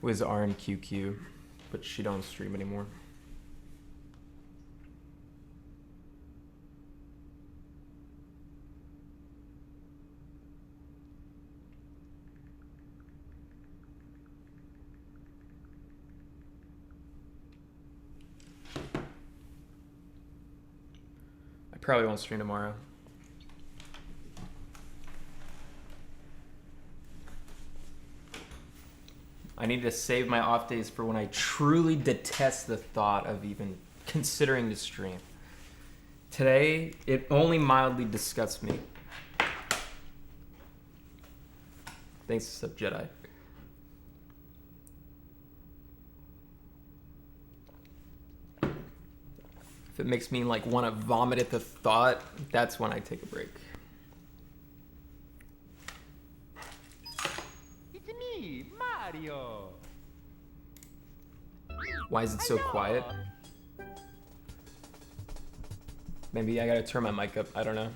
was RNQQ, but she don't stream anymore. I probably won't stream tomorrow. I need to save my off days for when I truly detest the thought of even considering to stream. Today, it only mildly disgusts me. Thanks, Sub Jedi. If it makes me like want to vomit at the thought, that's when I take a break. It's me, Mario. Why is it so quiet? Maybe I gotta turn my mic up. I don't know.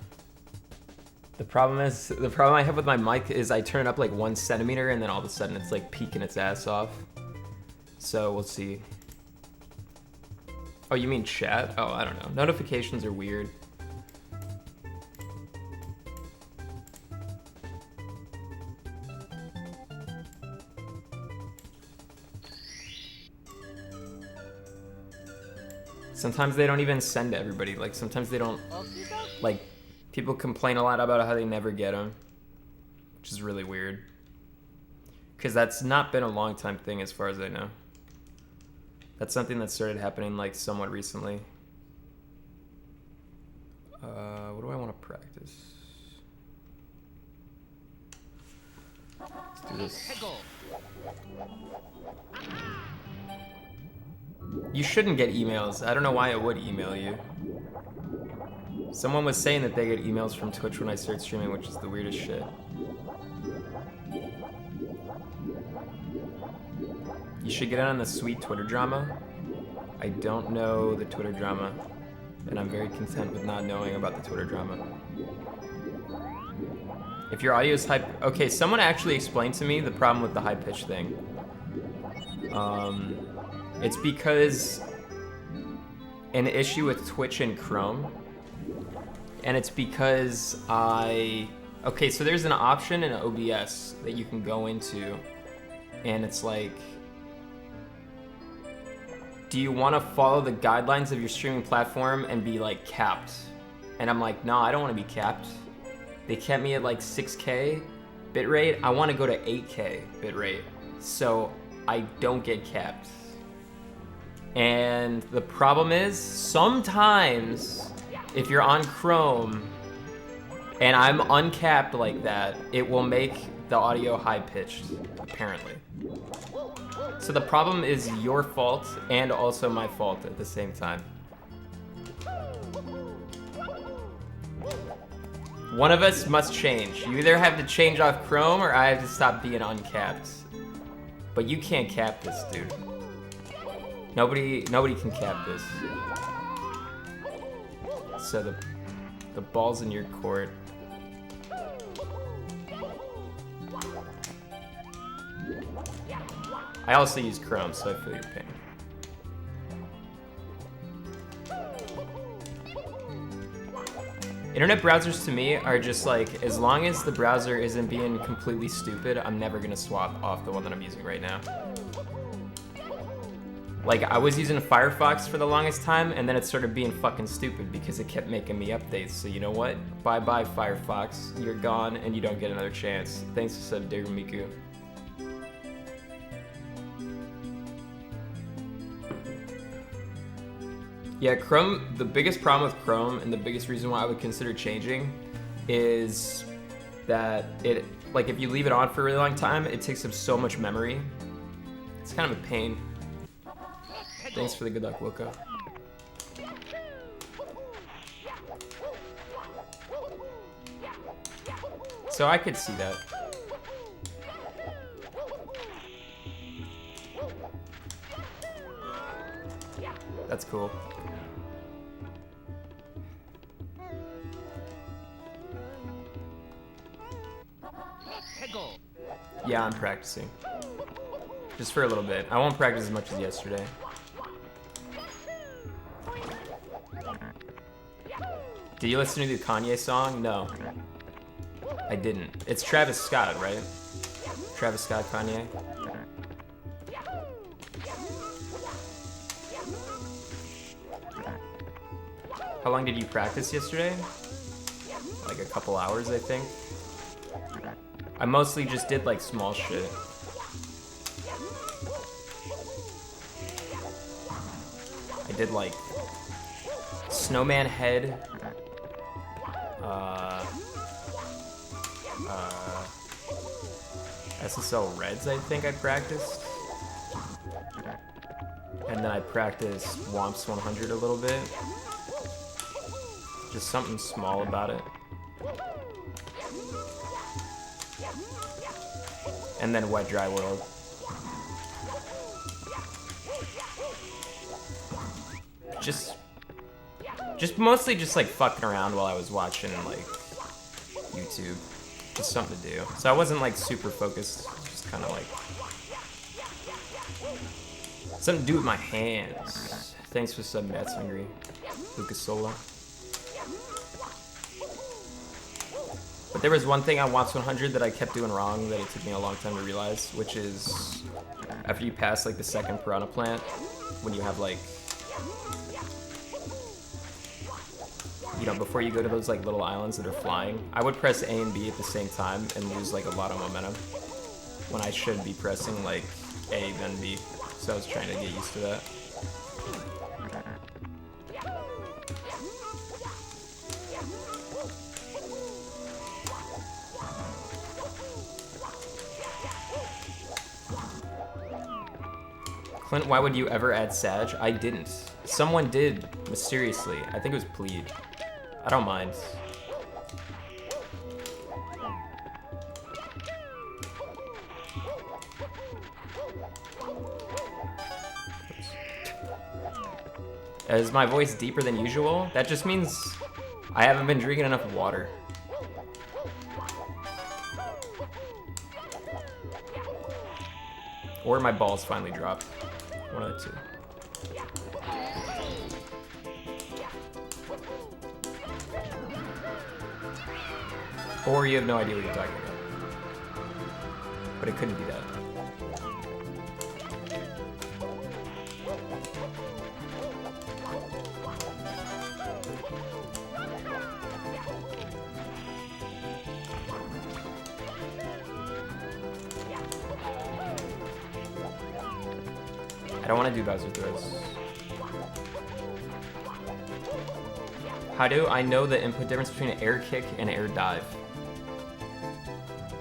The problem I have with my mic is I turn it up like 1 centimeter and then all of a sudden it's like peeking its ass off. So we'll see. Oh, you mean chat? Oh, I don't know. Notifications are weird. Sometimes they don't even send to everybody. Like, sometimes they don't... Like, people complain a lot about how they never get them. Which is really weird. Because that's not been a long time thing as far as I know. That's something that started happening, like, somewhat recently. What do I want to practice? Let's do this. You shouldn't get emails. I don't know why it would email you. Someone was saying that they get emails from Twitch when I start streaming, which is the weirdest shit. You should get on the sweet Twitter drama. I don't know the Twitter drama, and I'm very content with not knowing about the Twitter drama. If your audio is high... Okay, someone actually explained to me the problem with the high pitch thing. It's because an issue with Twitch and Chrome, and it's because okay, so there's an option in OBS that you can go into, and it's like, do you want to follow the guidelines of your streaming platform and be like capped? And I'm like, no, I don't want to be capped. They kept me at like 6K bitrate. I want to go to 8K bitrate, so I don't get capped. And the problem is, sometimes if you're on Chrome and I'm uncapped like that, it will make the audio high pitched, apparently. So the problem is your fault and also my fault at the same time. One of us must change. You either have to change off Chrome or I have to stop being uncapped. But you can't cap this, dude. Nobody can cap this. So the ball's in your court. I also use Chrome, so I feel your pain. Internet browsers to me are just like, as long as the browser isn't being completely stupid, I'm never gonna swap off the one that I'm using right now. Like, I was using Firefox for the longest time, and then it started being fucking stupid because it kept making me updates. So you know what? Bye-bye, Firefox. You're gone, and you don't get another chance. Thanks to Sub Digger Miku. Yeah, Chrome, the biggest problem with Chrome, and the biggest reason why I would consider changing, is that it, like, if you leave it on for a really long time, it takes up so much memory. It's kind of a pain. Thanks for the good luck, Wilco. So I could see that. That's cool. Yeah, I'm practicing. Just for a little bit. I won't practice as much as yesterday. Did you listen to the Kanye song? No. I didn't. It's Travis Scott, right? Travis Scott, Kanye. How long did you practice yesterday? Like a couple hours, I think. I mostly just did like small shit. I did like snowman head, SSL Reds, I think I practiced. And then I practiced Womps 100 a little bit. Just something small about it. And then Wet Dry World. Just mostly just like fucking around while I was watching like YouTube. Just something to do. So I wasn't like super focused, just kind of like something to do with my hands. Thanks for subbing, Matt's Hungry. Lucas Sola. But there was one thing on Womps 100 that I kept doing wrong that it took me a long time to realize, which is after you pass like the second piranha plant, when you have like, you know, before you go to those like little islands that are flying, I would press A and B at the same time and lose like a lot of momentum when I should be pressing like A then B. So I was trying to get used to that. Clint, why would you ever add Sag? I didn't. Someone did, mysteriously. I think it was Plead. I don't mind. Is my voice deeper than usual? That just means I haven't been drinking enough water. Or my balls finally dropped. One of the two. Or you have no idea what you're talking about. But it couldn't be that. I don't want to do Bowser throws. How do I know the input difference between an air kick and air dive?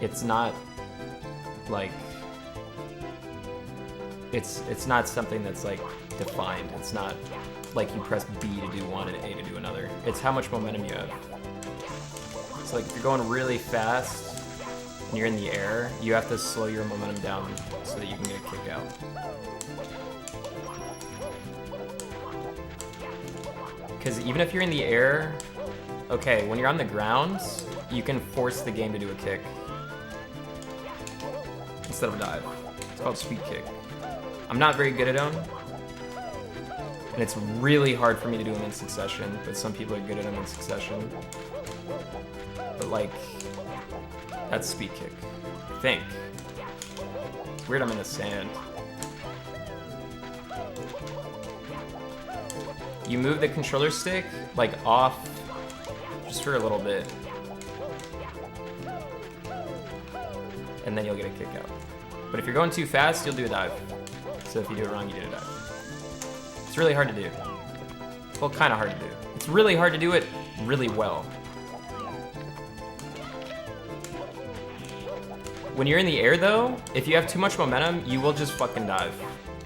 It's not like it's not something that's like defined. It's not like you press B to do one and A to do another. It's how much momentum you have. So like if you're going really fast and you're in the air, you have to slow your momentum down so that you can get a kick out. Because even if you're in the air, okay, when you're on the ground, you can force the game to do a kick instead of a dive. It's called speed kick. I'm not very good at them, and it's really hard for me to do them in succession, but some people are good at them in succession. But like, that's speed kick, I think. It's weird I'm in the sand. You move the controller stick, like, off just for a little bit. And then you'll get a kick out. But if you're going too fast, you'll do a dive. So if you do it wrong, you do a dive. It's really hard to do. Well, kind of hard to do. It's really hard to do it really well. When you're in the air, though, if you have too much momentum, you will just fucking dive.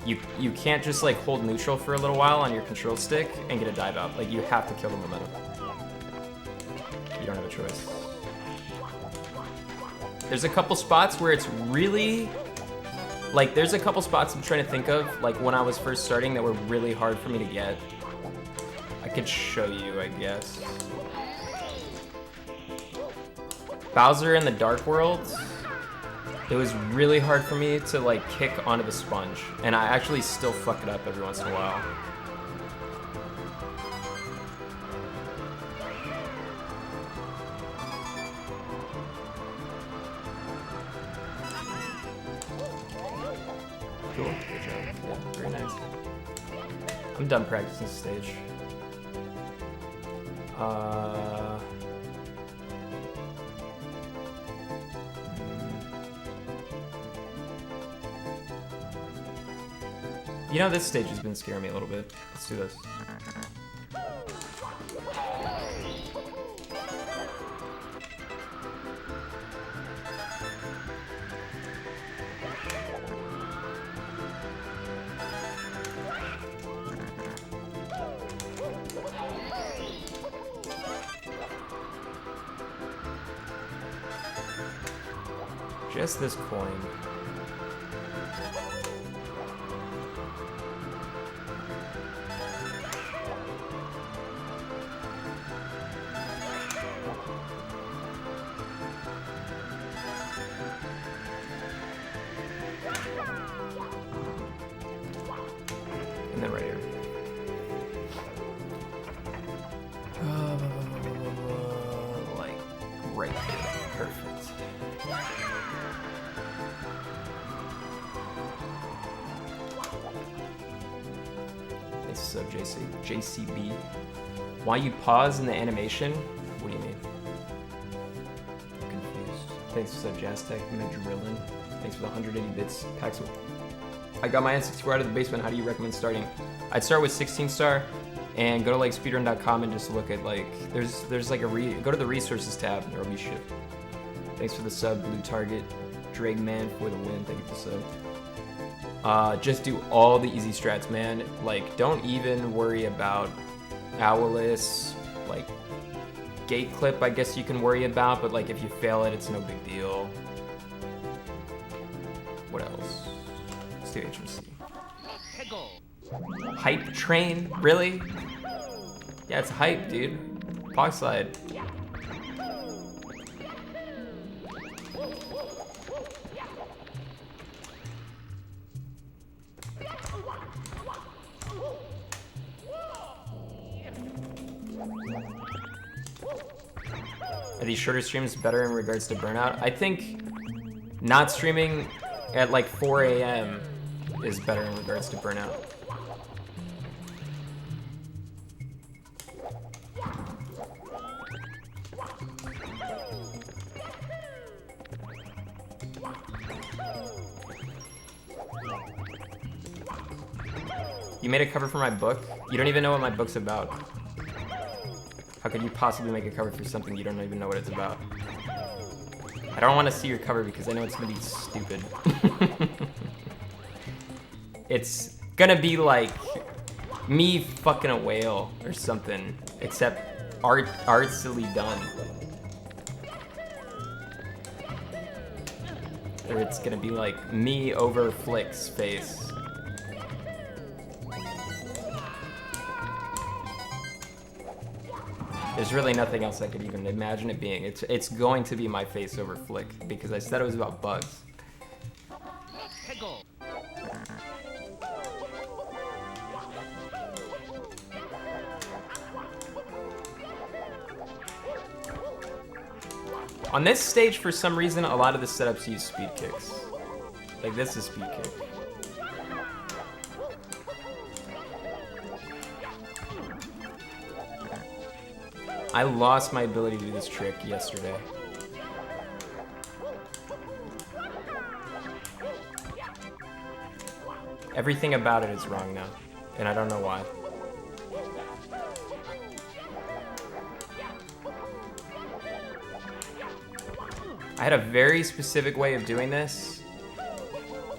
You can't just like hold neutral for a little while on your control stick and get a dive out. Like you have to kill the momentum. You don't have a choice. There's a couple spots where it's really, like there's a couple spots I'm trying to think of, like when I was first starting that were really hard for me to get. I could show you, I guess. Bowser in the Dark World. It was really hard for me to like kick onto the sponge, and I actually still fuck it up every once in a while. Cool, good job. Yeah, very nice. I'm done practicing stage. You know, this stage has been scaring me a little bit. Let's do this. Just this coin. And then right here. Like right here. Perfect. It's JCB. Why you pause in the animation? What do you mean? I'm confused. Thanks for the Jazz Tech Madrillin. Thanks for the 180 bits. Paxel. I got my N64 out of the basement. How do you recommend starting? I'd start with 16 star and go to like speedrun.com and just look at like there's like go to the resources tab. There'll be shit. Thanks for the sub, Blue Target. Dragman for the win. Thank you for the sub. Just do all the easy strats, man. Like, don't even worry about Owlus. Like, gate clip, I guess you can worry about, but like if you fail it, it's no big deal. What else? Let's do HMC. Hype train? Really? Yeah, it's hype, dude. Pog slide. Are these shorter streams better in regards to burnout? I think not streaming at like 4 a.m. is better in regards to burnout. You made a cover for my book? You don't even know what my book's about. How could you possibly make a cover for something you don't even know what it's about? I don't want to see your cover because I know it's gonna be stupid. It's gonna be like me fucking a whale or something, except artsily done. Or it's gonna be like me over Flick's face. There's really nothing else I could even imagine it being. It's going to be my face over Flick because I said it was about bugs. On this stage, for some reason, a lot of the setups use speed kicks. Like this is speed kick. I lost my ability to do this trick yesterday. Everything about it is wrong now, and I don't know why. I had a very specific way of doing this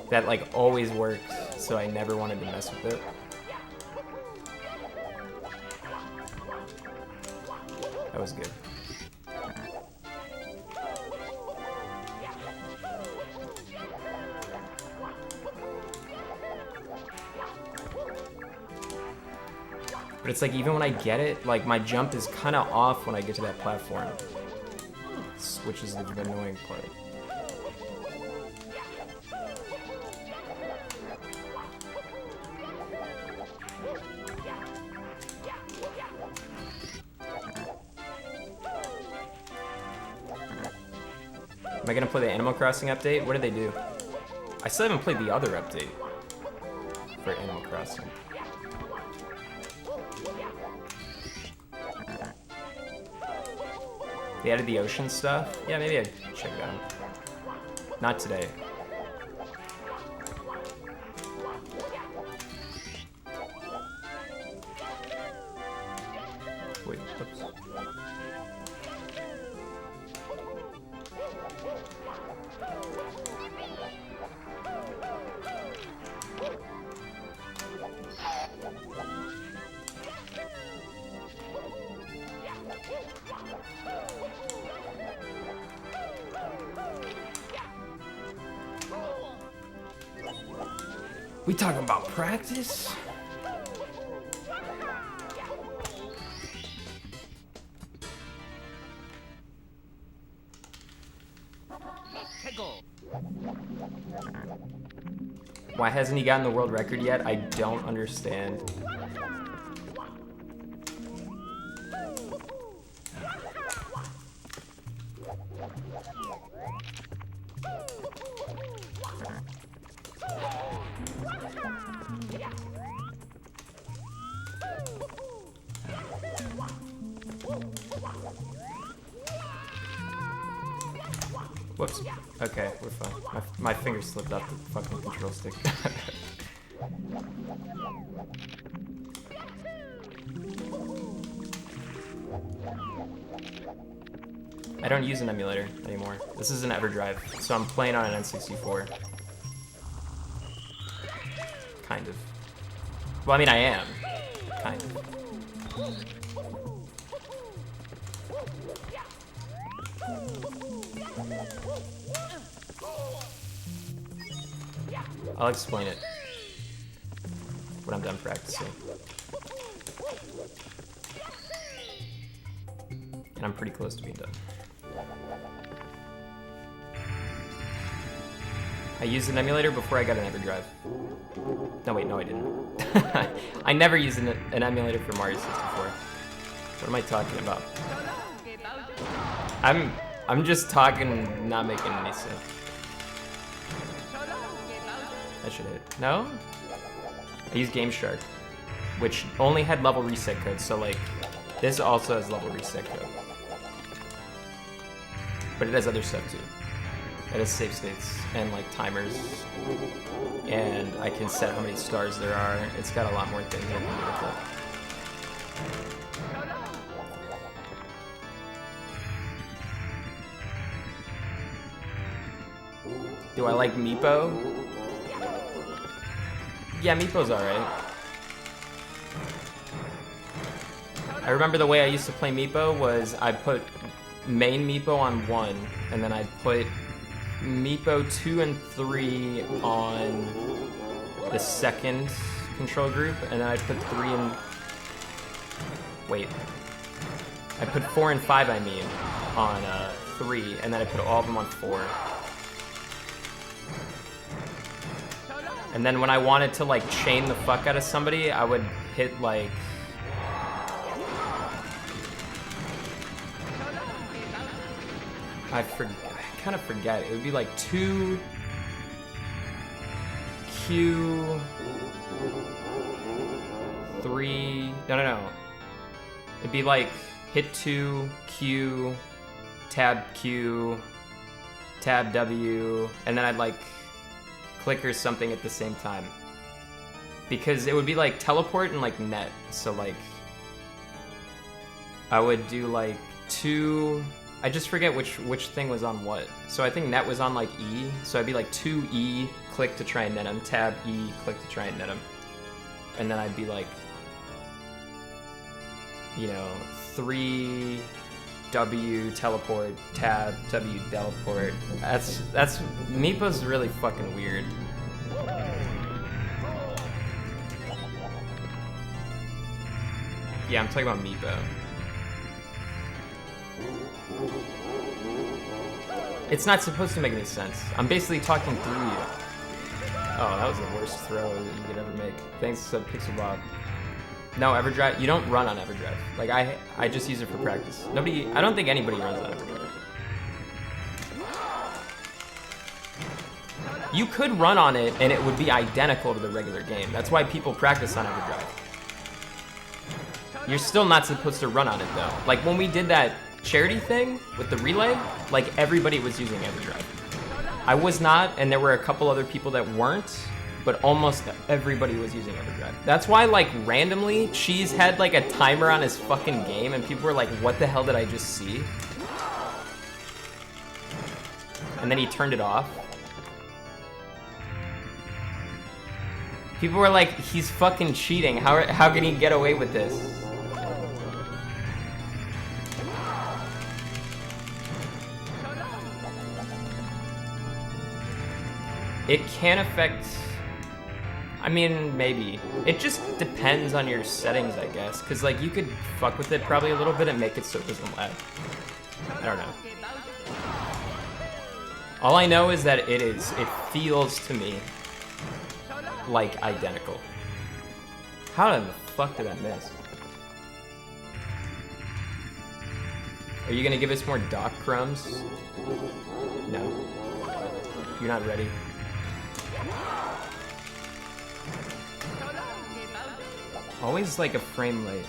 that like always worked, so I never wanted to mess with it. That was good. But it's like even when I get it, like my jump is kind of off when I get to that platform, which is the annoying part. Am I gonna play the Animal Crossing update? What did they do? I still haven't played the other update for Animal Crossing. They added the ocean stuff? Yeah, maybe I'd check it out. Not today. Wait, whoops. We talking about practice? Why hasn't he gotten the world record yet? I don't understand. Whoops. Okay, we're fine. My finger slipped off the fucking control stick. I don't use an emulator anymore. This is an EverDrive, so I'm playing on an N64. Kind of. Well, I mean, I am. Kind of. I'll explain it when I'm done practicing. And I'm pretty close to being done. I used an emulator before I got an EverDrive. No, wait, no, I didn't. I never used an emulator for Mario 64. What am I talking about? I'm just talking, not making any sense. That should hit. No? I used Game Shark, which only had level reset code, so like, this also has level reset code. But it has other stuff too. It has save states and like timers, and I can set how many stars there are. It's got a lot more things I can do with it. Do I like Meepo? Yeah, Meepo's alright. I remember the way I used to play Meepo was I put main Meepo on 1, and then I'd put Meepo 2 and 3 on the second control group, and then I'd put 3 and... Wait. I put 4 and 5, I mean, on 3, and then I put all of them on 4. And then when I wanted to like chain the fuck out of somebody, I would hit like... I kind of forget. It would be like 2 Q 3. No. It'd be like hit 2 Q, tab Q, tab W, and then I'd like click or something at the same time. Because it would be like teleport and like net. So like I would do like 2. I just forget which thing was on what. So I think net was on like E. So I'd be like 2E, click to try and net him, tab E, click to try and net him. And then I'd be like, you know, 3 W teleport, tab, W teleport. That's Meepo's really fucking weird. Yeah, I'm talking about Meepo. It's not supposed to make any sense. I'm basically talking through you. Oh, that was the worst throw that you could ever make. Thanks, Pixel Bob. No, EverDrive. You don't run on EverDrive. Like I just use it for practice. I don't think anybody runs on EverDrive. You could run on it and it would be identical to the regular game. That's why people practice on EverDrive. You're still not supposed to run on it though. Like when we did that charity thing with the relay, like everybody was using EverDrive. I was not, and there were a couple other people that weren't, but almost everybody was using EverDrive. That's why, like, randomly, Cheese had, like, a timer on his fucking game, and people were like, what the hell did I just see? And then he turned it off. People were like, he's fucking cheating. How can he get away with this? It can affect, I mean, maybe. It just depends on your settings, I guess. Because, like, you could fuck with it probably a little bit and make it so it doesn't lag. I don't know. All I know is that it feels to me like identical. How the fuck did I miss? Are you gonna give us more doc crumbs? No. You're not ready. Always like a frame late.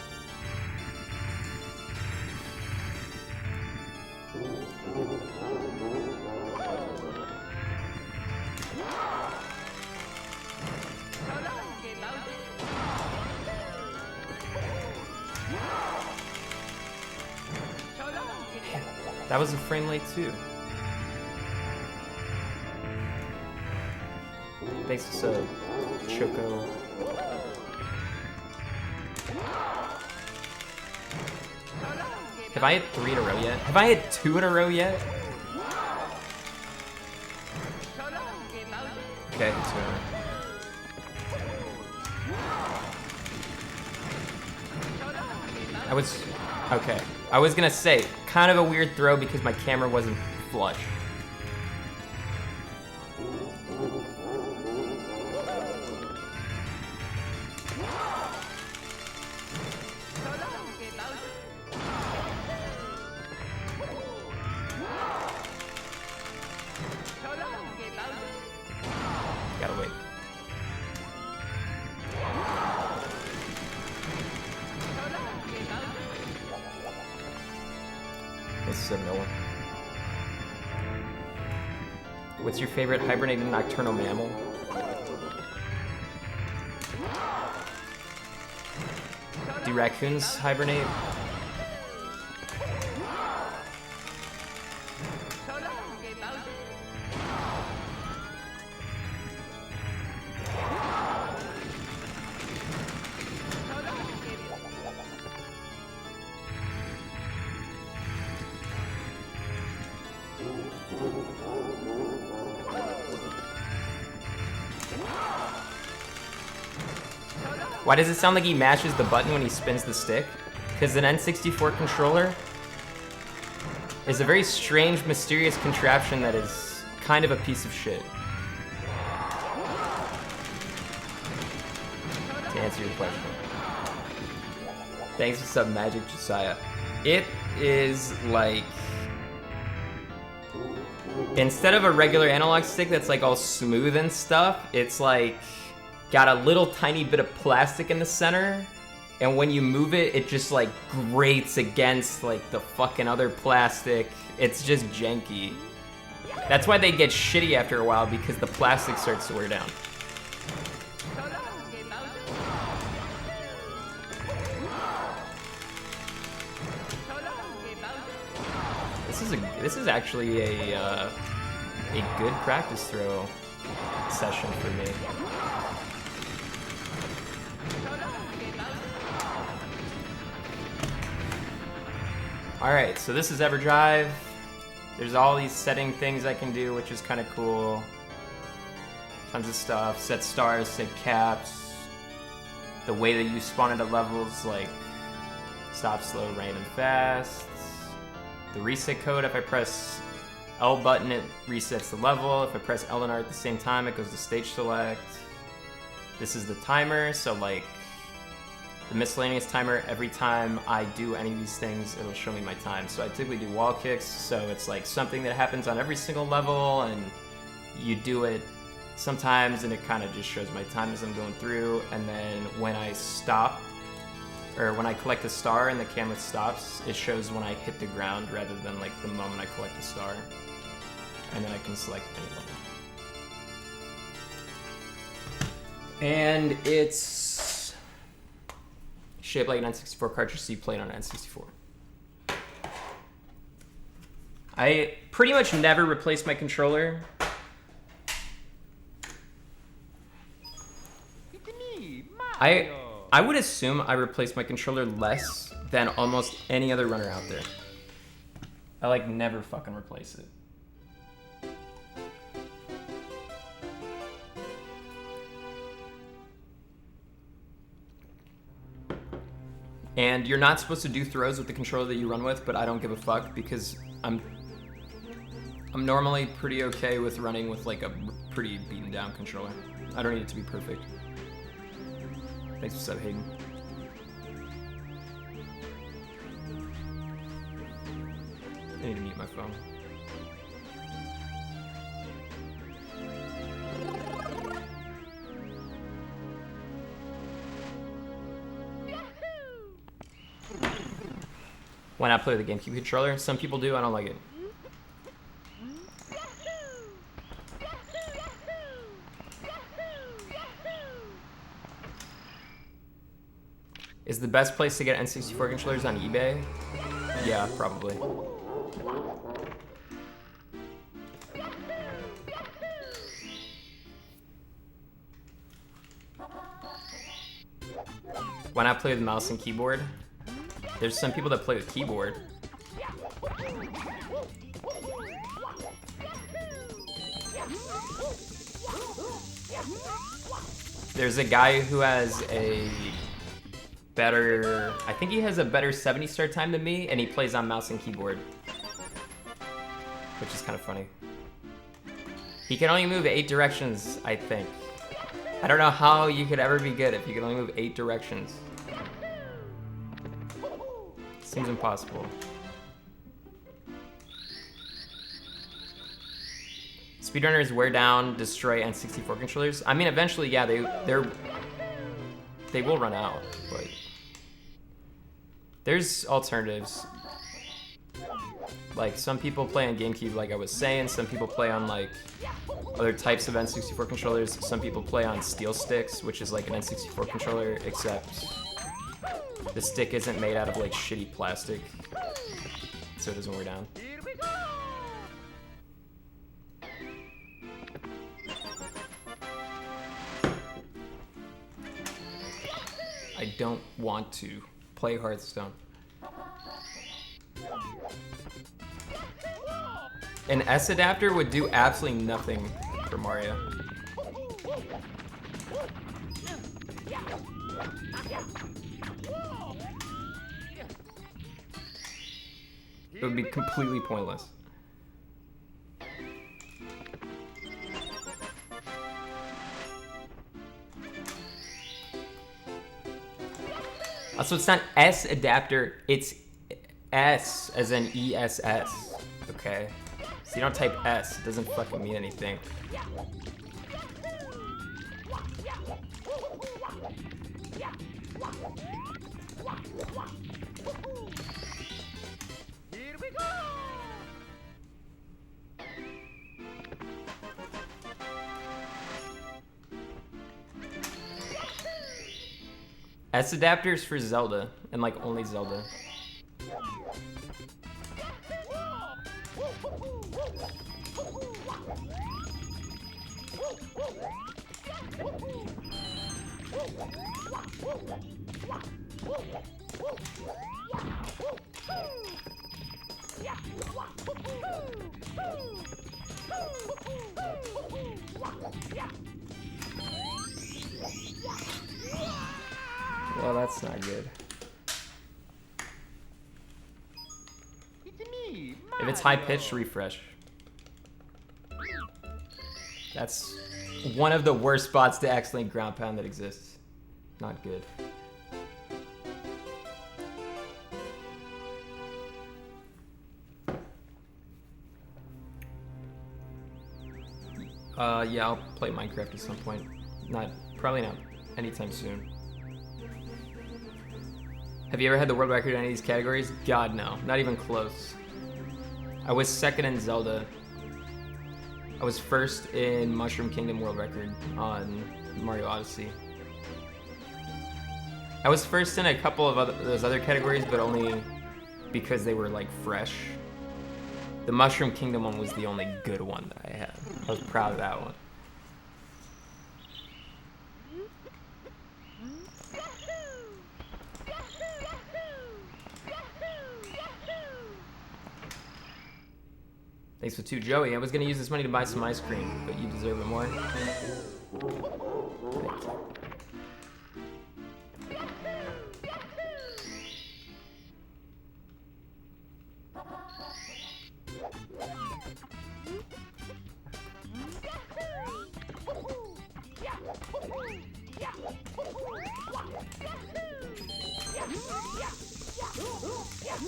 That was a frame late too. Thanks to Choco. Have I had 3 in a row yet? Have I had 2 in a row yet? Okay, 2 in a row. Okay. I was gonna say, kind of a weird throw because my camera wasn't flush. Gotta wait. This is a no one. What's your favorite hibernating nocturnal mammal? Do raccoons hibernate? Why does it sound like he mashes the button when he spins the stick? Because an N64 controller is a very strange, mysterious contraption that is kind of a piece of shit. To answer your question. Thanks for sub Magic Josiah. It is like, instead of a regular analog stick that's like all smooth and stuff, it's like got a little tiny bit of plastic in the center, and when you move it, it just like grates against like the fucking other plastic. It's just janky. That's why they get shitty after a while, because the plastic starts to wear down. This is actually a good practice throw session for me. Alright, so this is EverDrive. There's all these setting things I can do, which is kind of cool. Tons of stuff. Set stars, set caps. The way that you spawn into levels, like stop, slow, random, fast. The reset code, if I press L button, it resets the level. If I press L and R at the same time, it goes to stage select. This is the timer, so like the miscellaneous timer, every time I do any of these things, it'll show me my time. So I typically do wall kicks, so it's like something that happens on every single level, and you do it sometimes, and it kind of just shows my time as I'm going through, and then when I stop, or when I collect a star and the camera stops, it shows when I hit the ground rather than like the moment I collect the star. And then I can select any level. And it's shaped like an N64 cartridge, so you play it on an N64. I pretty much never replace my controller. It's me, Mario. I would assume I replace my controller less than almost any other runner out there. I like never fucking replace it. And you're not supposed to do throws with the controller that you run with, but I don't give a fuck because I'm normally pretty okay with running with like a pretty beaten down controller. I don't need it to be perfect. Thanks for sub, Hayden. I need to mute my phone. Why not play with the GameCube controller? Some people do, I don't like it. Is the best place to get N64 controllers on eBay? Yeah, probably. Why not play with mouse and keyboard? There's some people that play with keyboard. There's a guy who has a better, I think he has a better 70 start time than me, and he plays on mouse and keyboard, which is kind of funny. He can only move 8 directions, I think. I don't know how you could ever be good if you could only move 8 directions. Seems impossible. Speedrunners wear down, destroy N64 controllers. I mean, eventually, yeah, they will run out, but there's alternatives. Like, some people play on GameCube, like I was saying. Some people play on, like, other types of N64 controllers. Some people play on steel sticks, which is like an N64 controller, except the stick isn't made out of, like, shitty plastic, so it doesn't wear down. Here we go. I don't want to play Hearthstone. An S adapter would do absolutely nothing for Mario. It would be completely pointless. Also, it's not S adapter, it's S as in ESS, okay? So you don't type S, it doesn't fucking mean anything. Here we go. S adapters for Zelda, and like only Zelda. Well, that's not good. It's me, If it's high Mario. pitched, refresh. That's one of the worst spots to X-Link ground pound that exists. Not good. Yeah, I'll play Minecraft at some point. Probably not anytime soon. Have you ever had the world record in any of these categories? God, no. Not even close. I was second in Zelda. I was first in Mushroom Kingdom world record on Mario Odyssey. I was first in a couple of those other categories, but only because they were like fresh. The Mushroom Kingdom one was the only good one that I had. I was proud of that one. Thanks for 2, Joey. I was gonna use this money to buy some ice cream, but you deserve it more.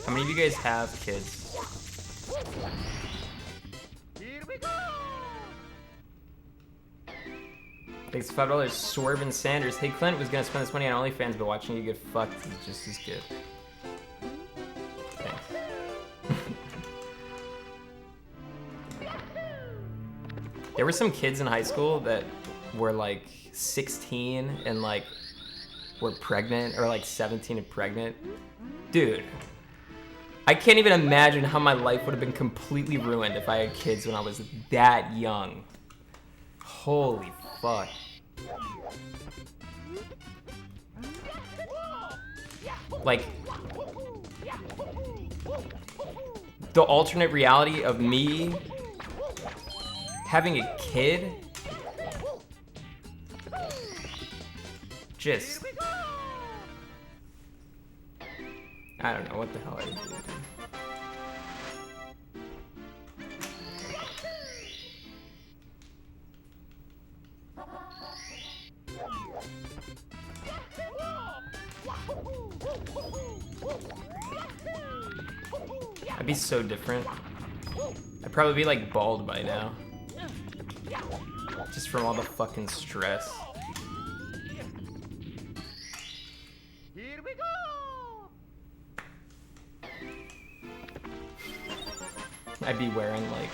How many of you guys have kids? Here we go. Thanks $5. Swervin' Sanders. Hey, Clint was gonna spend this money on OnlyFans, but watching you get fucked is just as good. Thanks. There were some kids in high school that were like 16 and like were pregnant, or like 17 and pregnant. Dude, I can't even imagine how my life would have been completely ruined if I had kids when I was that young. Holy fuck. Like, the alternate reality of me having a kid, just, I don't know what the hell I would do. I'd be so different. I'd probably be like bald by now. Just from all the fucking stress. Here we go. I'd be wearing like...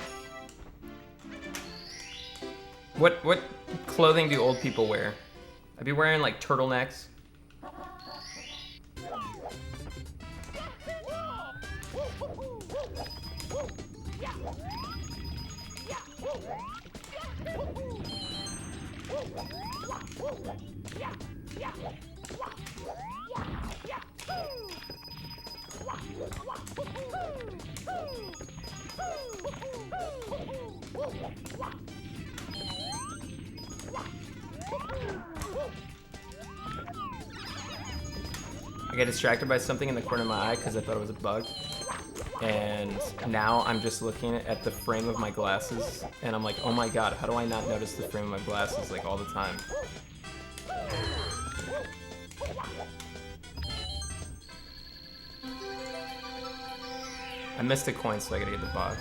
What clothing do old people wear? I'd be wearing like turtlenecks. I got distracted by something in the corner of my eye because I thought it was a bug. And now I'm just looking at the frame of my glasses and I'm like, oh my god, how do I not notice the frame of my glasses like all the time? I missed a coin, so I gotta get the box.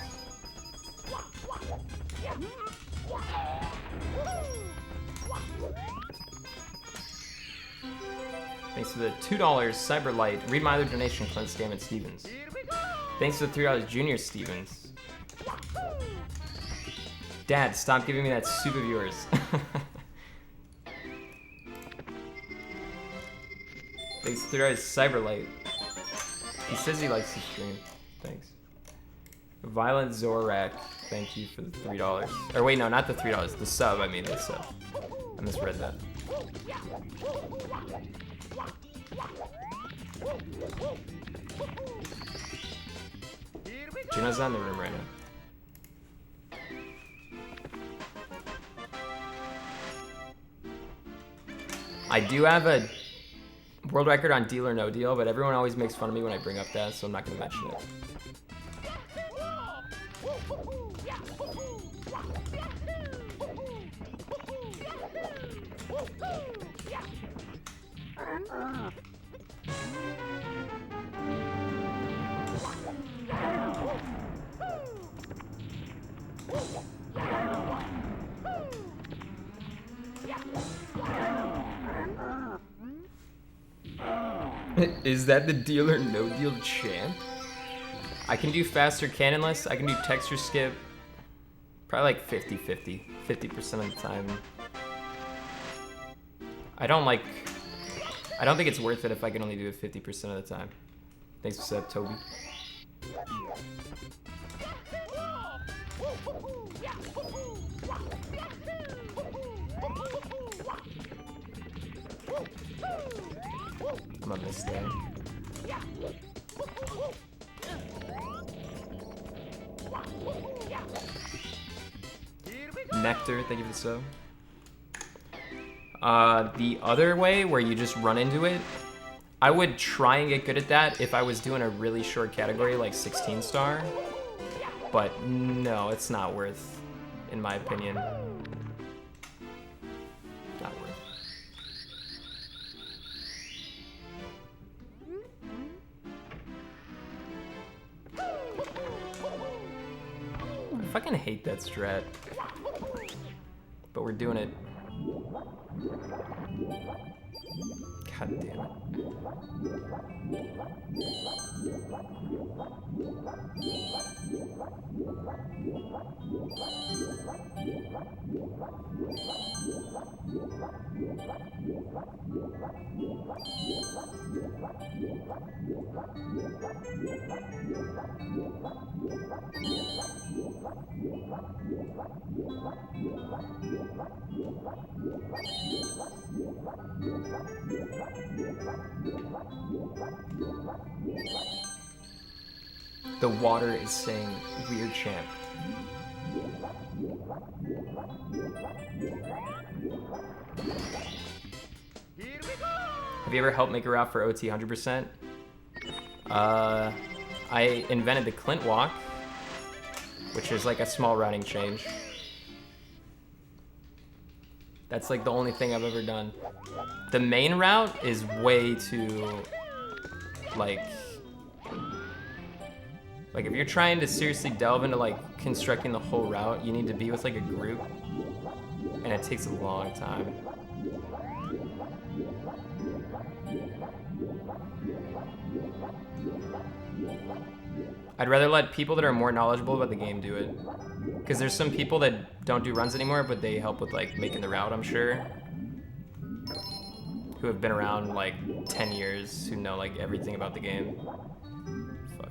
Thanks for the $2 Cyberlight. Read my other donation, ClintStevens. Thanks for the $3 Junior Stevens. Dad, stop giving me that soup of yours. Thanks for the $3 Cyberlight. He says he likes the stream. Thanks. Violent Zorak. Thank you for the $3. Or wait, no, not the $3. The sub, I mean the sub. I misread that. Gina's not in the room right now. I do have a world record on Deal or No Deal, but everyone always makes fun of me when I bring up that, so I'm not going to mention it. Is that the deal or no deal champ? I can do faster cannonless. I can do texture skip. Probably like 50-50. 50% of the time. I don't think it's worth it if I can only do it 50% of the time. Thanks for that, Toby. I'm gonna miss that. Nectar, thank you for the sub. The other way, where you just run into it, I would try and get good at that if I was doing a really short category like 16 star. But no, it's not worth, in my opinion. Not worth. I fucking hate that strat. But we're doing it. God damn it. The water is saying weird champ. Have you ever helped make a route for OT 100%? I invented the Clint walk, which is like a small routing change. That's like the only thing I've ever done. The main route is way too, like if you're trying to seriously delve into like constructing the whole route, you need to be with like a group, and it takes a long time. I'd rather let people that are more knowledgeable about the game do it. Because there's some people that don't do runs anymore, but they help with like making the route, I'm sure. Who have been around like 10 years, who know like everything about the game. Fuck.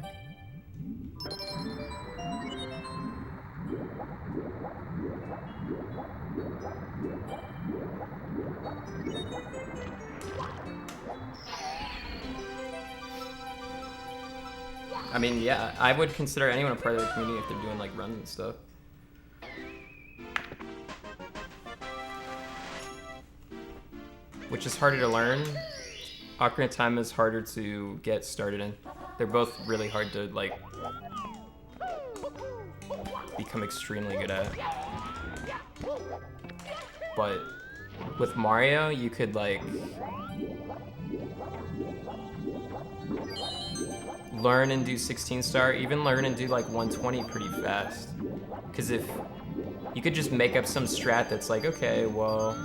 I mean, yeah, I would consider anyone a part of the community if they're doing like runs and stuff. Which is harder to learn. Ocarina of Time is harder to get started in. They're both really hard to like become extremely good at. But with Mario, you could like learn and do 16 star, even learn and do like 120 pretty fast. Because if you could just make up some strat that's like, okay, well,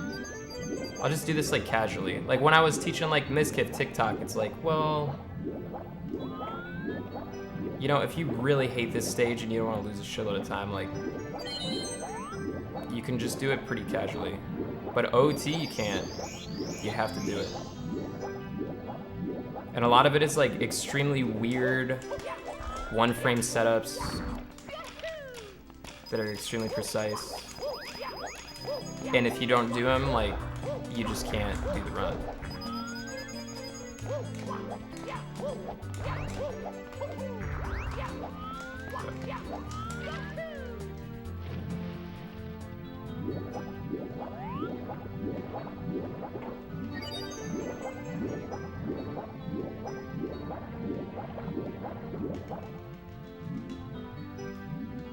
I'll just do this like casually. Like when I was teaching like Mizkif TikTok, it's like, well, you know, if you really hate this stage and you don't want to lose a shitload of time, like, you can just do it pretty casually. But OT, you can't. You have to do it. And a lot of it is like extremely weird one-frame setups that are extremely precise. And if you don't do them, like, you just can't do the run.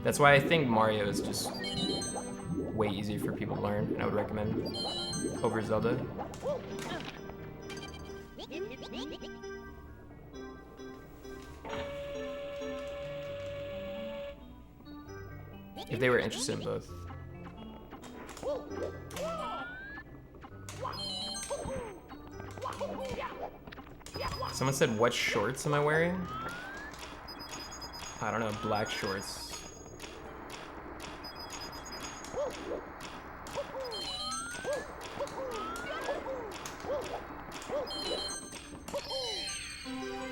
That's why I think Mario is just way easier for people to learn, and I would recommend over Zelda. If they were interested in both. Someone said, what shorts am I wearing? I don't know, black shorts.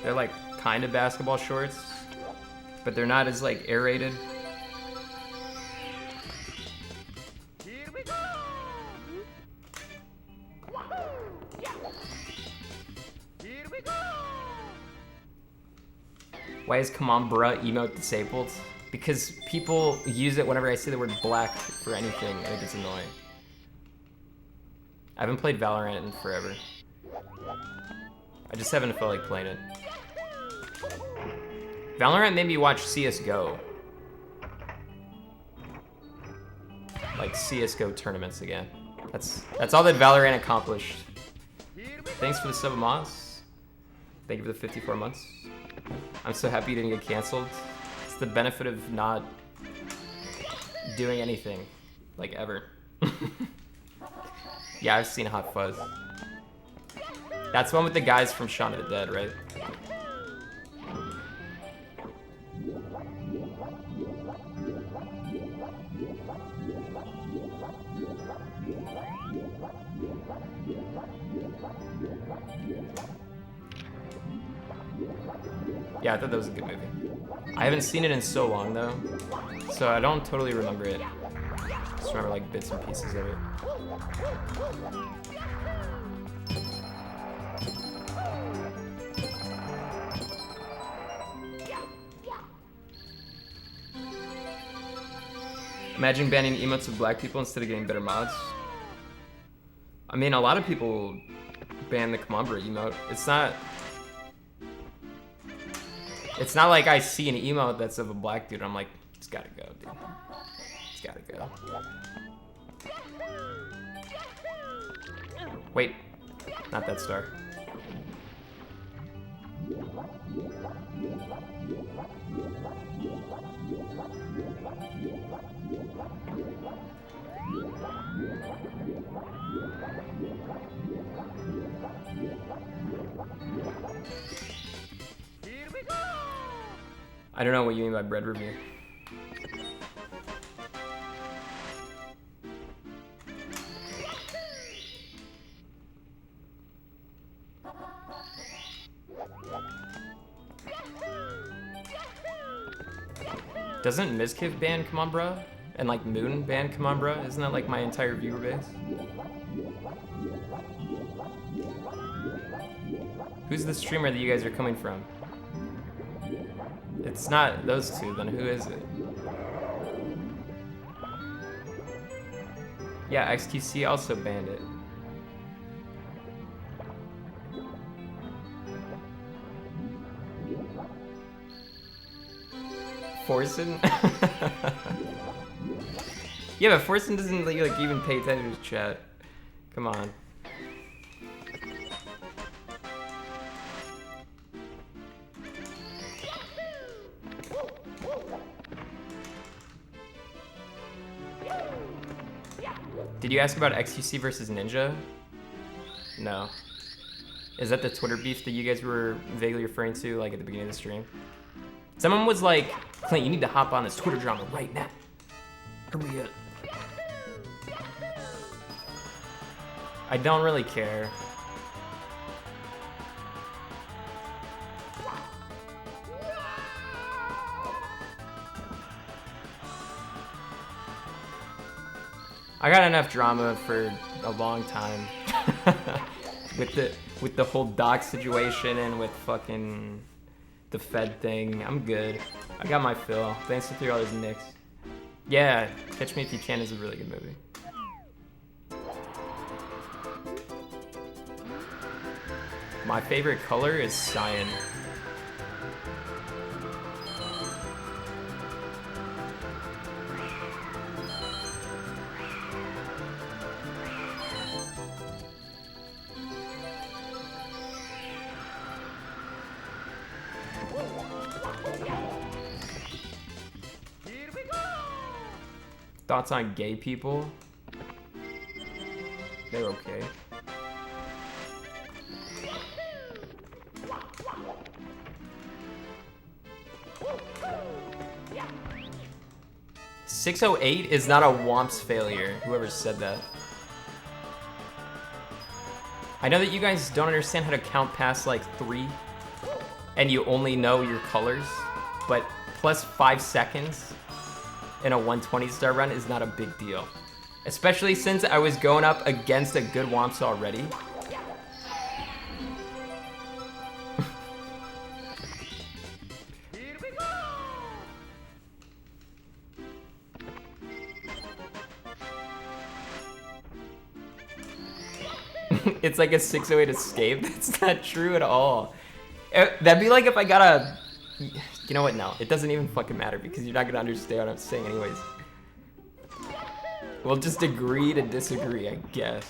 They're like kind of basketball shorts, but they're not as like aerated. Here we go. Here we go. Why is come on bruh emote disabled? Because people use it whenever I say the word black for anything and it gets annoying. I haven't played Valorant in forever. I just haven't felt like playing it. Valorant made me watch CSGO. Like CSGO tournaments again. That's all that Valorant accomplished. Thanks for the 7 months. Thank you for the 54 months. I'm so happy you didn't get canceled. It's the benefit of not doing anything, like ever. Yeah, I've seen Hot Fuzz. That's the one with the guys from Shaun of the Dead, right? Yeah, I thought that was a good movie. I haven't seen it in so long though, so I don't totally remember it. Just remember like bits and pieces of it. Imagine banning emotes of black people instead of getting better mods. I mean, a lot of people ban the Kamambra emote. It's not like I see an emote that's of a black dude. I'm like, it's gotta go, dude. It's gotta go. Wait, not that star. Here we go. I don't know what you mean by bread review. Doesn't Mizkiv ban Come On Bruh? And like Moon ban Come On Bruh? Isn't that like my entire viewer base? Who's the streamer that you guys are coming from? It's not those two, then who is it? Yeah, XQC also banned it. Forsen? Yeah, but Forsen doesn't like even pay attention to his chat. Come on. Did you ask about XQC versus Ninja? No. Is that the Twitter beef that you guys were vaguely referring to, like at the beginning of the stream? Someone was like, Clint, you need to hop on this Twitter drama right now. Hurry up. I don't really care. I got enough drama for a long time. with the whole doc situation and with fucking the Fed thing. I'm good. I got my fill. Thanks for $3 Nicks. Yeah, Catch Me If You Can is a really good movie. My favorite color is cyan. Here we go. Thoughts on gay people? They're okay. 608 is not a Womps failure. Whoever said that. I know that you guys don't understand how to count past like 3, and you only know your colors, but plus 5 seconds in a 120 star run is not a big deal. Especially since I was going up against a good Womps already. Here we go! It's like a 608 escape. That's not true at all. That'd be like if I got a... You know what? No, it doesn't even fucking matter because you're not gonna understand what I'm saying anyways. We'll just agree to disagree, I guess.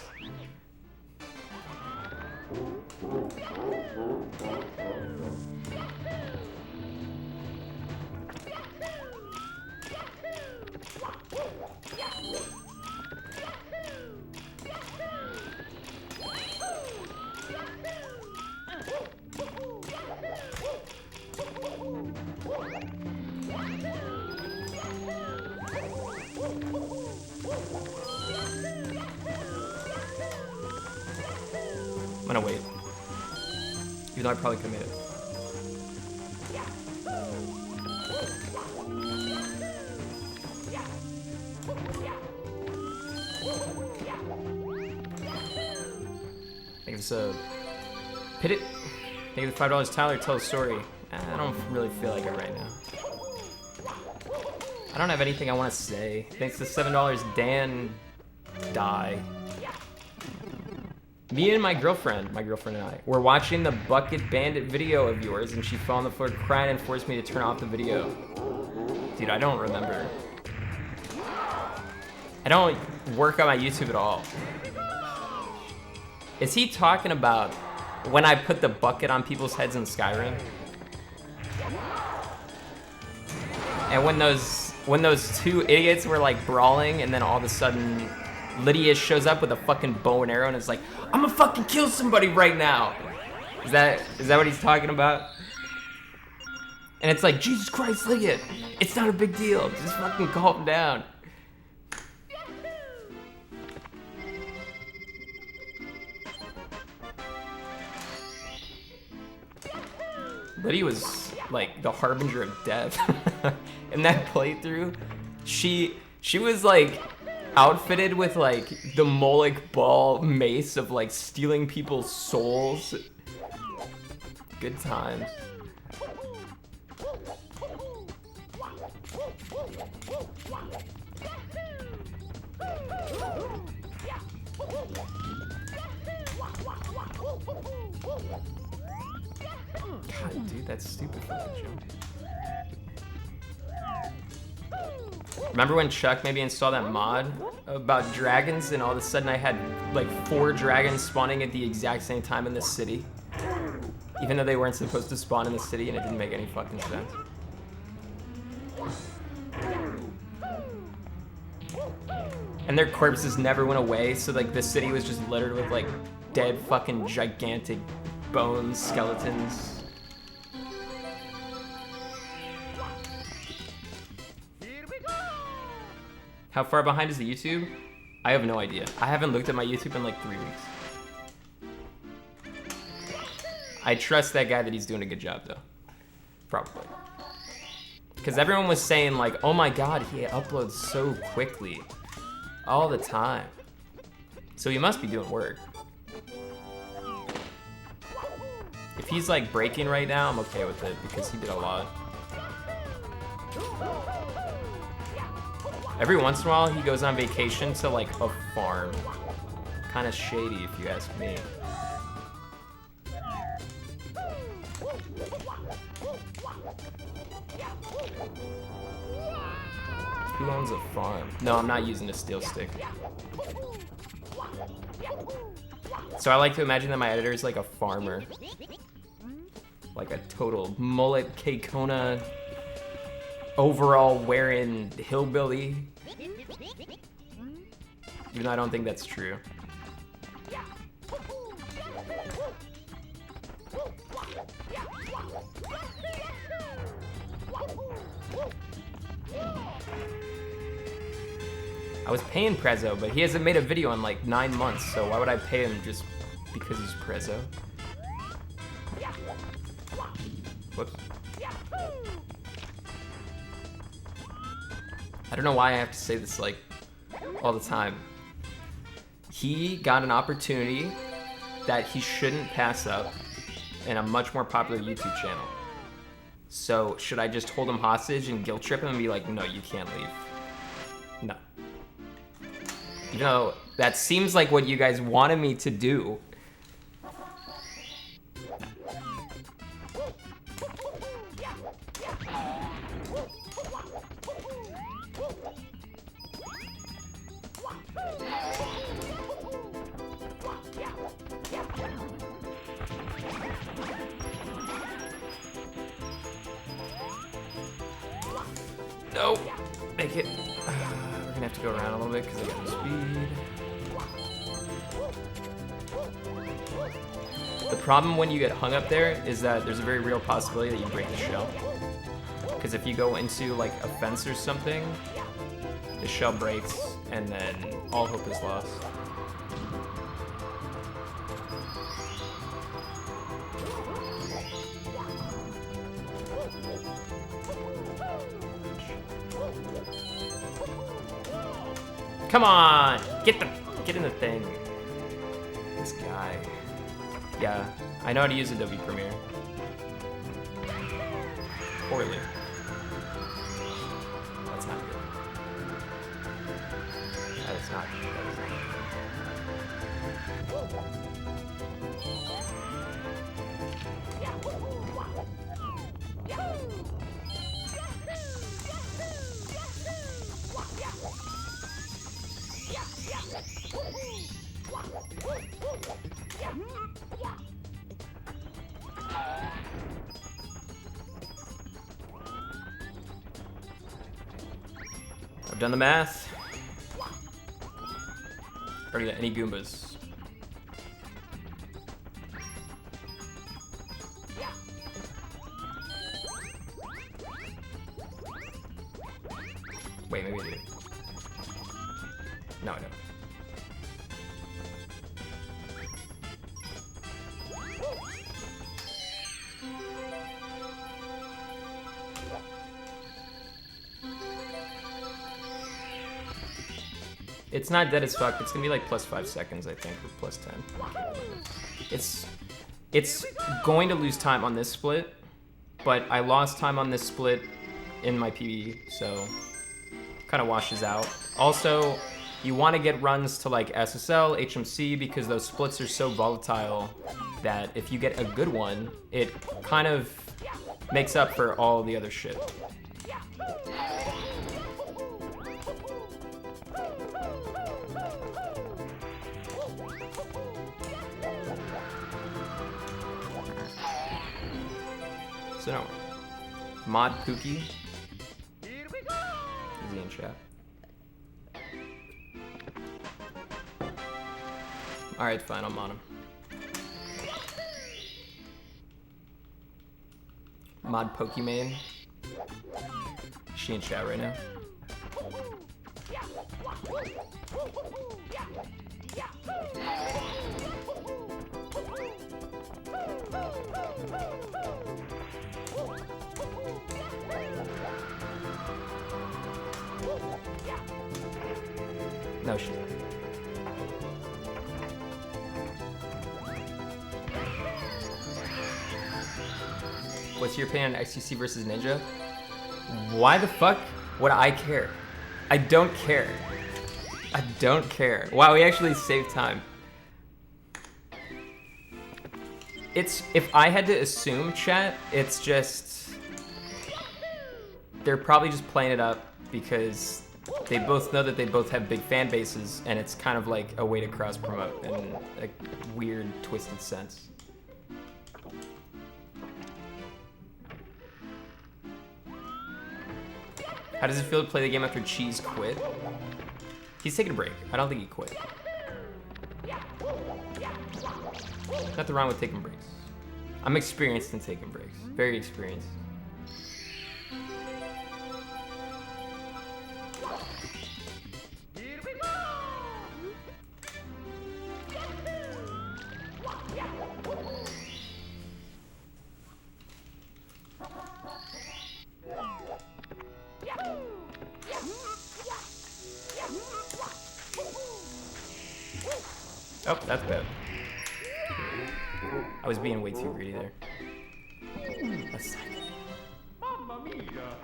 I'm gonna wait. Even though I probably could have made it. I think it's a... Pit it. Thank you for $5, Tyler. Tell a story. I don't really feel like it right now. I don't have anything I want to say. Thanks to $7, Dan. Die. Me and my girlfriend and I, were watching the Bucket Bandit video of yours, and she fell on the floor crying and forced me to turn off the video. Dude, I don't remember. I don't work on my YouTube at all. Is he talking about when I put the bucket on people's heads in Skyrim? And when those two idiots were like brawling, and then all of a sudden Lydia shows up with a fucking bow and arrow and is like, I'm gonna fucking kill somebody right now. Is that what he's talking about? And it's like, Jesus Christ, Lydia, it's not a big deal. Just fucking calm down. Lydia was like the harbinger of death. In that playthrough, she was like outfitted with like the Moloch ball mace of like stealing people's souls. Good times. God, dude, that's stupid fucking jump. Remember when Chuck maybe installed that mod about dragons and all of a sudden I had like 4 dragons spawning at the exact same time in this city? Even though they weren't supposed to spawn in the city and it didn't make any fucking sense. And their corpses never went away, so like the city was just littered with like dead fucking gigantic bones, skeletons. How far behind is the YouTube? I have no idea. I haven't looked at my YouTube in like 3 weeks. I trust that guy that he's doing a good job though. Probably. Because everyone was saying like, oh my god, he uploads so quickly. All the time. So he must be doing work. If he's like breaking right now, I'm okay with it because he did a lot. Every once in a while, he goes on vacation to like a farm. Kind of shady, if you ask me. Who owns a farm? No, I'm not using a steel stick. So I like to imagine that my editor is like a farmer. Like a total mullet K-Kona overall wearing hillbilly. Even though I don't think that's true. I was paying Prezzo, but he hasn't made a video in like 9 months, so why would I pay him just because he's Prezzo? Whoops. I don't know why I have to say this like all the time. He got an opportunity that he shouldn't pass up in a much more popular YouTube channel. So should I just hold him hostage and guilt trip him and be like, no, you can't leave? No. You know, that seems like what you guys wanted me to do. Nope. Make it. We're gonna have to go around a little bit because I got no speed. The problem when you get hung up there is that there's a very real possibility that you break the shell. Because if you go into like a fence or something, the shell breaks and then all hope is lost. Come on! Get in the thing. This guy. Yeah, I know how to use Adobe Premiere. Poorly. That's not good. That is not good. I've done the math. Already got any Goombas. Wait, maybe I do. No, I don't. It's not dead as fuck. It's gonna be like plus 5 seconds, I think, or plus 10. It's going to lose time on this split, but I lost time on this split in my PB, so kind of washes out. Also, you want to get runs to like SSL, HMC, because those splits are so volatile that if you get a good one, it kind of makes up for all the other shit. So no. Mod Pookie. Here we go. Is he in chat? Alright, fine, I'm on him. Mod Pokimane. Is she in chat right now? No, she's not. What's your opinion on XTC versus Ninja? Why the fuck would I care? I don't care. I don't care. Wow, we actually saved time. It's, if I had to assume, chat, it's just, they're probably just playing it up because they both know that they both have big fan bases, and it's kind of like a way to cross promote in a weird, twisted sense. How does it feel to play the game after Cheese quit? He's taking a break. I don't think he quit. Nothing wrong with taking breaks. I'm experienced in taking breaks. Very experienced. Here we Oh, that's bad. I was being way too greedy there. That's... Mamma mia!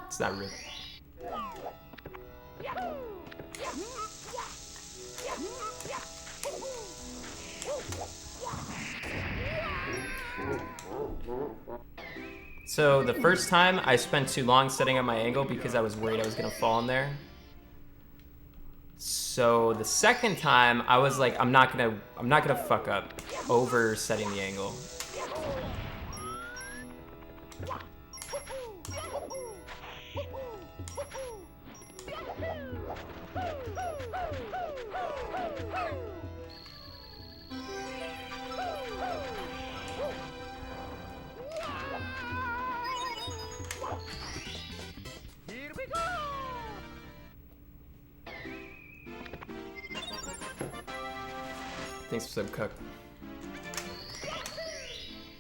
It's not real. So the first time I spent too long setting up my angle because I was worried I was gonna fall in there. So the second time I was like, I'm not gonna fuck up over setting the angle. Here we go! Thanks for sub cook.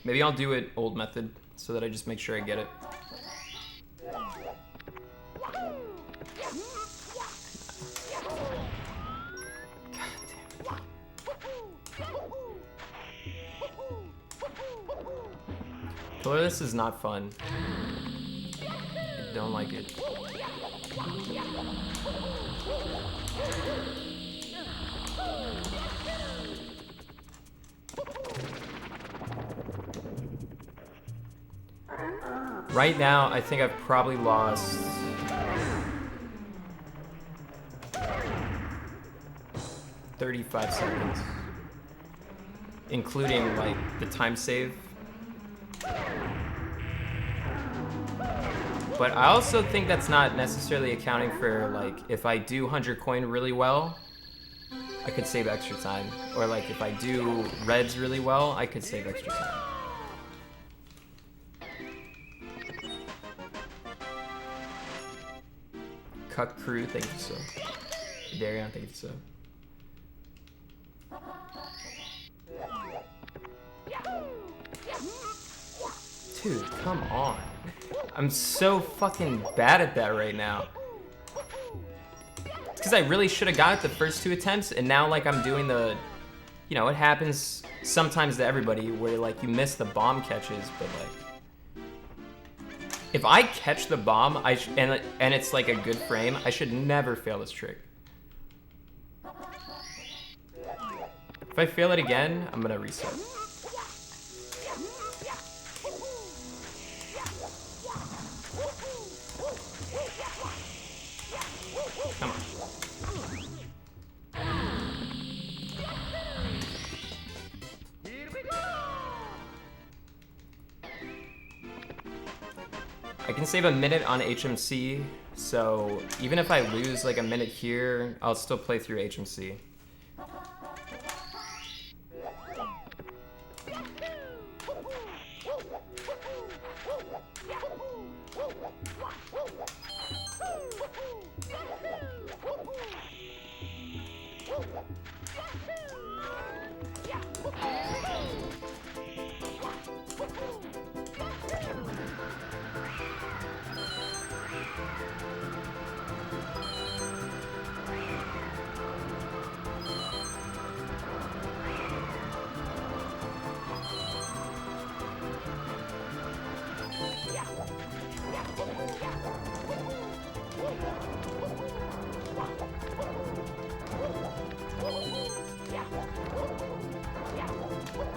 Maybe I'll do it old method so that I just make sure I get it. Killer, this is not fun. I don't like it. Right now, I think I've probably lost 35 seconds, including like the time save. But I also think that's not necessarily accounting for like if I do 100 coin really well, I could save extra time. Or like if I do reds really well, I could save extra time. Cuck Crew, thank you so. Darion, thank you so. Dude, come on. I'm so fucking bad at that right now. It's because I really should have got it the first 2 attempts, and now like I'm doing the, you know, it happens sometimes to everybody where like you miss the bomb catches, but like if I catch the bomb, and it's like a good frame, I should never fail this trick. If I fail it again, I'm gonna reset. Come on. Here we go! I can save a minute on HMC, so even if I lose like a minute here, I'll still play through HMC.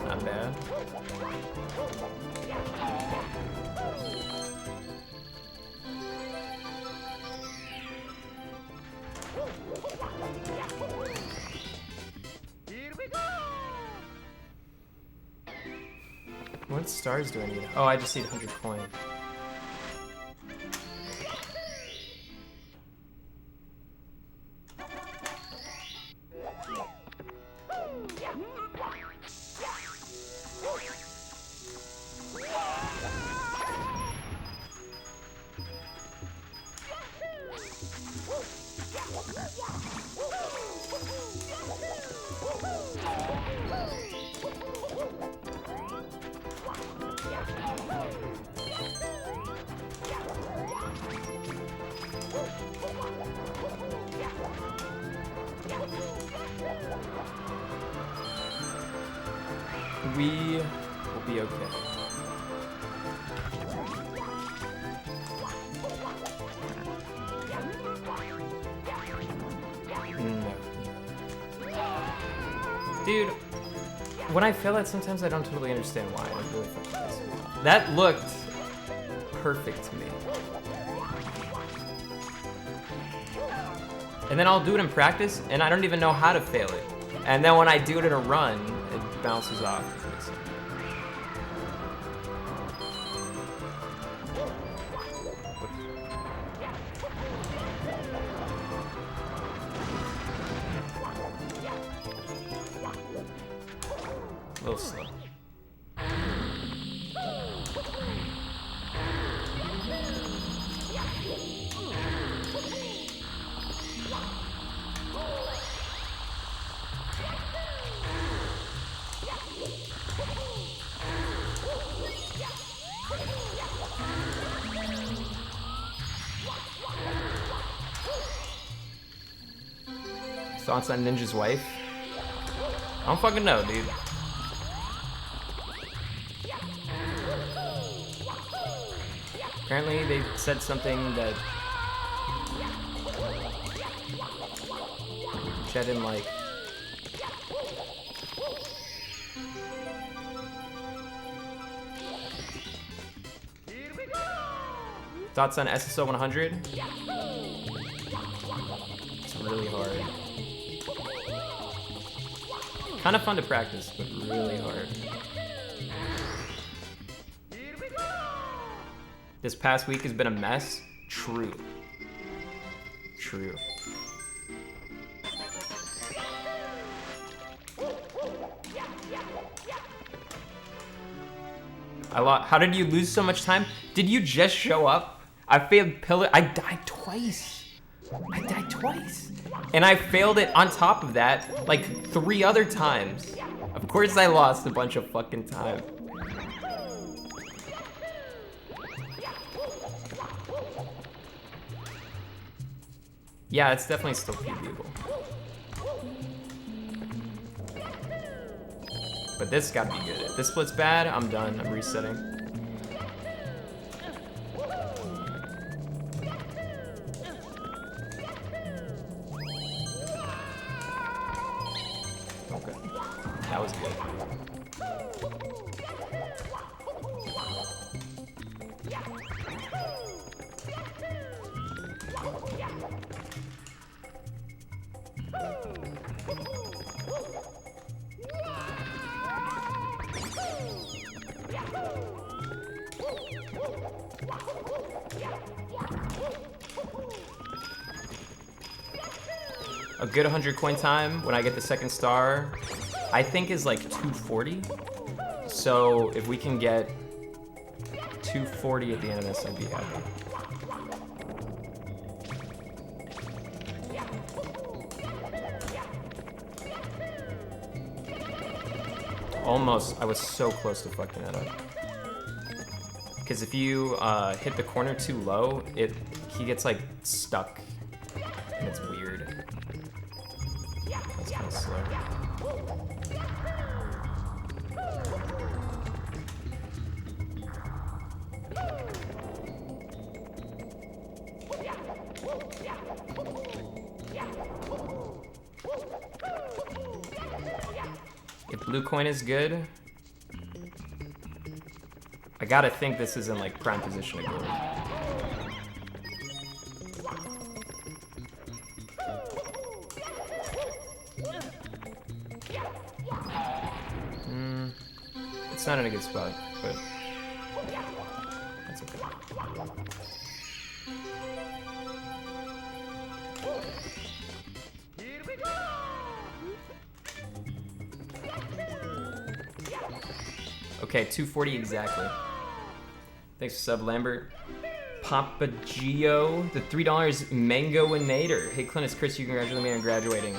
Not bad. Here we go! What stars do I need? Oh, I just need 100 coin. We will be okay. No. Dude, when I fail that, sometimes I don't totally understand why. I really fucking piss me off. That looked perfect to me. And then I'll do it in practice, and I don't even know how to fail it. And then when I do it in a run, it bounces off. A little slow. Thoughts on Ninja's wife? I don't fucking know, dude. Apparently they said something that Chet didn't like. Thoughts on SSO 100? It's really hard. Kind of fun to practice, but really hard. This past week has been a mess. True. True. How did you lose so much time? Did you just show up? I failed pillar. I died twice. And I failed it on top of that like 3 other times. Of course I lost a bunch of fucking time. Yeah, it's definitely still PBable. But this gotta be good. If this split's bad, I'm done. I'm resetting. Okay. That was good. A good 100 coin time when I get the 2nd star, I think is like 240. So if we can get 240 at the end of this, I'd be happy. Almost, I was so close to fucking that up. Because if you hit the corner too low, he gets like stuck, and it's weird. That's kind of slow. If blue coin is good, I gotta think this is in like prime position to gold. It's not in a good spot, but that's okay. Okay, 240 exactly. Thanks for sub, Lambert. Papa Gio, the $3 Mango-inator. Hey, Clint, it's Chris. You congratulate me on graduating.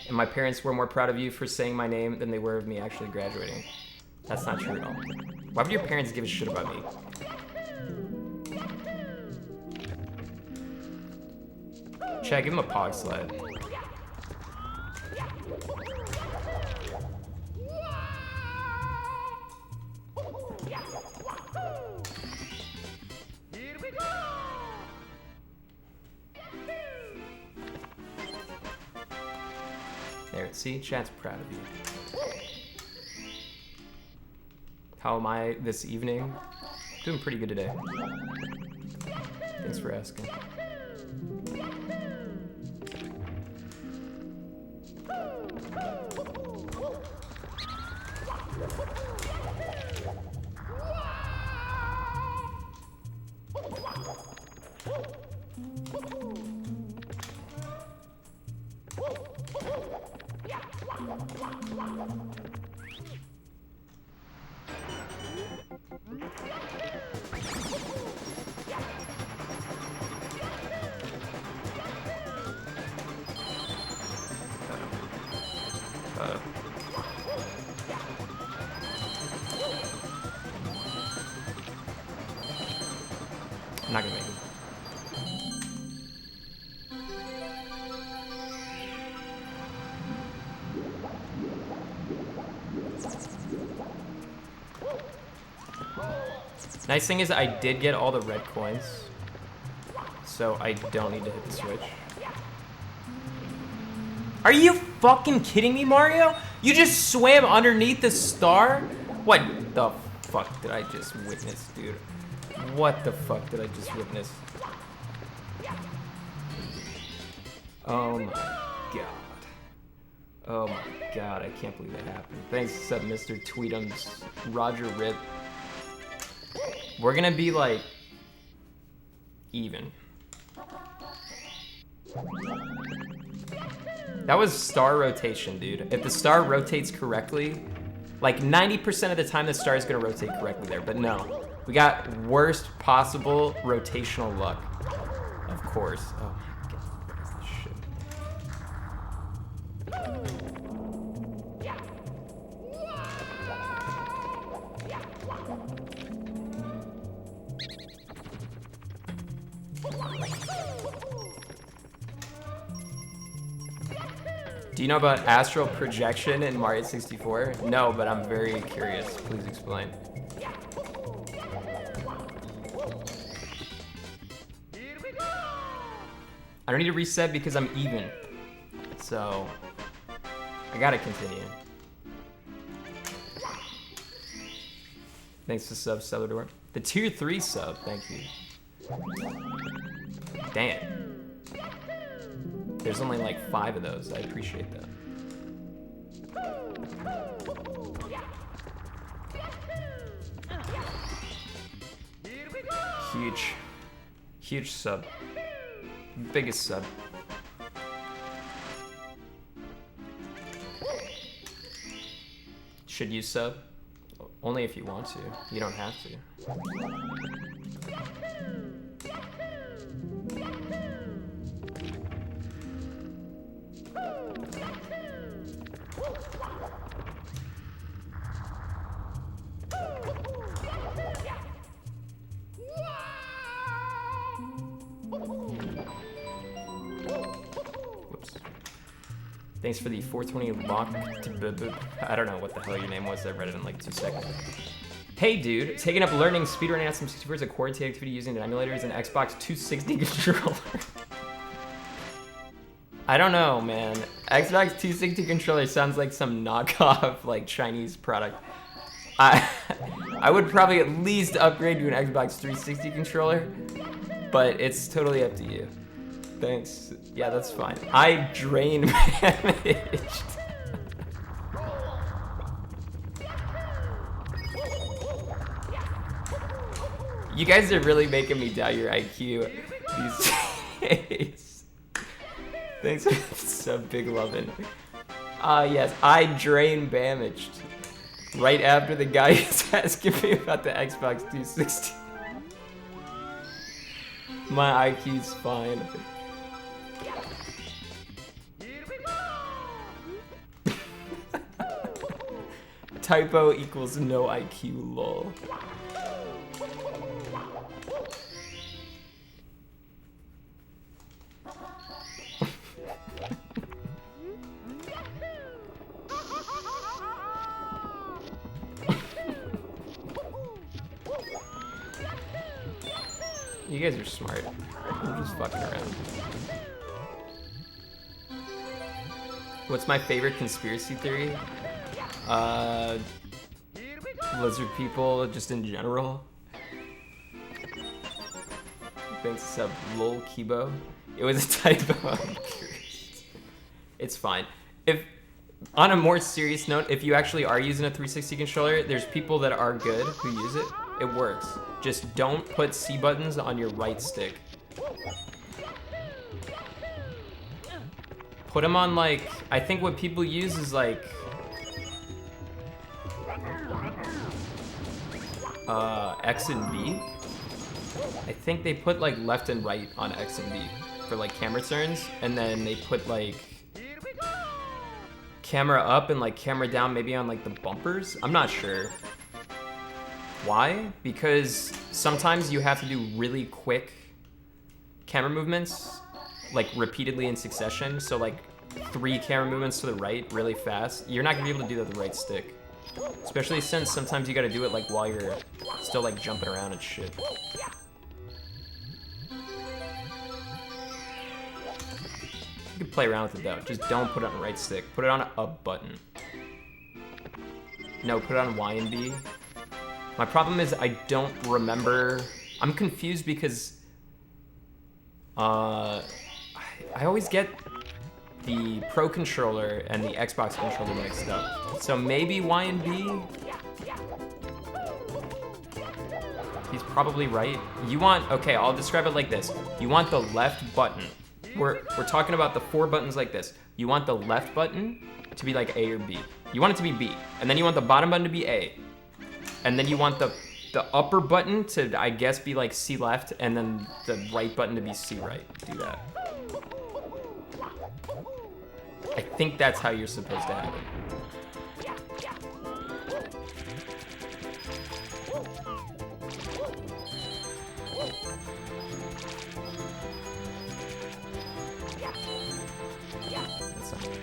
And my parents were more proud of you for saying my name than they were of me actually graduating. That's not true at all. Why would your parents give a shit about me? Chad, give him a pog sled. player. See, chat's proud of you. How am I this evening? Doing pretty good today. Thanks for asking. I'm not gonna make it. Nice thing is I did get all the red coins, so I don't need to hit the switch. Are you fucking kidding me, Mario? You just swam underneath the star? What the fuck did I just witness, dude? What the fuck did I just witness? Oh my god. Oh my god, I can't believe that happened. Thanks, Mr. Tweetums, Roger Rip. We're gonna be like even. That was star rotation, dude. If the star rotates correctly, like 90% of the time the star is gonna rotate correctly there, but no. We got worst possible rotational luck. Of course. Oh my god, what is this shit? Do you know about astral projection in Mario 64? No, but I'm very curious. Please explain. I don't need to reset because I'm even. So, I gotta continue. Thanks to Salvador. The tier 3 sub, thank you. Damn. There's only like 5 of those. I appreciate that. Huge. Huge sub. Biggest sub. Should you sub? Only if you want to. You don't have to. Whoops. Thanks for the 420 lock to I don't know what the hell your name was. I read it in like 2 seconds. Hey dude, taking up learning speedrunning at some 64 is a quarantine activity using an emulator as an Xbox 260 controller. I don't know, man. Xbox 260 controller sounds like some knockoff, like Chinese product. I would probably at least upgrade to an Xbox 360 controller, but it's totally up to you. Thanks. Yeah, that's fine. I drain damaged. You guys are really making me doubt your IQ these days. Thanks for some big lovin'. Yes, I drain damaged. Right after the guy is asking me about the Xbox 360. My IQ's fine. Typo equals no IQ, lol. You guys are smart. I'm just fucking around. What's my favorite conspiracy theory? Lizard people, just in general. Thanks, sub lol Kibo. It was a typo. It's fine. If on a more serious note, if you actually are using a 360 controller, there's people that are good who use it. It works. Just don't put C buttons on your right stick. Put them on, like, I think what people use is like X and B. I think they put like left and right on X and B for like camera turns, and then they put like camera up and like camera down maybe on like the bumpers. I'm not sure. Why? Because sometimes you have to do really quick camera movements, like repeatedly in succession. So like 3 camera movements to the right really fast. You're not gonna be able to do that with the right stick. Especially since sometimes you gotta do it like while you're still like jumping around and shit. You can play around with it though. Just don't put it on the right stick. Put it on a button. No, put it on Y and B. My problem is I don't remember. I'm confused because I always get the Pro controller and the Xbox controller mixed up. So maybe Y and B? He's probably right. You want, okay, I'll describe it like this. You want the left button. We're talking about the 4 buttons like this. You want the left button to be like A or B. You want it to be B. And then you want the bottom button to be A. And then you want the upper button to, I guess, be like C left, and then the right button to be C right. Do that. I think that's how you're supposed to have it. That's not it.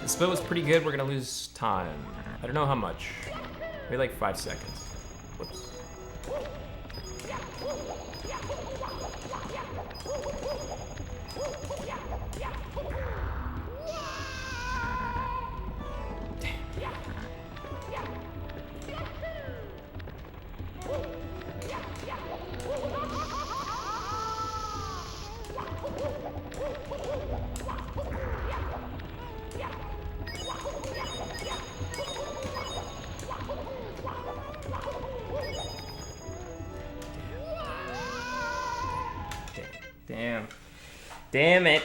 The split was pretty good. We're gonna lose time. I don't know how much. Maybe like 5 seconds. Whoops. Damn. Damn it.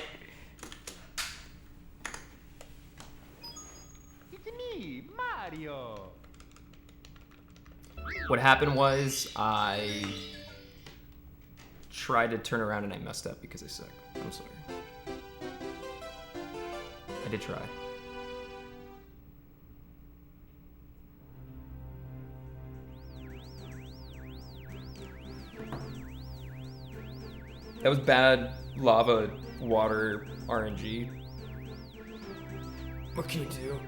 It's me, Mario. What happened was I tried to turn around and I messed up because I suck. I'm sorry. I did try. That was bad lava, water, RNG. What can you do?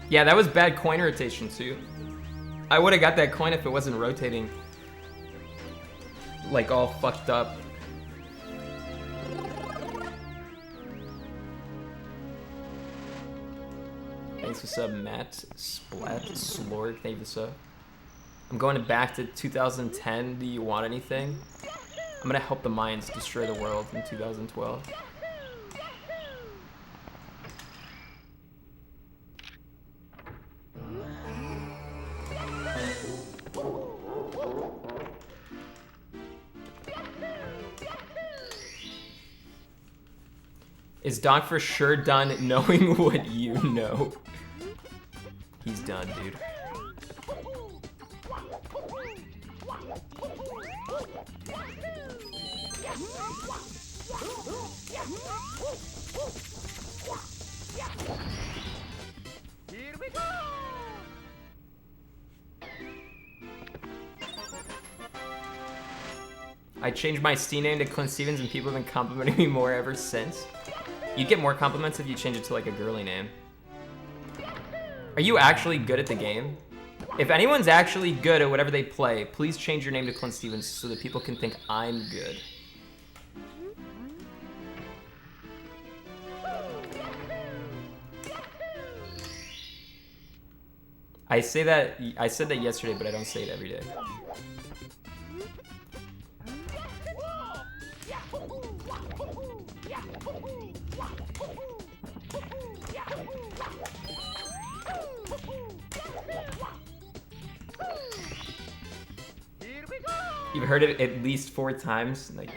Yeah, that was bad coin rotation too. I would have got that coin if it wasn't rotating like all fucked up. Thanks for sub, Matt Splat Slorg. Thank you for sub. I'm going back to 2010. Do you want anything? I'm gonna help the Mayans destroy the world in 2012. Is Doc for sure done knowing what you know? He's done, dude. I changed my Steam name to ClintStevens and people have been complimenting me more ever since. You'd get more compliments if you change it to like a girly name. Are you actually good at the game? If anyone's actually good at whatever they play, please change your name to ClintStevens so that people can think I'm good. I said that yesterday, but I don't say it every day. You've heard it at least 4 times. Like,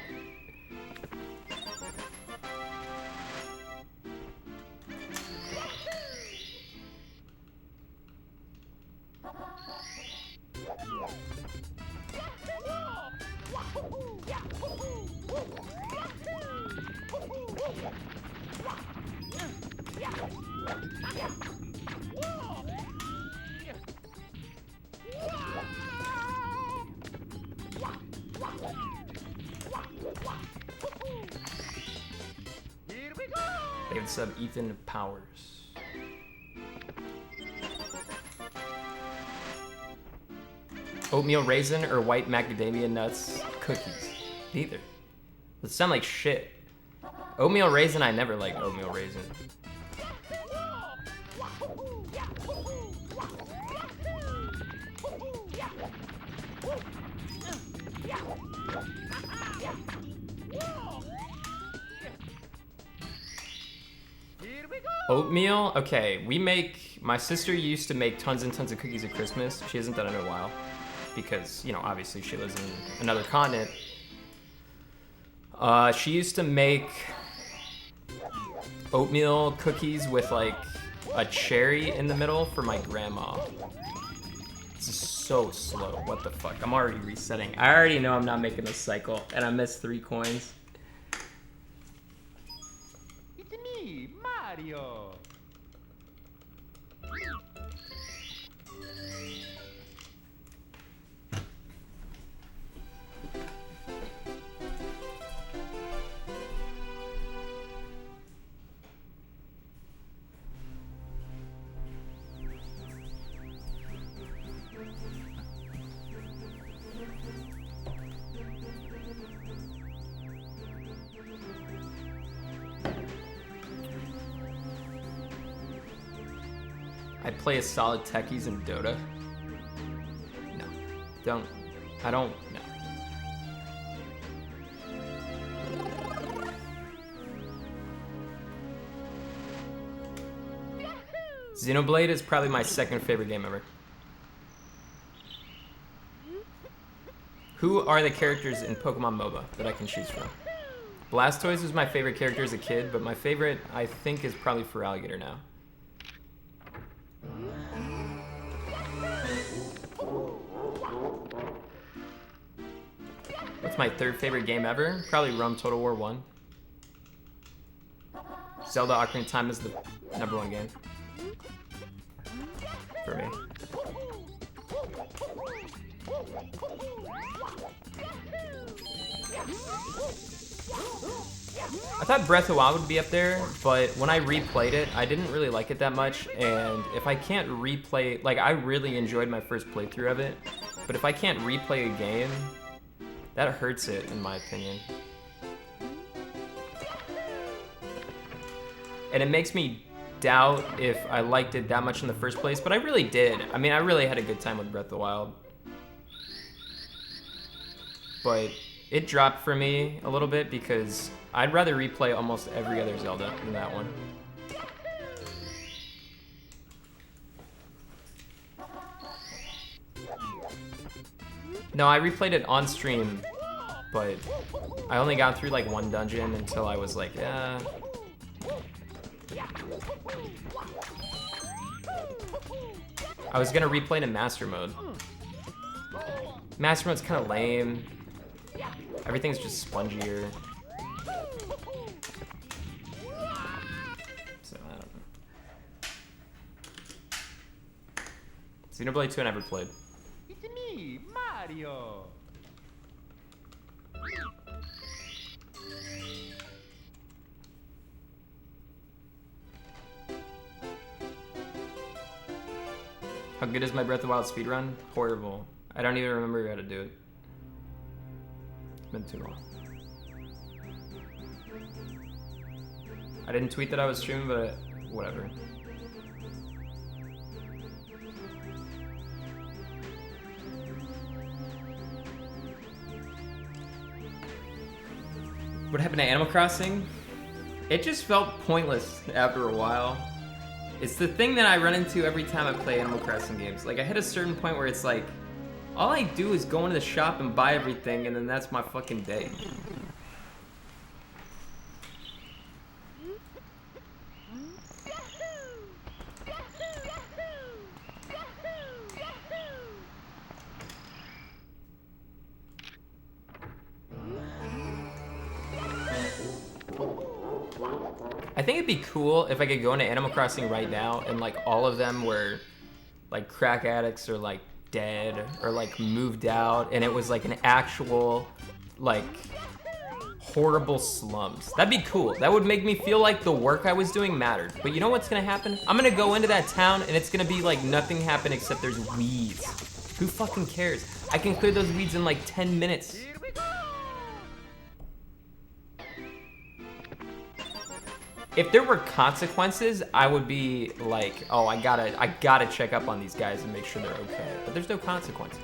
David sub Ethan Powers. Oatmeal raisin or white macadamia nuts cookies? Neither. Those sound like shit. Oatmeal raisin, I never liked oatmeal raisin. Oatmeal? Okay, my sister used to make tons and tons of cookies at Christmas. She hasn't done it in a while because, you know, obviously she lives in another continent. She used to make oatmeal cookies with like a cherry in the middle for my grandma. This is so slow. What the fuck? I'm already resetting. I already know I'm not making this cycle and I missed 3 coins. It's me, Mario. I play as solid techies in Dota. No. I don't, no. Xenoblade is probably my 2nd favorite game ever. Who are the characters in Pokemon MOBA that I can choose from? Blastoise was my favorite character as a kid, but my favorite, I think, is probably Feraligatr now. What's my 3rd favorite game ever? Probably Rome Total War 1. Zelda Ocarina of Time is the #1 game for me. I thought Breath of the Wild would be up there, but when I replayed it, I didn't really like it that much, and if I can't replay, like, I really enjoyed my first playthrough of it, but if I can't replay a game, that hurts it, in my opinion. And it makes me doubt if I liked it that much in the first place, but I really did. I mean, I really had a good time with Breath of the Wild. But it dropped for me a little bit because I'd rather replay almost every other Zelda than that one. No, I replayed it on stream, but I only got through like 1 dungeon until I was like, yeah. I was gonna replay it in Master Mode. Master Mode's kind of lame. Everything's just spongier. So, I don't know. Xenoblade 2 I never played. It's me, Mario. How good is my Breath of the Wild speedrun? Horrible. I don't even remember how to do it. It's been too long. I didn't tweet that I was streaming, but whatever. What happened to Animal Crossing? It just felt pointless after a while. It's the thing that I run into every time I play Animal Crossing games. Like, I hit a certain point where it's like, all I do is go into the shop and buy everything, and then that's my fucking day. I think it'd be cool if I could go into Animal Crossing right now and like all of them were like crack addicts or like dead or like moved out and it was like an actual like horrible slums. That'd be cool. That would make me feel like the work I was doing mattered. But you know what's gonna happen? I'm gonna go into that town and it's gonna be like nothing happened except there's weeds. Who fucking cares? I can clear those weeds in like 10 minutes. If there were consequences, I would be like, oh, I gotta check up on these guys and make sure they're okay. But there's no consequences.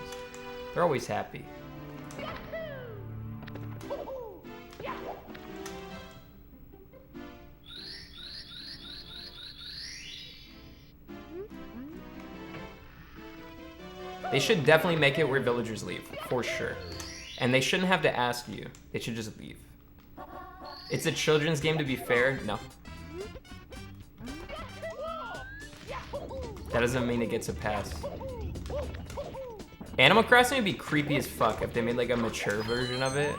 They're always happy. They should definitely make it where villagers leave, for sure. And they shouldn't have to ask you. They should just leave. It's a children's game, to be fair. No. That doesn't mean it gets a pass. Animal Crossing would be creepy as fuck if they made like a mature version of it.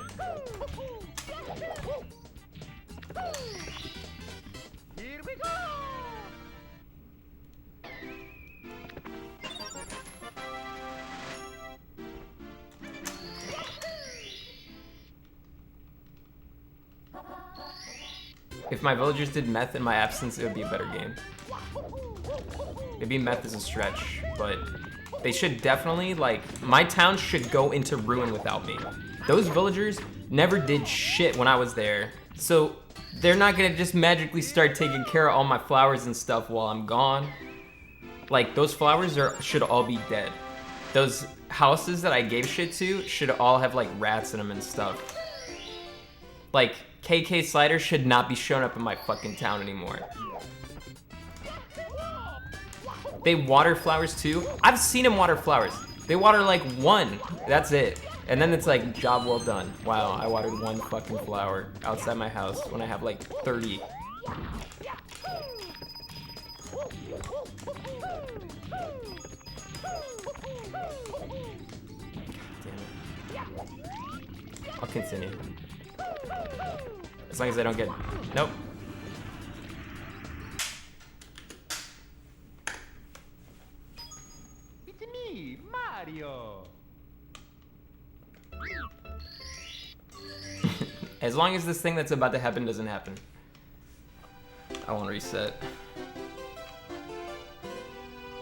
If my villagers did meth in my absence, it would be a better game. Maybe meth is a stretch, but they should definitely, like, my town should go into ruin without me. Those villagers never did shit when I was there, so they're not gonna just magically start taking care of all my flowers and stuff while I'm gone. Like, those flowers should all be dead. Those houses that I gave shit to should all have, like, rats in them and stuff. Like, KK Slider should not be showing up in my fucking town anymore. They water flowers too? I've seen them water flowers. They water like one, that's it. And then it's like, job well done. Wow, I watered one fucking flower outside my house when I have like 30. Damn it. I'll continue. As long as I don't get, nope. It's me, Mario. As long as this thing that's about to happen doesn't happen. I won't reset.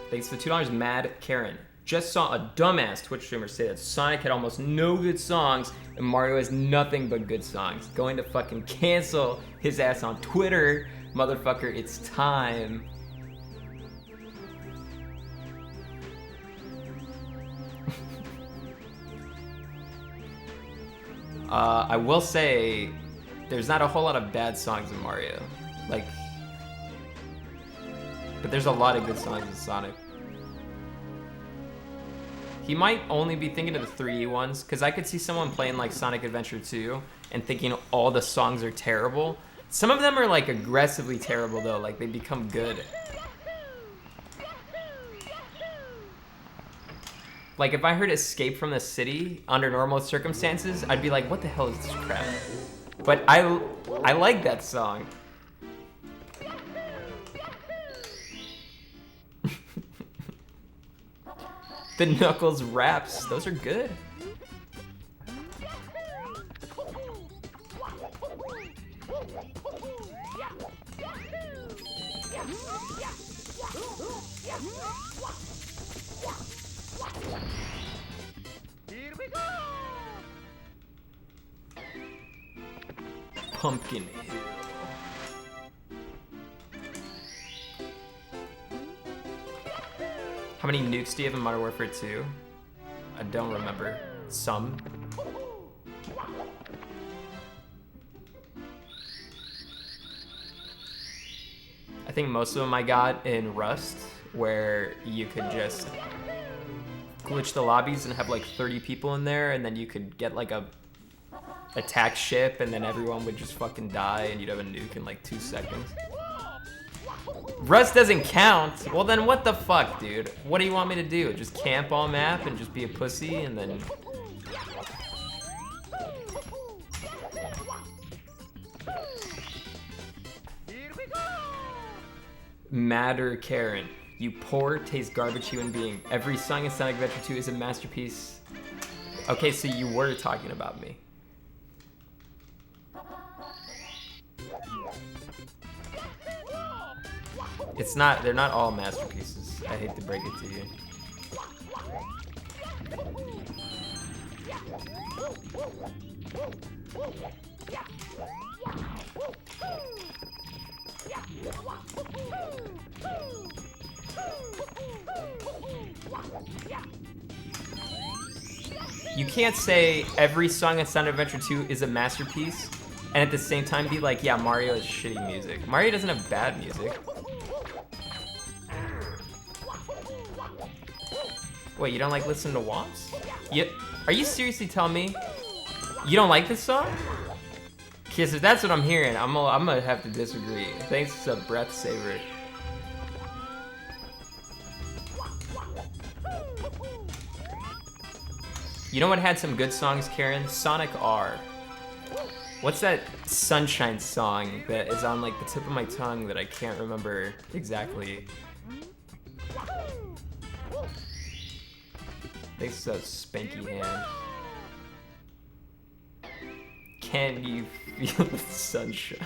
Thanks for $2, Mad Karen. Just saw a dumbass Twitch streamer say that Sonic had almost no good songs and Mario has nothing but good songs. Going to fucking cancel his ass on Twitter. Motherfucker, it's time. I will say, there's not a whole lot of bad songs in Mario. Like, but there's a lot of good songs in Sonic. He might only be thinking of the 3D ones, because I could see someone playing like Sonic Adventure 2 and thinking all the songs are terrible. Some of them are like aggressively terrible though, like they become good. Like if I heard Escape from the City under normal circumstances, I'd be like, what the hell is this crap? But I like that song. The Knuckles raps, those are good. Here we go. Pumpkin Hill. How many nukes do you have in Modern Warfare 2? I don't remember. Some. I think most of them I got in Rust, where you could just glitch the lobbies and have like 30 people in there, and then you could get like a attack ship, and then everyone would just fucking die, and you'd have a nuke in like 2 seconds. Rust doesn't count. Well, then what the fuck, dude? What do you want me to do? Just camp all map and just be a pussy and then... Here we go. Matter Karen. You poor, taste garbage human being. Every song in Sonic Adventure 2 is a masterpiece. Okay, so you were talking about me. It's not, they're not all masterpieces. I hate to break it to you. You can't say every song in Sonic Adventure 2 is a masterpiece and at the same time be like, yeah, Mario is shitty music. Mario doesn't have bad music. Wait, you don't like listening to Womps? Are you seriously telling me you don't like this song? Because if that's what I'm hearing, I'm gonna have to disagree. Thanks to Breath Saver. You know what had some good songs, Karen? Sonic R. What's that Sunshine song that is on like the tip of my tongue that I can't remember exactly? Thanks to Spanky Hand. Can you feel the sunshine?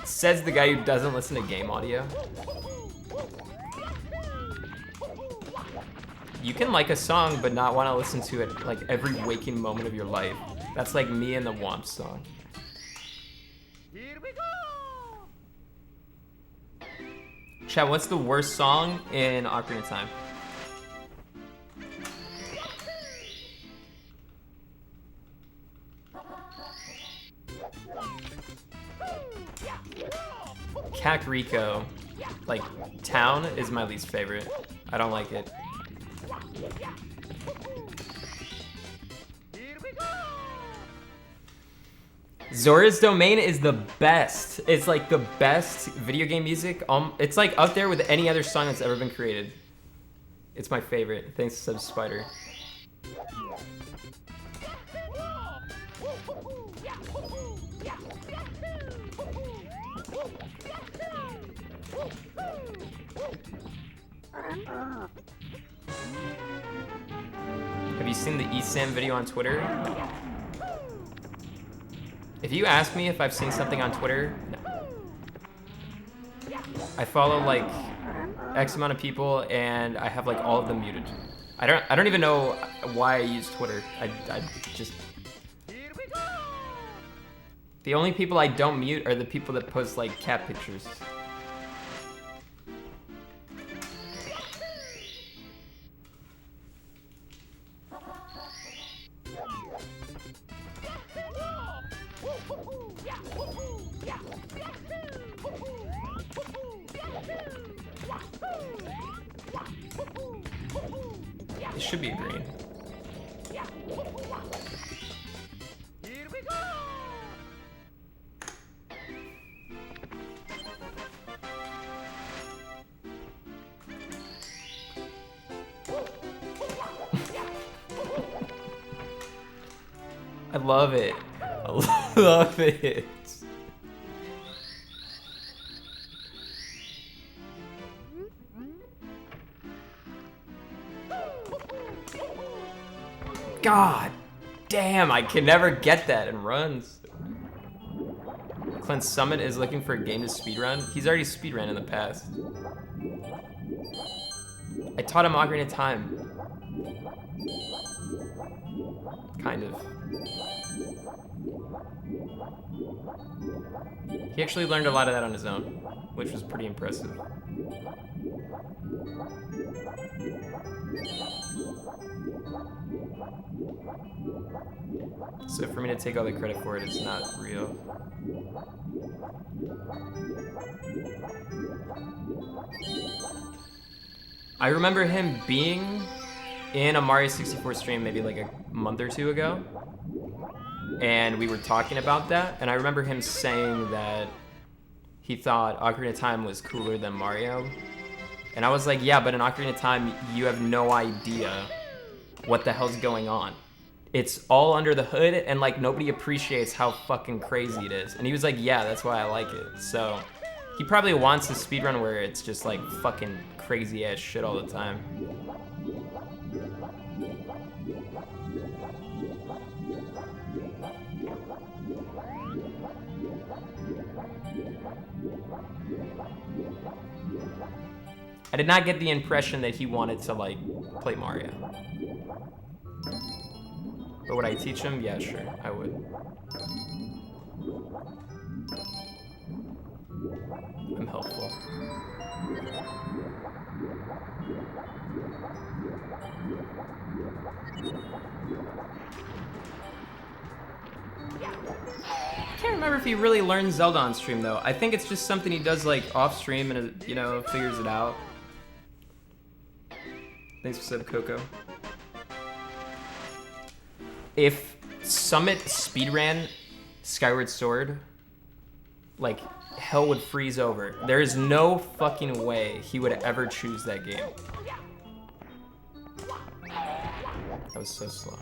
Says the guy who doesn't listen to game audio. You can like a song but not want to listen to it like every waking moment of your life. That's like me and the Womp song. Here we go. Chat, what's the worst song in Ocarina of Time? Kakariko, like, town is my least favorite. I don't like it. Here we go. Zora's Domain is the best. It's like the best video game music. It's like up there with any other song that's ever been created. It's my favorite. Thanks, Sub Spider. Have you seen the ESAM video on Twitter? If you ask me if I've seen something on Twitter, no. I follow like X amount of people and I have like all of them muted. I don't even know why I use Twitter. I just... The only people I don't mute are the people that post like cat pictures. It should be green. Here we go. I love it. I love it. God damn, I can never get that in runs. Clint Summit is looking for a game to speedrun. He's already speedrun in the past. I taught him Ocarina of Time. Kind of. He actually learned a lot of that on his own, which was pretty impressive. So for me to take all the credit for it, it's not real. I remember him being in a Mario 64 stream maybe like a month or two ago, and we were talking about that, and I remember him saying that he thought Ocarina of Time was cooler than Mario. And I was like, yeah, but in Ocarina of Time, you have no idea what the hell's going on. It's all under the hood, and like nobody appreciates how fucking crazy it is. And he was like, yeah, that's why I like it. So he probably wants a speedrun where it's just like fucking crazy ass shit all the time. I did not get the impression that he wanted to like play Mario. But would I teach him? Yeah, sure, I would. I'm helpful. I can't remember if he really learned Zelda on stream though. I think it's just something he does like off stream and you know, figures it out. Thanks for sub, Coco. If Summit speedran Skyward Sword, like hell would freeze over. There is no fucking way he would ever choose that game. That was so slow.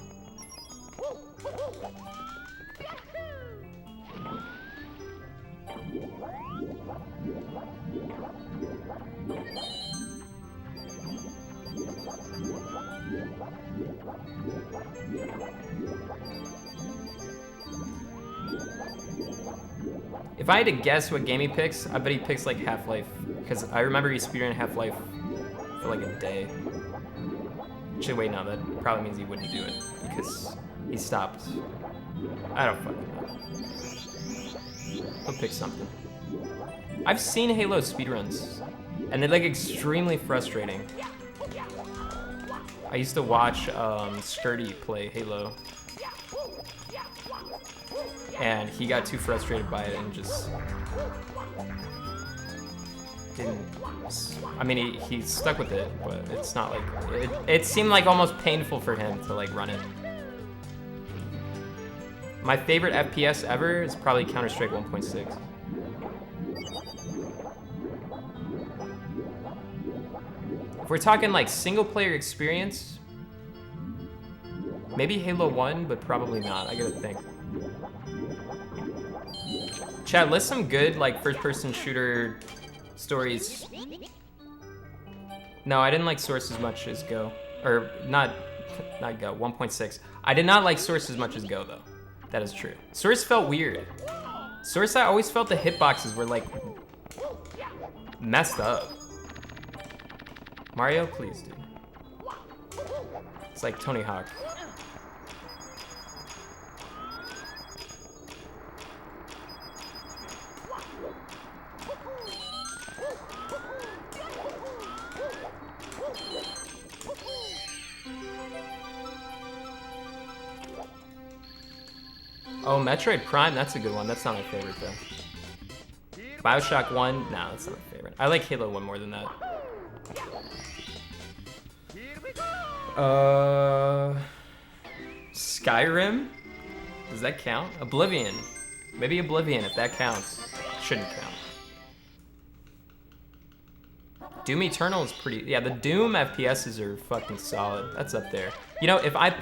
If I had to guess what game he picks, I bet he picks like Half-Life, because I remember he speedran Half-Life for like a day. Actually, wait, no, that probably means he wouldn't do it because he stopped. I don't fucking know. He'll pick something. I've seen Halo speedruns, and they're like extremely frustrating. I used to watch Skirty play Halo, and he got too frustrated by it and just didn't. I mean, he stuck with it, but it's not like it seemed like almost painful for him to like run it. My favorite FPS ever is probably Counter-Strike 1.6. If we're talking like single player experience, maybe Halo 1, but probably not. I gotta think. Chad, list some good like first person shooter stories. No, I didn't like Source as much as Go. Or not Go, 1.6. I did not like Source as much as Go though. That is true. Source felt weird. Source, I always felt the hitboxes were like messed up. Mario, please, dude. It's like Tony Hawk. Oh, Metroid Prime, that's a good one. That's not my favorite though. BioShock 1, no, that's not my favorite. I like Halo 1 more than that. Skyrim? Does that count? Oblivion. Maybe Oblivion, if that counts. Shouldn't count. Doom Eternal is pretty... Yeah, the Doom FPSs are fucking solid. That's up there. You know, if I...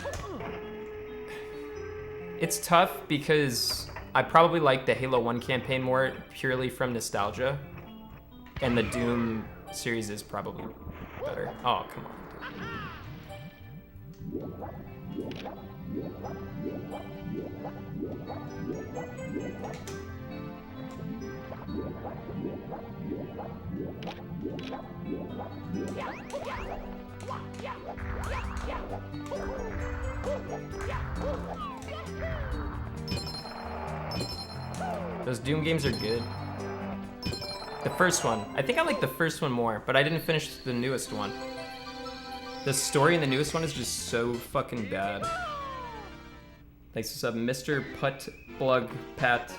It's tough because I probably like the Halo 1 campaign more purely from nostalgia. And the Doom series is probably better. Oh, come on. Those Doom games are good. The first one. I think I like the first one more, but I didn't finish the newest one. The story in the newest one is just so fucking bad. Thanks for sub, Mr. Puttblug Pat.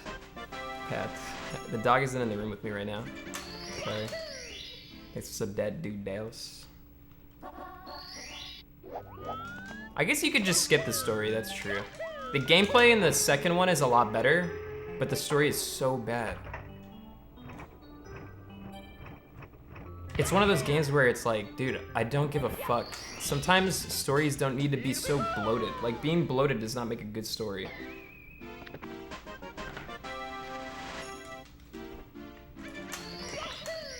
The dog isn't in the room with me right now. Sorry. Thanks for sub, Dead Dude Dallas. I guess you could just skip the story, that's true. The gameplay in the second one is a lot better, but the story is so bad. It's one of those games where it's like, dude, I don't give a fuck. Sometimes stories don't need to be so bloated. Like, being bloated does not make a good story.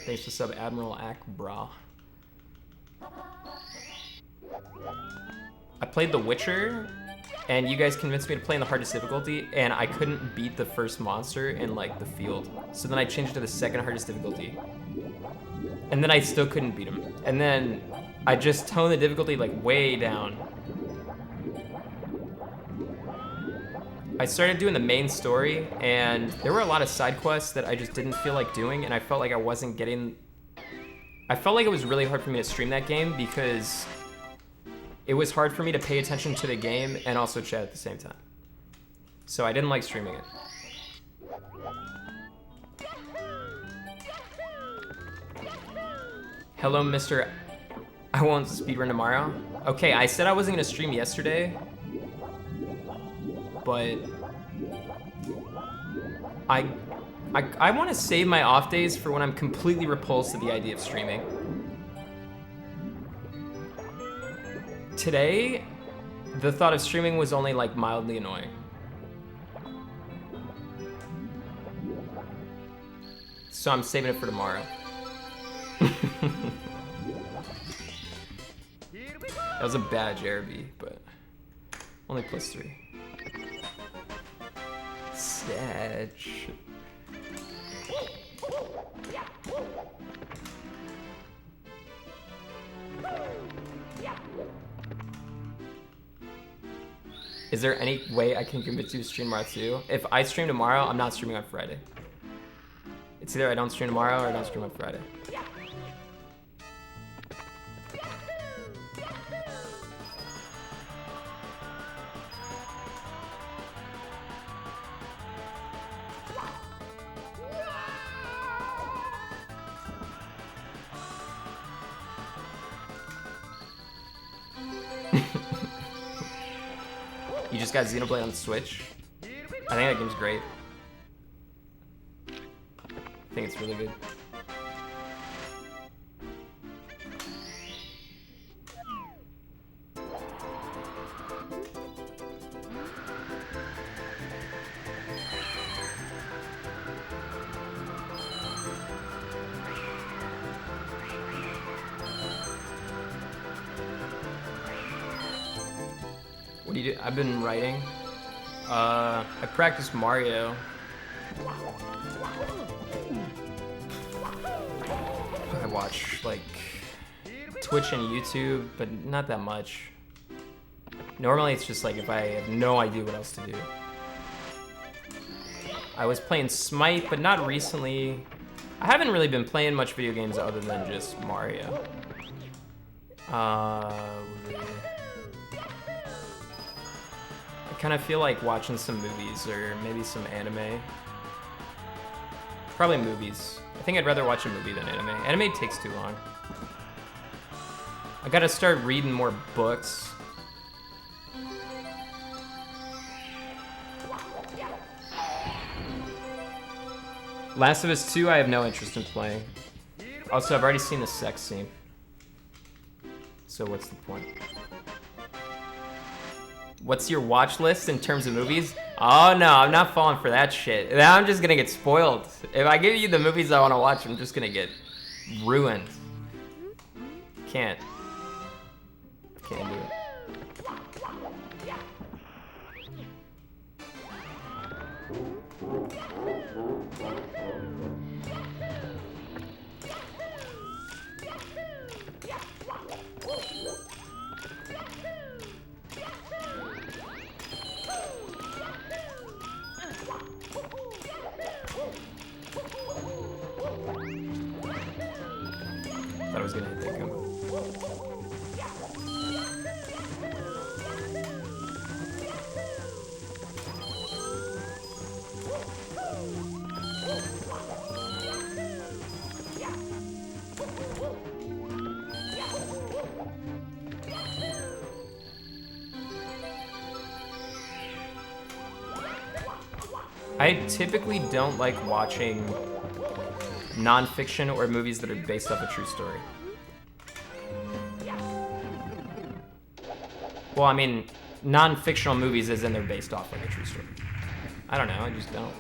Thanks for sub, Admiral Akbra. I played The Witcher, and you guys convinced me to play in the hardest difficulty, and I couldn't beat the first monster in, like, the field. So then I changed it to the second hardest difficulty. And then I still couldn't beat him. And then I just toned the difficulty, like, way down. I started doing the main story, and there were a lot of side quests that I just didn't feel like doing, and I felt like I wasn't getting... I felt like it was really hard for me to stream that game because it was hard for me to pay attention to the game and also chat at the same time. So I didn't like streaming it. Hello, Mr. I won't speedrun tomorrow. Okay, I said I wasn't gonna stream yesterday, but I want to save my off days for when I'm completely repulsed at the idea of streaming. Today, the thought of streaming was only like mildly annoying. So I'm saving it for tomorrow. That was a bad JRB, but only +3. Sad. Is there any way I can convince you to stream tomorrow too? If I stream tomorrow, I'm not streaming on Friday. It's either I don't stream tomorrow or I don't stream on Friday. You just got Xenoblade on the Switch? I think that game's great. I think it's really good. What do you do? I've been writing. I practiced Mario. I watch like Twitch and YouTube, but not that much. Normally it's just like if I have no idea what else to do. I was playing Smite, but not recently. I haven't really been playing much video games other than just Mario. I kind of feel like watching some movies or maybe some anime. Probably movies. I think I'd rather watch a movie than anime. Anime takes too long. I gotta start reading more books. Last of Us 2, I have no interest in playing. Also, I've already seen the sex scene. So what's the point? What's your watch list in terms of movies? Oh no, I'm not falling for that shit. Now I'm just gonna get spoiled. If I give you the movies I wanna watch, I'm just gonna get ruined. Can't do it. I typically don't like watching non-fiction or movies that are based off a true story. Well, I mean, non-fictional movies as in they're based off like a true story. I don't know, I just don't.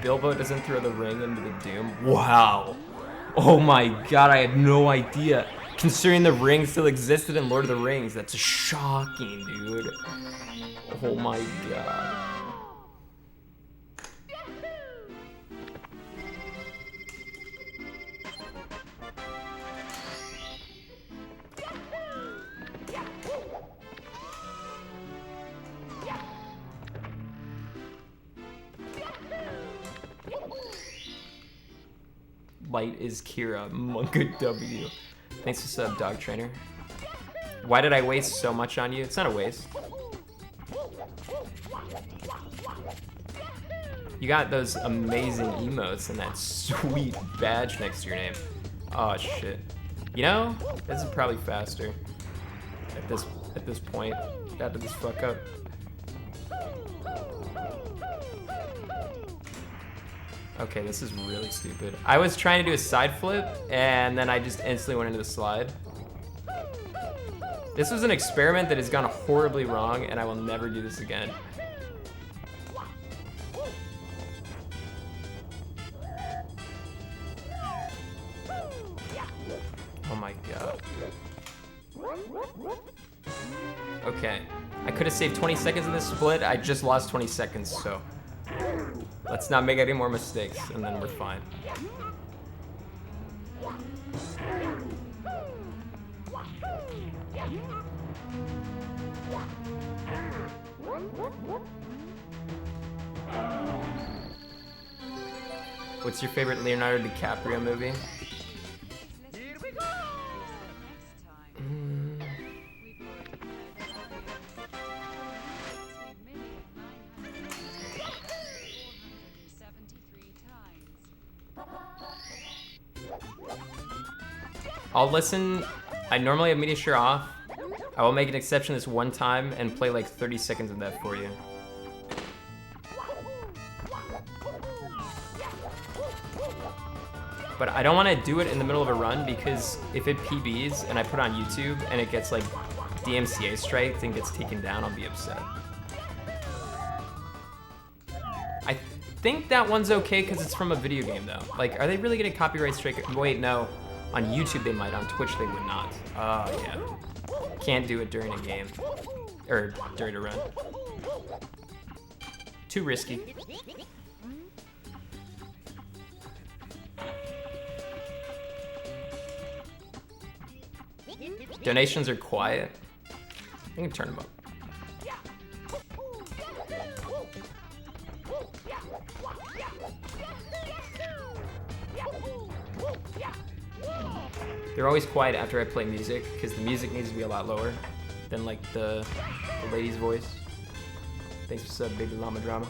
Bilbo doesn't throw the ring into the Doom. Wow. Oh my god, I had no idea. Considering the ring still existed in Lord of the Rings, that's shocking, dude. Oh my god. Light is Kira, Monka W. Thanks for sub, Dog Trainer. Why did I waste so much on you? It's not a waste. You got those amazing emotes and that sweet badge next to your name. Oh shit. You know, this is probably faster. At this point, after this fuck up. Okay, this is really stupid. I was trying to do a side flip, and then I just instantly went into the slide. This was an experiment that has gone horribly wrong, and I will never do this again. Oh my god. Okay. I could have saved 20 seconds in this split. I just lost 20 seconds, so... let's not make any more mistakes, and then we're fine. What's your favorite Leonardo DiCaprio movie? Here we go! I'll listen. I normally have media share off. I will make an exception this one time and play like 30 seconds of that for you. But I don't want to do it in the middle of a run because if it PBs and I put it on YouTube and it gets like DMCA striked and gets taken down, I'll be upset. I think that one's okay because it's from a video game though. Like, are they really getting copyright strike? Wait, no. On YouTube they might, on Twitch they would not. Oh, yeah. Can't do it during a game. Or during a run. Too risky. Donations are quiet. I can turn them up. They're always quiet after I play music, because the music needs to be a lot lower than like the lady's voice. Thanks for sub, Big Llama Drama.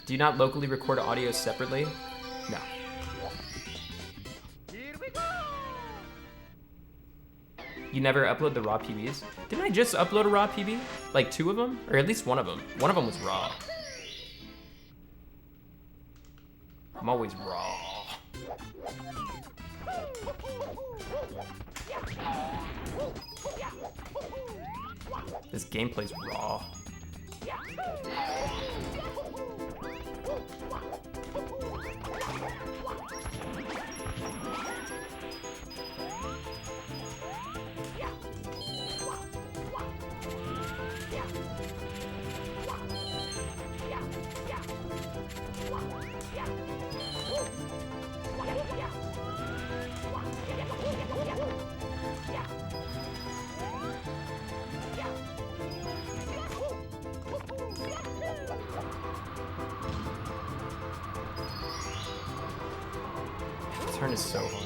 Do you not locally record audio separately? No. Here we go! You never upload the raw PBs? Didn't I just upload a raw PB? Like 2 of them? Or at least 1 of them. One of them was raw. I'm always raw. This gameplay's raw. This turn is so hard.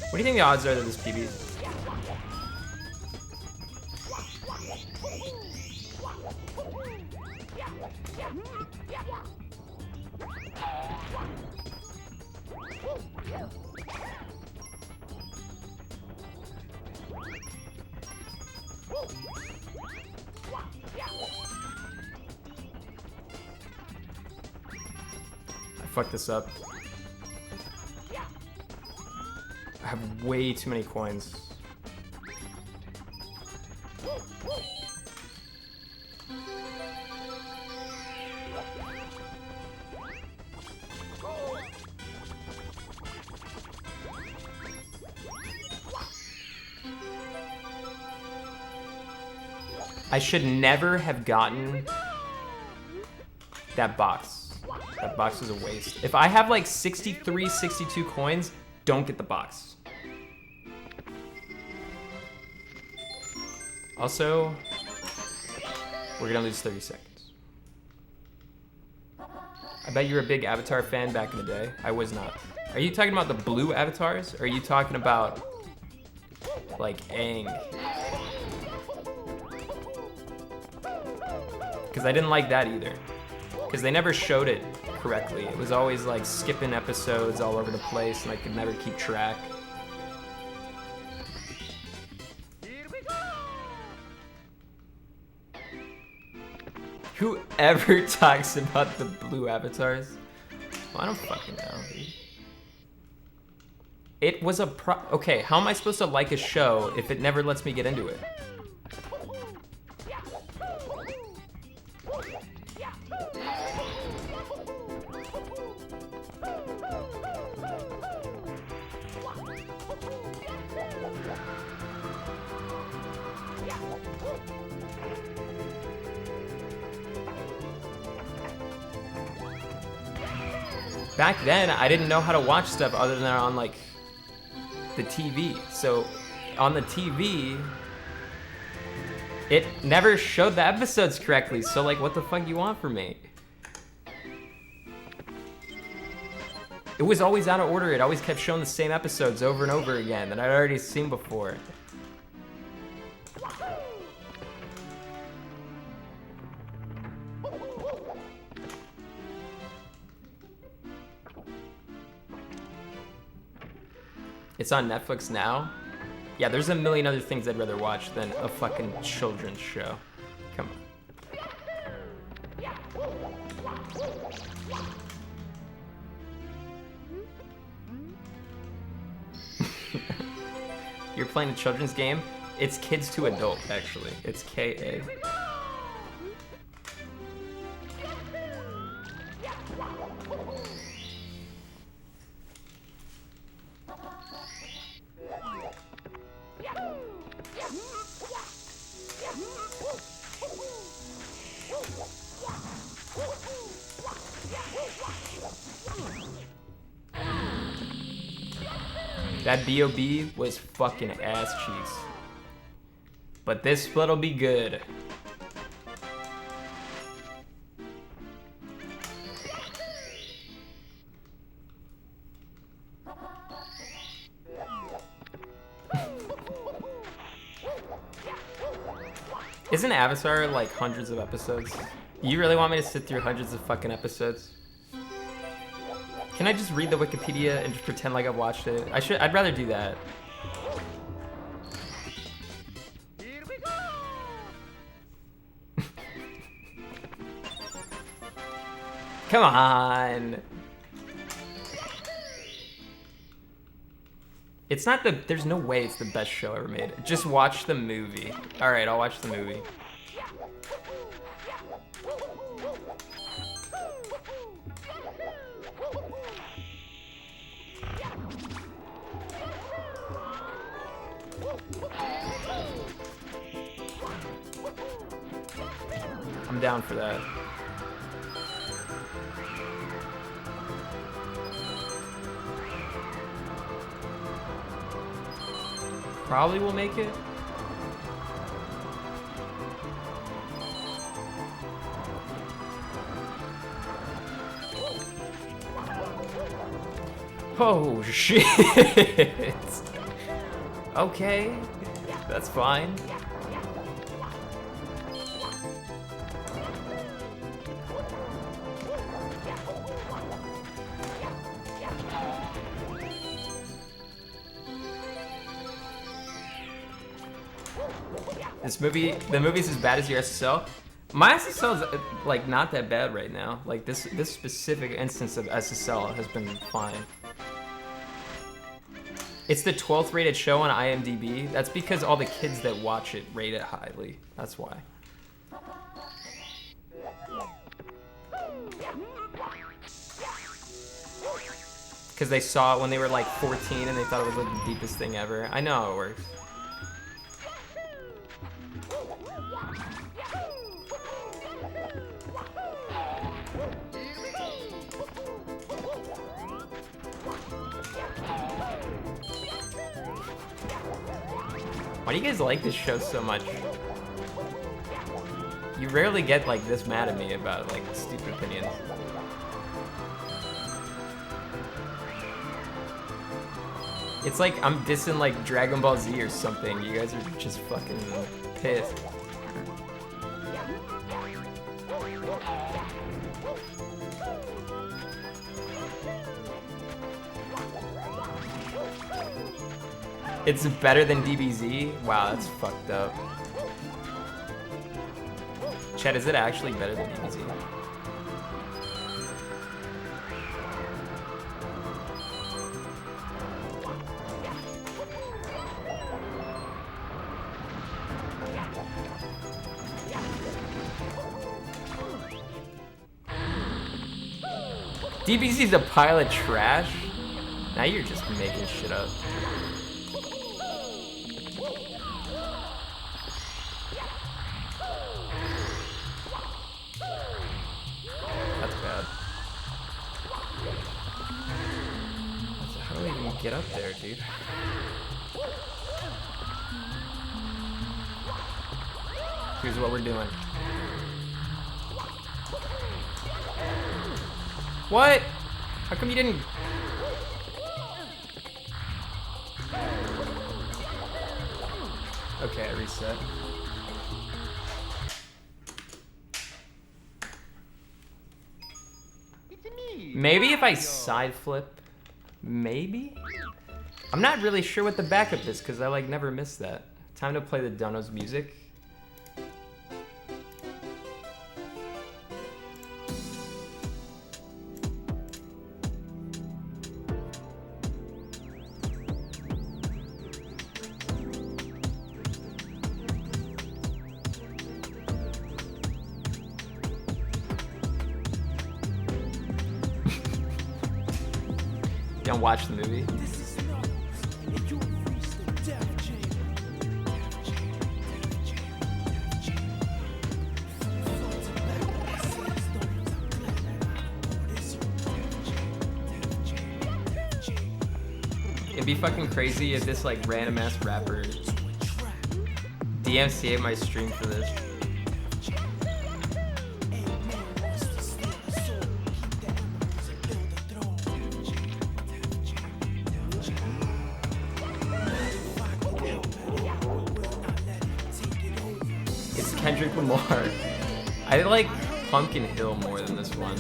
What do you think the odds are that this PB? I fucked this up. I have way too many coins. I should never have gotten that box. That box was a waste. If I have like 63, 62 coins, don't get the box. Also, we're gonna lose 30 seconds. I bet you were a big Avatar fan back in the day. I was not. Are you talking about the blue avatars? Or are you talking about like Aang? Because I didn't like that either. Because they never showed it correctly. It was always like skipping episodes all over the place and I could never keep track. Whoever talks about the blue avatars? Well, I don't fucking know, dude. It was a okay, how am I supposed to like a show if it never lets me get into it? Back then, I didn't know how to watch stuff other than on like the TV. So on the TV, it never showed the episodes correctly. So like, what the fuck you want from me? It was always out of order. It always kept showing the same episodes over and over again that I'd already seen before. It's on Netflix now? Yeah, there's a million other things I'd rather watch than a fucking children's show. Come on. You're playing a children's game? It's kids to adult, actually. It's KA. That BOB was fucking ass cheeks. But this split'll be good. Isn't Avatar like hundreds of episodes? You really want me to sit through hundreds of fucking episodes? Can I just read the Wikipedia and just pretend like I've watched it? I'd rather do that. Here we go. Come on. It's not the, there's no way it's the best show ever made. Just watch the movie. All right, I'll watch the movie. I'm down for that. Probably will make it. Oh shit. Okay, that's fine. The movie's as bad as your SSL. My SSL is like not that bad right now. Like this specific instance of SSL has been fine. It's the 12th rated show on IMDb. That's because all the kids that watch it rate it highly. That's why. Because they saw it when they were like 14 and they thought it was like the deepest thing ever. I know how it works. Why do you guys like this show so much? You rarely get like this mad at me about like stupid opinions. It's like I'm dissing like Dragon Ball Z or something. You guys are just fucking pissed. It's better than DBZ? Wow, that's fucked up. Chat, is it actually better than DBZ? DBZ's a pile of trash? Now you're just making shit up. That's bad. How do we even get up there, dude? Here's what we're doing. What? How come you didn't? Okay, I reset. Maybe if I side flip, maybe? I'm not really sure what the backup is because I like never miss that. Time to play the Dono's music. Don't watch the movie. It'd be fucking crazy if this like random ass rapper DMCA'd my stream for this. Kendrick Lamar. I like Pumpkin Hill more than this one.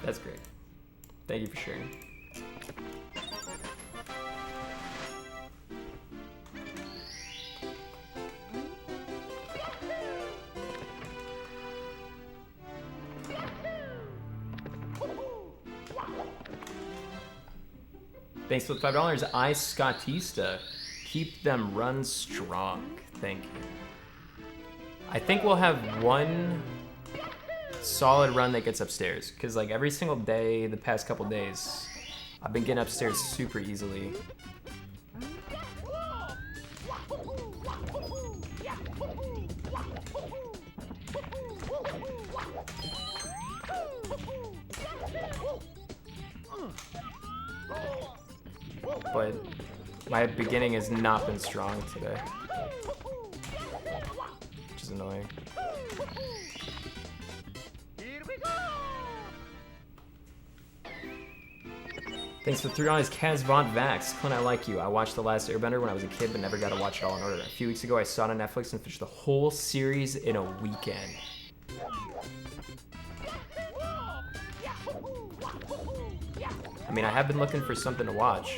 That's great. Thank you for sharing. Thanks for the $5. I Scottista. Keep them run strong. Thank you. I think we'll have one solid run that gets upstairs. Because like every single day, the past couple days, I've been getting upstairs super easily. but my beginning has not been strong today. Which is annoying. Here we go! Thanks for $3 Kaz Von Vax. Clint, I like you. I watched The Last Airbender when I was a kid, but never got to watch it all in order. A few weeks ago, I saw it on Netflix and finished the whole series in a weekend. I mean, I have been looking for something to watch,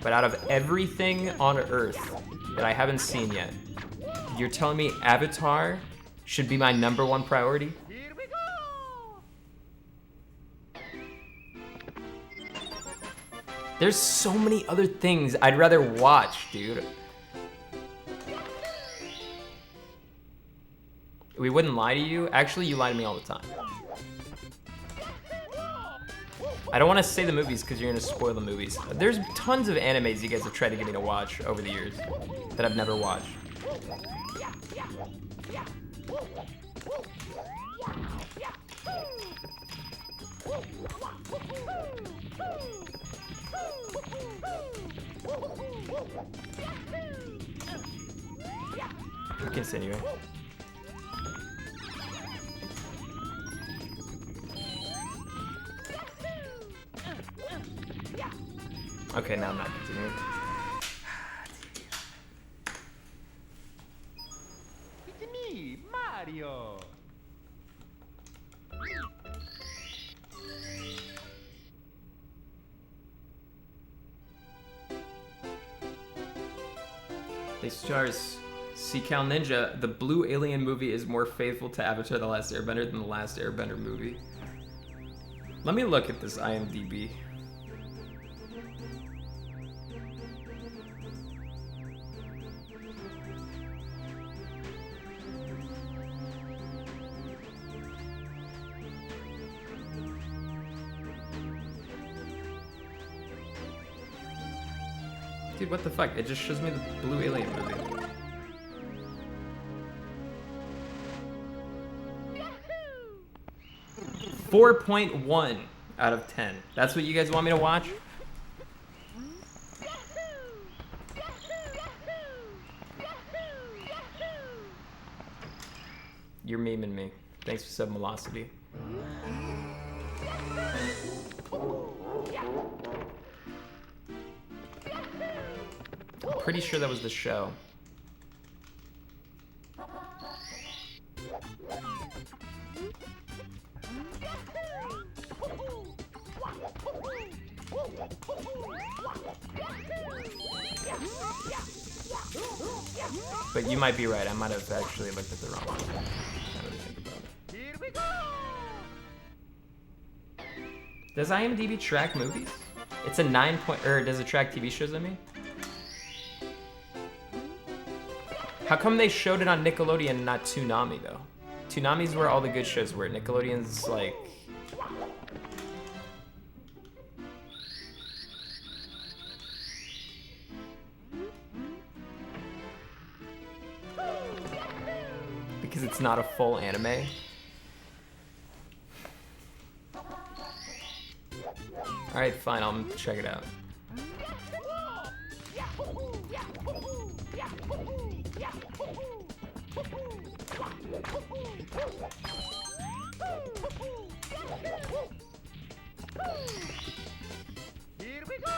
but out of everything on Earth that I haven't seen yet, you're telling me Avatar should be my #1 priority? Here we go! There's so many other things I'd rather watch, dude. We wouldn't lie to you. Actually, you lie to me all the time. I don't want to say the movies because you're going to spoil the movies. There's tons of animes you guys have tried to get me to watch over the years that I've never watched. Continue. Okay, now I'm not continuing. It's me, Mario! They stars Seacal Ninja. The Blue Alien movie is more faithful to Avatar: The Last Airbender than the Last Airbender movie. Let me look at this IMDb. Dude, what the fuck? It just shows me the Blue Alien movie. Yahoo! 4.1 out of 10. That's what you guys want me to watch? You're memeing me. Thanks for sub Velocity. I'm pretty sure that was the show. But you might be right. I might have actually looked at the wrong one. Now that I think about it. Here we go! Does IMDb track movies? It's a 9 point, or does it track TV shows, I mean? How come they showed it on Nickelodeon and not Toonami, though? Toonami's where all the good shows were. Nickelodeon's like... Because it's not a full anime. Alright, fine, I'll check it out. Here we go!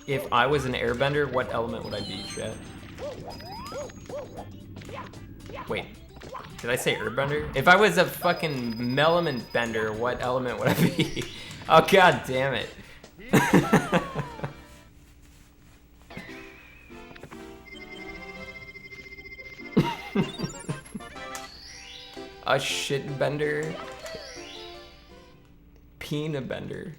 If I was an airbender, what element would I be, chat? Wait, did I say airbender? If I was a fucking Melaman bender, what element would I be? Oh, god damn it. A shit bender. Peanut bender.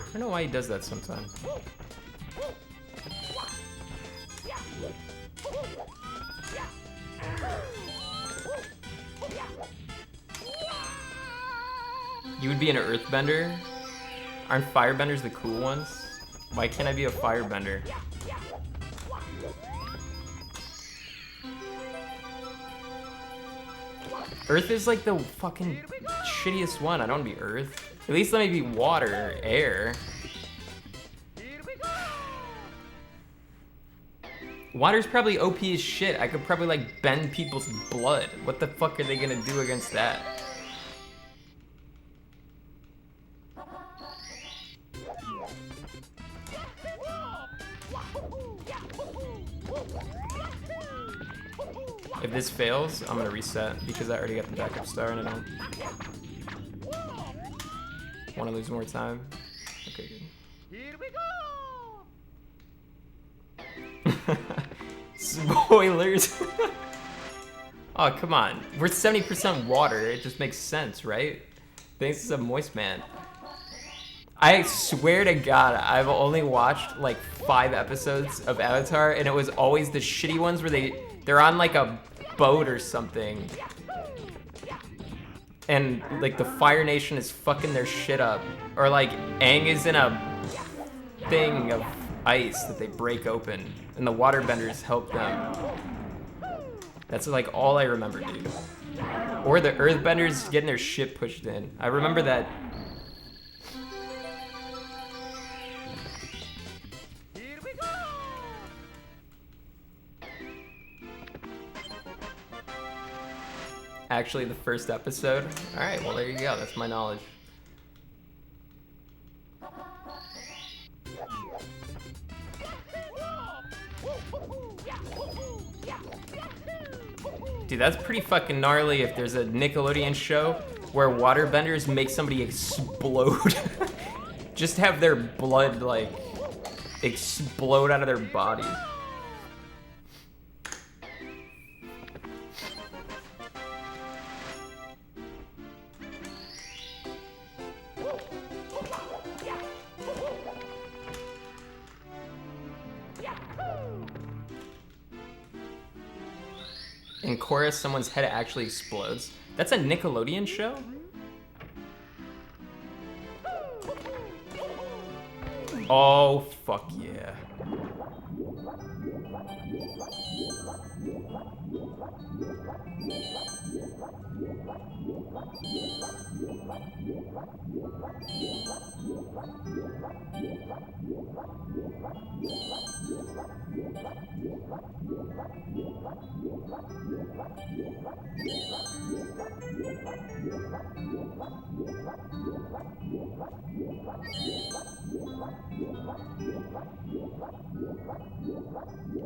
I don't know why he does that sometimes. You would be an earthbender? Aren't firebenders the cool ones? Why can't I be a firebender? Earth is like the fucking shittiest one. I don't want to be earth. At least let me be water, air. Water's probably OP as shit. I could probably like bend people's blood. What the fuck are they gonna do against that? If this fails, I'm gonna reset because I already got the backup star and I don't want to lose more time. Okay, good. Here we go! Spoilers! Oh, come on. We're 70% water. It just makes sense, right? Thanks to Moist Man. I swear to God, I've only watched like 5 episodes of Avatar, and it was always the shitty ones where they're on like a boat or something. And like the Fire Nation is fucking their shit up. Or like Aang is in a thing of ice that they break open, and the waterbenders help them. That's like all I remember, dude. Or the earthbenders getting their shit pushed in. I remember that. Here we go! Actually, the first episode. All right, well there you go. That's my knowledge. Dude, that's pretty fucking gnarly if there's a Nickelodeon show where waterbenders make somebody explode. Just have their blood, like, explode out of their bodies. In chorus, someone's head actually explodes. That's a Nickelodeon show? Oh, fuck yeah.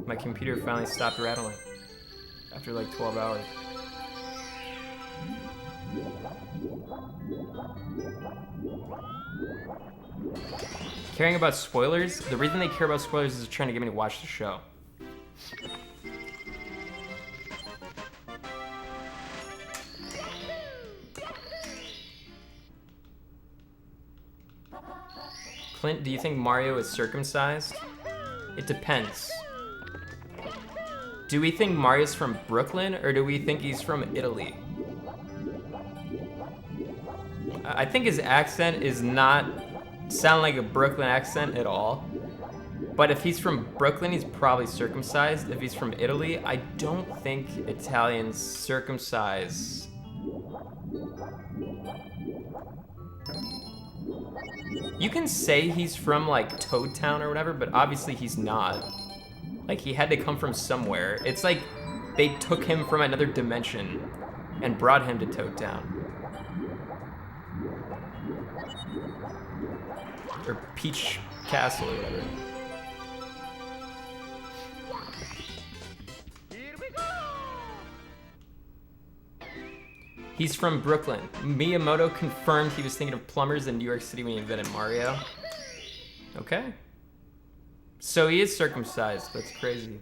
My computer finally stopped rattling after like 12 hours. Caring about spoilers? The reason they care about spoilers is trying to get me to watch the show. Clint, do you think Mario is circumcised? It depends. Do we think Mario's from Brooklyn, or do we think he's from Italy? I think his accent is not sound like a Brooklyn accent at all. But if he's from Brooklyn, he's probably circumcised. If he's from Italy, I don't think Italians circumcise. You can say he's from like Toad Town or whatever, but obviously he's not. Like, he had to come from somewhere. It's like they took him from another dimension and brought him to Toad Town. Or Peach Castle or whatever. He's from Brooklyn. Miyamoto confirmed he was thinking of plumbers in New York City when he invented Mario. Okay. So he is circumcised. That's crazy.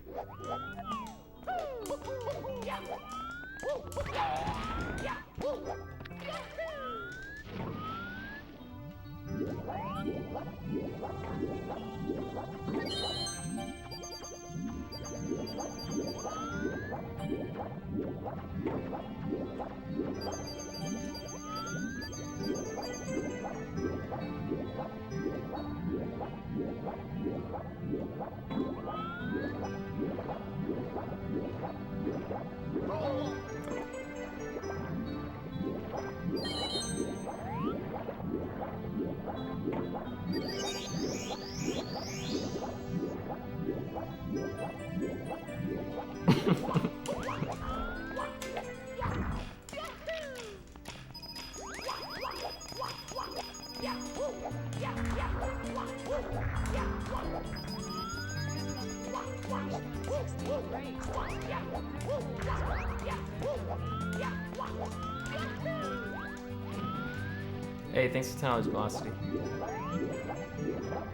Hey, thanks for $10 velocity.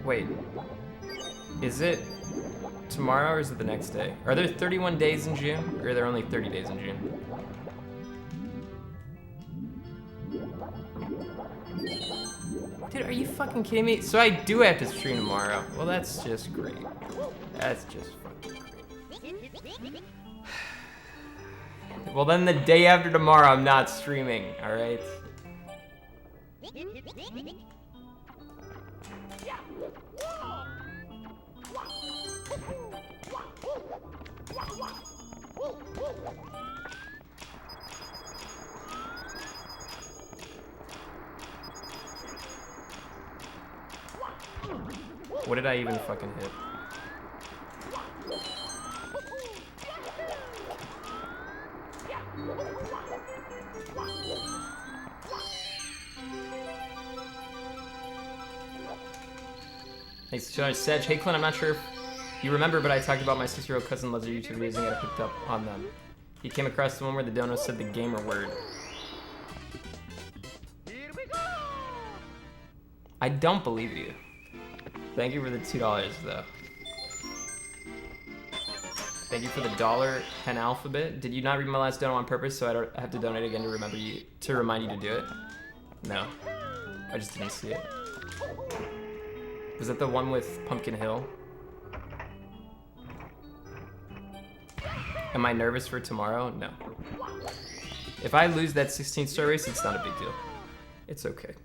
Wait, is it tomorrow or is it the next day? Are there 31 days in June, or are there only 30 days in June? Dude, are you fucking kidding me? So I do have to stream tomorrow. Well, that's just great. That's just fucking great. Well, then the day after tomorrow, I'm not streaming, alright? What did I even fucking hit? Thanks so much, Sedge. Hey, Clint, I'm not sure if you remember, but I talked about my 6-year-old cousin loves your YouTube videos and got picked up on them. He came across the one where the dono said the gamer word. Here we go! I don't believe you. Thank you for the $2, though. Thank you for the $10 alphabet. Did you not read my last dono on purpose, so I don't have to donate again to remind you to do it? No, I just didn't see it. Was that the one with Pumpkin Hill? Am I nervous for tomorrow? No. If I lose that 16th star race, it's not a big deal. It's okay.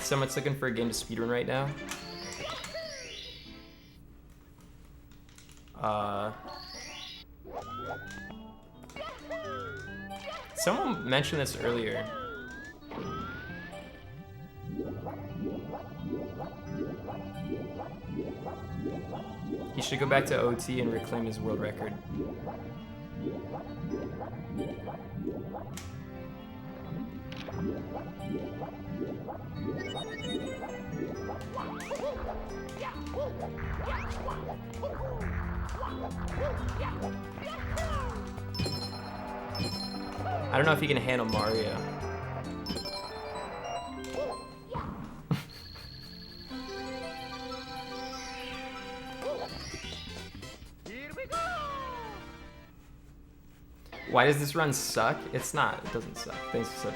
Someone's looking for a game to speedrun right now. Someone mentioned this earlier. He should go back to OT and reclaim his world record. I don't know if he can handle Mario. Why does this run suck? It's not. It doesn't suck. Thanks for sub,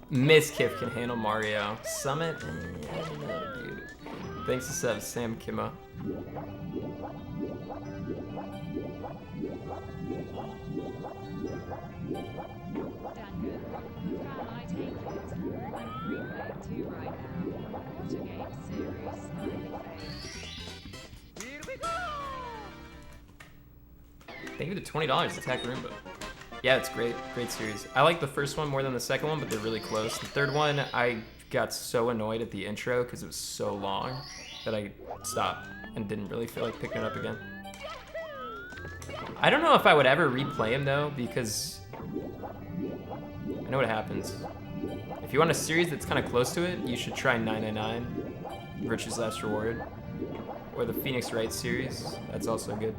Miss Kiff can handle Mario. Summit? I don't know, dude. Thanks to sub, Sam Kimma. Here we go! Thank you for the $20, Attack Roomba. Yeah, it's great. Great series. I like the first one more than the second one, but they're really close. The third one, I got so annoyed at the intro because it was so long that I stopped and didn't really feel like picking it up again. I don't know if I would ever replay him though, because I know what happens. If you want a series that's kind of close to it, you should try 999, Virtue's Last Reward, or the Phoenix Wright series. That's also good.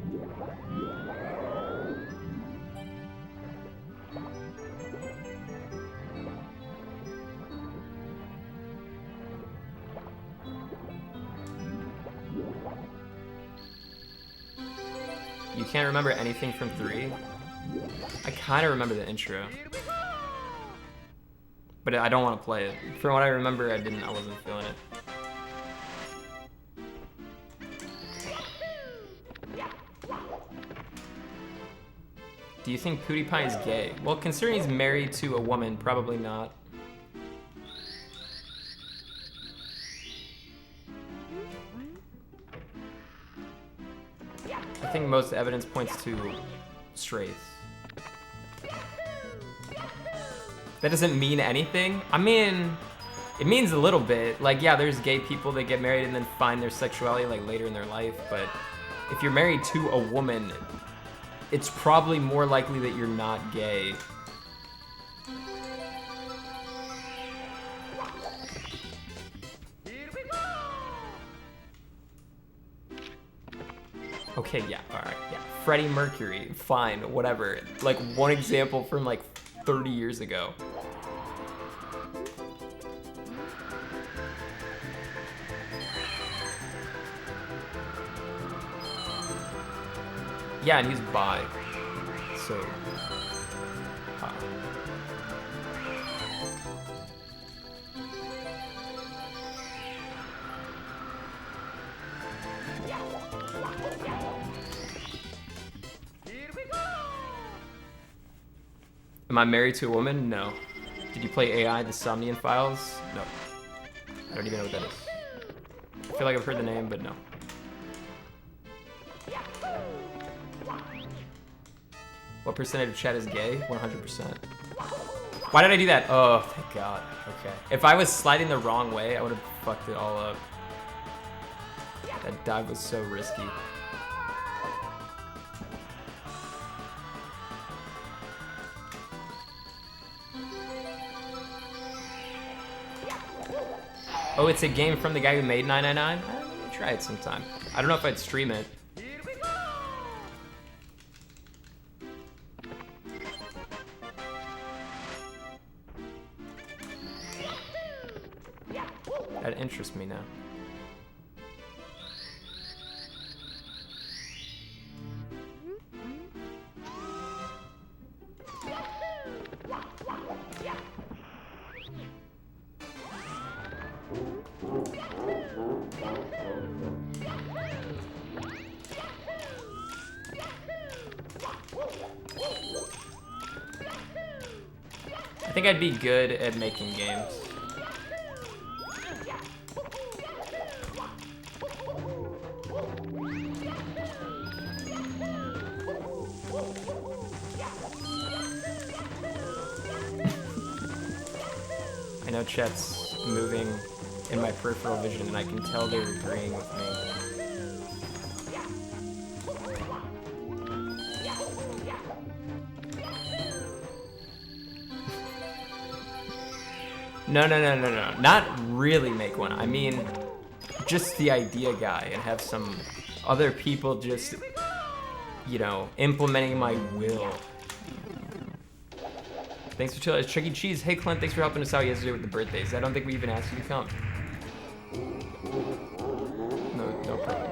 You can't remember anything from 3? I kind of remember the intro. But I don't want to play it. From what I remember, I wasn't feeling it. Do you think PewDiePie is gay? Well, considering he's married to a woman, probably not. I think most evidence points to straights. That doesn't mean anything. I mean, it means a little bit. Like, yeah, there's gay people that get married and then find their sexuality like later in their life, but if you're married to a woman, it's probably more likely that you're not gay. Okay, yeah, alright, yeah. Freddie Mercury, fine, whatever. Like, one example from like 30 years ago. Yeah, and he's bi. So, Am I married to a woman? No. Did you play AI, the Somnian Files? No. I don't even know what that is. I feel like I've heard the name, but no. What percentage of chat is gay? 100%. Why did I do that? Oh, thank God. Okay. If I was sliding the wrong way, I would have fucked it all up. That dive was so risky. Oh, it's a game from the guy who made 999? I'm gonna try it sometime. I don't know if I'd stream it. That interests me now. I think I'd be good at making games. I know chat's moving in my peripheral vision and I can tell they're agreeing with me. No. Not really make one. I mean, just the idea guy and have some other people just, you know, implementing my will. Thanks for chilling. It's Chuck E. Cheese. Hey, Clint, thanks for helping us out yesterday with the birthdays. I don't think we even asked you to come. No problem.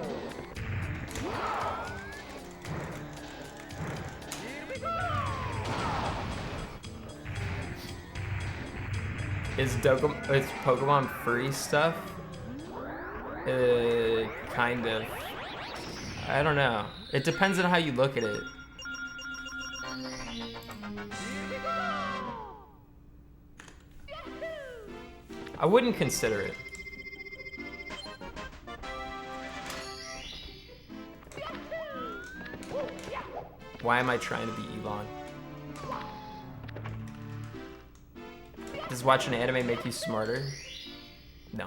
Is Pokemon furry stuff? Kind of. I don't know. It depends on how you look at it. I wouldn't consider it. Why am I trying to be Elon? Does watching anime make you smarter? No.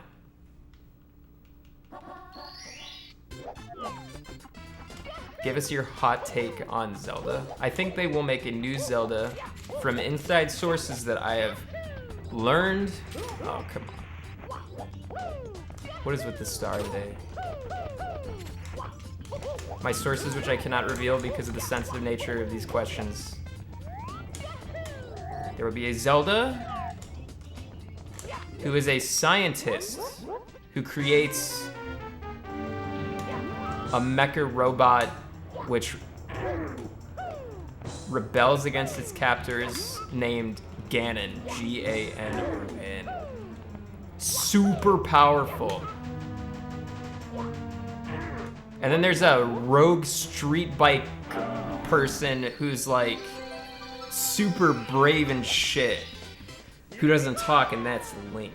Give us your hot take on Zelda. I think they will make a new Zelda from inside sources that I have learned. Oh, come on. What is with the star today? My sources, which I cannot reveal because of the sensitive nature of these questions. There will be a Zelda who is a scientist who creates a mecha robot which rebels against its captors named Ganon, G-A-N-O-N. Super powerful. And then there's a rogue street bike person who's like super brave and shit, who doesn't talk, and that's Link.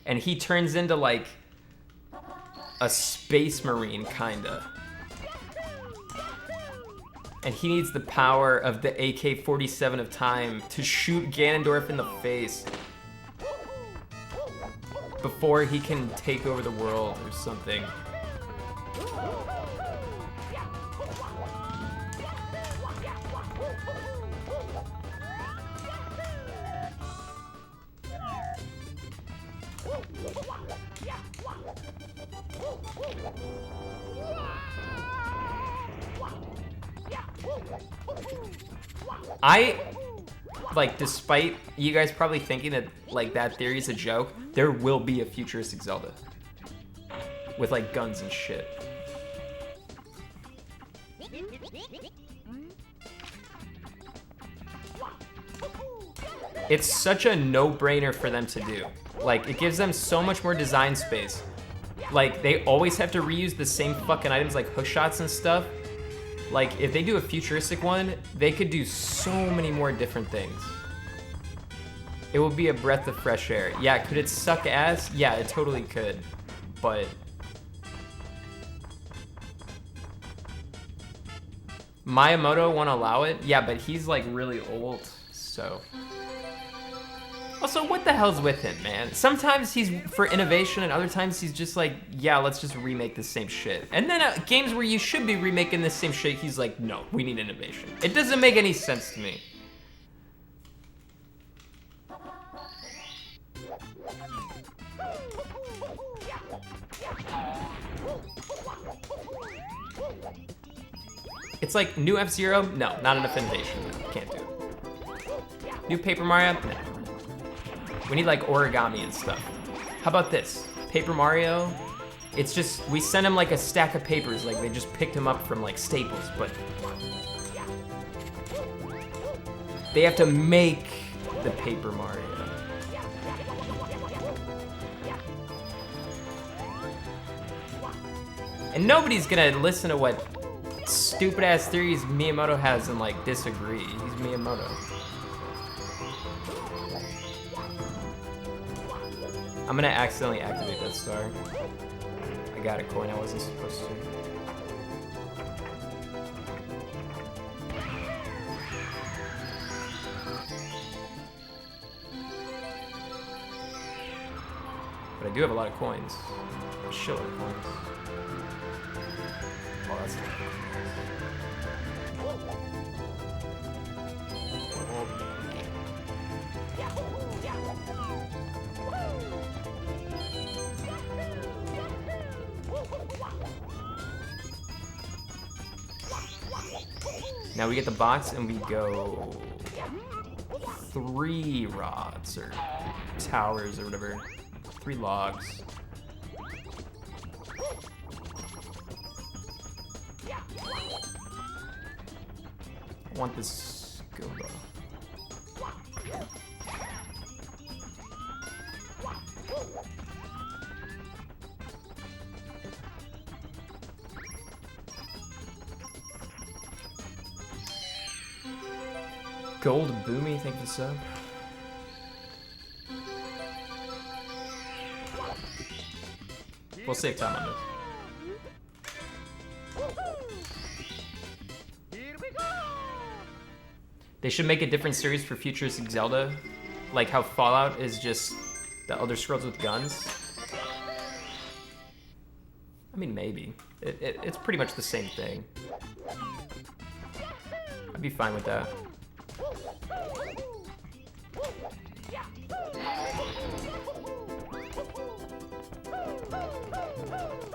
And he turns into like a space marine, kinda. And he needs the power of the AK-47 of time to shoot Ganondorf in the face before he can take over the world or something. Like, despite you guys probably thinking that, like, that theory is a joke, there will be a futuristic Zelda. With, like, guns and shit. It's such a no-brainer for them to do. Like, it gives them so much more design space. Like, they always have to reuse the same fucking items, like hook shots and stuff. Like, if they do a futuristic one, they could do so many more different things. It will be a breath of fresh air. Yeah, could it suck ass? Yeah, it totally could. But Miyamoto won't allow it? Yeah, but he's like really old, so. Also, what the hell's with him, man? Sometimes he's for innovation, and other times he's just like, yeah, let's just remake the same shit. And then games where you should be remaking the same shit, he's like, no, we need innovation. It doesn't make any sense to me. It's like, new F-Zero? No, not enough innovation. No, can't do it. New Paper Mario? No. We need like origami and stuff. How about this? Paper Mario, it's just, we send him like a stack of papers, like they just picked him up from like Staples, but they have to make the Paper Mario. And nobody's gonna listen to what stupid ass theories Miyamoto has and like disagree. He's Miyamoto. I'm gonna accidentally activate that star. I got a coin I wasn't supposed to. But I do have a lot of coins. A shitload of coins. Oh, that's not. Now we get the box and we go 3 rods or towers or whatever. 3 logs. I want this Goomba. Gold Boomy, thank you so. We'll save time on this. They should make a different series for futuristic Zelda, like how Fallout is just the Elder Scrolls with guns. I mean, maybe. It's pretty much the same thing. I'd be fine with that.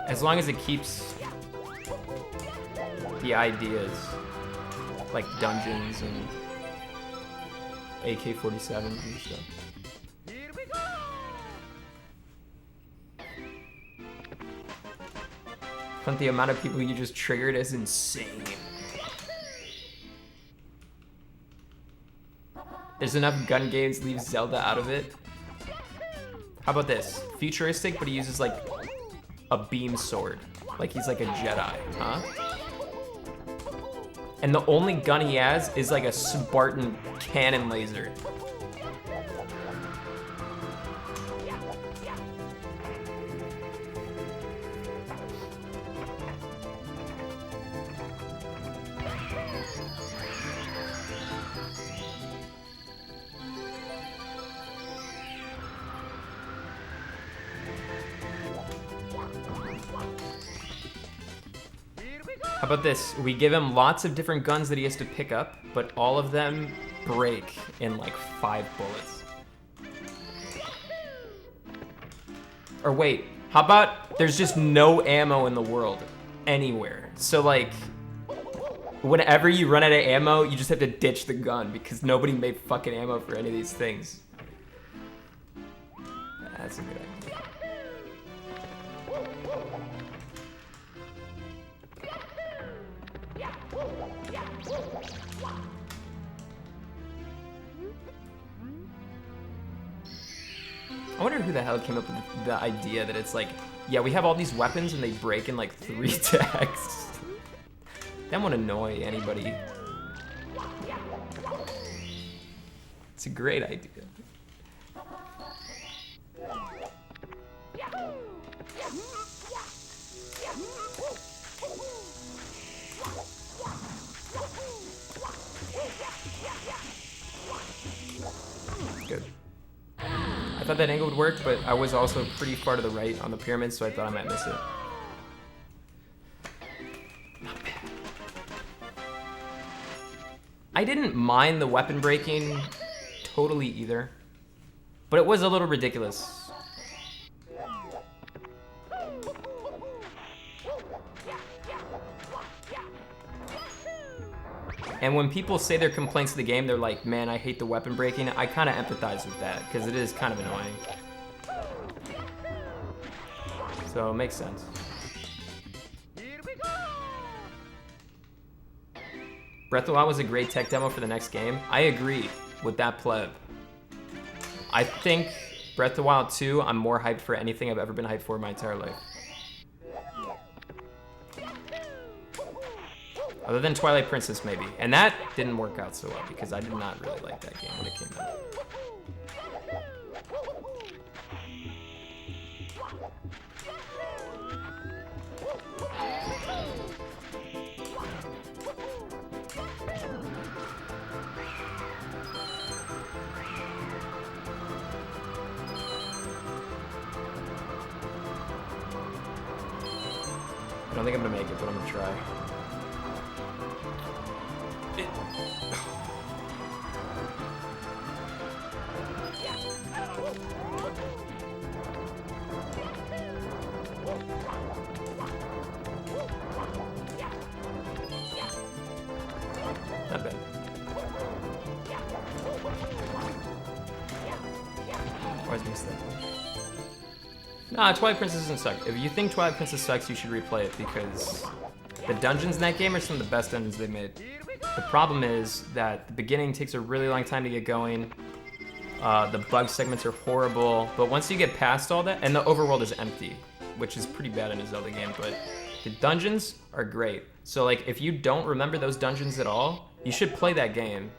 As long as it keeps the ideas, like dungeons and AK-47s and stuff. Here we go. But the amount of people you just triggered is insane. There's enough gun games, leave Zelda out of it. How about this? Futuristic, but he uses like a beam sword. Like he's like a Jedi, huh? And the only gun he has is like a Spartan cannon laser. How about this? We give him lots of different guns that he has to pick up, but all of them break in like 5 bullets. Or wait, how about there's just no ammo in the world anywhere? So like, whenever you run out of ammo, you just have to ditch the gun because nobody made fucking ammo for any of these things. That's a good idea. I wonder who the hell came up with the idea that it's like, yeah, we have all these weapons and they break in like 3 attacks. That won't annoy anybody. It's a great idea. Good. I thought that angle would work, but I was also pretty far to the right on the pyramid, so I thought I might miss it. Not bad. I didn't mind the weapon breaking totally either, but it was a little ridiculous. And when people say their complaints to the game, they're like, man, I hate the weapon breaking. I kind of empathize with that, because it is kind of annoying. So it makes sense. Here we go. Breath of the Wild was a great tech demo for the next game. I agree with that pleb. I think Breath of the Wild 2, I'm more hyped for anything I've ever been hyped for in my entire life. Other than Twilight Princess, maybe. And that didn't work out so well because I did not really like that game when it came out. I don't think I'm gonna make it, but I'm gonna try. Not bad. Always miss that one. Nah, Twilight Princess doesn't suck. If you think Twilight Princess sucks, you should replay it because the dungeons in that game are some of the best dungeons they've made. The problem is that the beginning takes a really long time to get going. The bug segments are horrible, but once you get past all that, and the overworld is empty, which is pretty bad in a Zelda game, but the dungeons are great. So like, if you don't remember those dungeons at all, you should play that game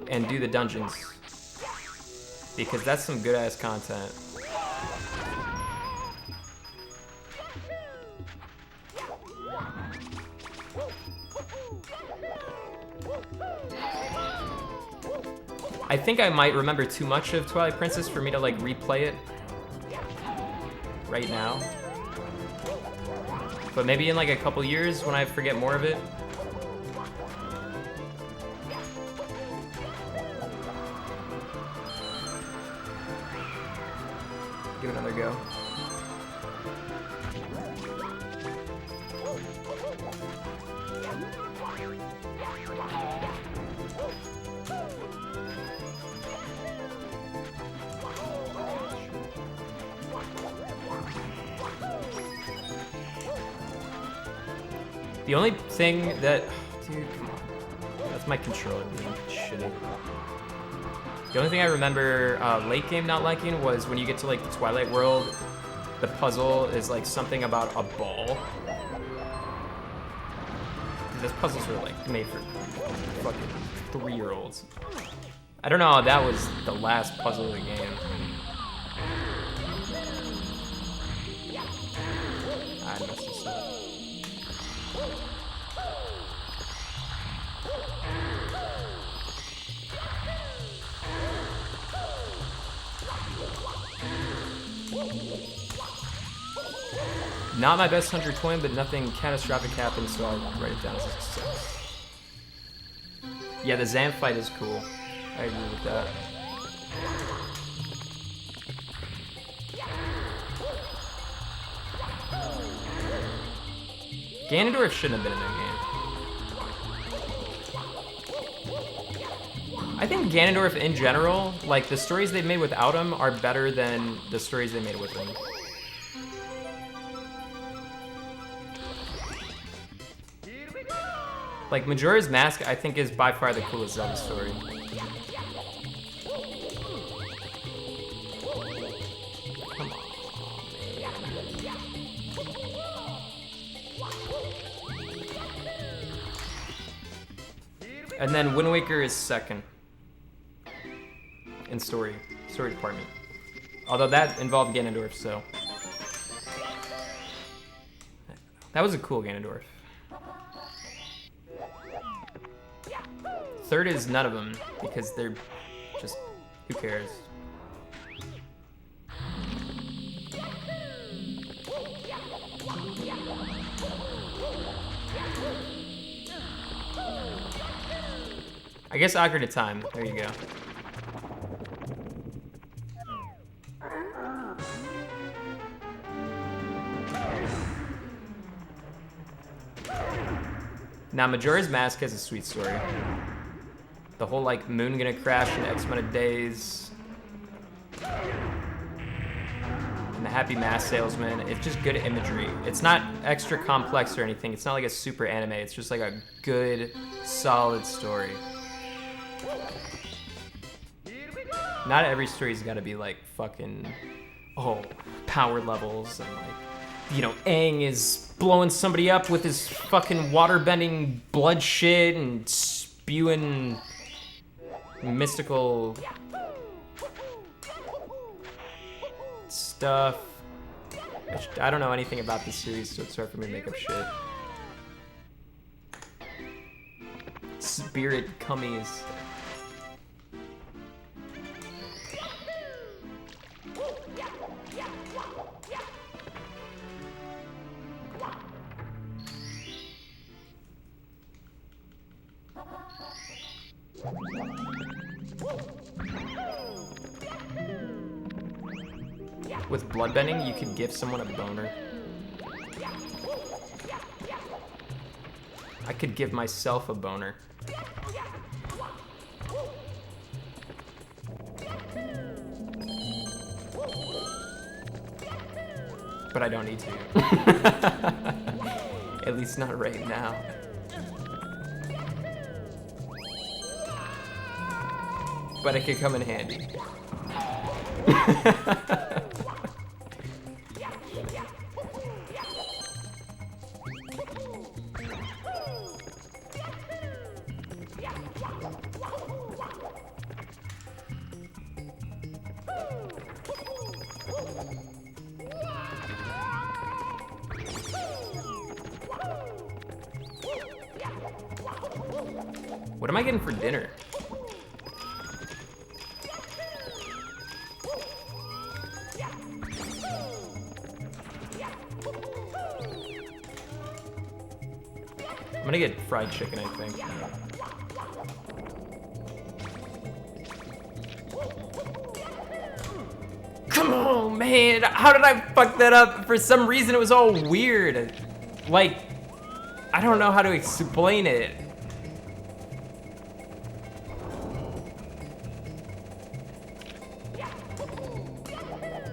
and do the dungeons because that's some good ass content. I think I might remember too much of Twilight Princess for me to like replay it right now. But maybe in like a couple years when I forget more of it. Give it another go. The only thing that, dude, come on. That's my controller being shitty. The only thing I remember late game not liking was when you get to like the Twilight World, the puzzle is like something about a ball. Those puzzles were like made for fucking 3-year-olds. I don't know, that was the last puzzle of the game. I messed this up. Not my best 100 coin, but nothing catastrophic happened, so I'll write it down as a success. Yeah, the Zam fight is cool. I agree with that. Ganondorf shouldn't have been in that game. I think Ganondorf in general, like the stories they've made without him are better than the stories they made with him. Like, Majora's Mask, I think, is by far the coolest Zelda story. Come on, man. And then Wind Waker is second in story department. Although that involved Ganondorf, so. That was a cool Ganondorf. Third is none of them, because they're just, who cares? I guess Ocarina of Time, there you go. Now, Majora's Mask has a sweet story. The whole, like, moon gonna crash in X amount of days. And the Happy Mask Salesman. It's just good imagery. It's not extra complex or anything. It's not like a super anime. It's just like a good, solid story. Not every story's gotta be, like, fucking, oh, power levels and, like, you know, Aang is blowing somebody up with his fucking water-bending blood shit and spewing mystical stuff. I don't know anything about this series, so it's hard for me to make up shit. Spirit cummies. With bloodbending, you could give someone a boner. I could give myself a boner. But I don't need to. At least not right now. But it could come in handy. What am I getting for dinner? gonna get fried chicken, I think. Come on, man. How did I fuck that up? For some reason, it was all weird. Like, I don't know how to explain it.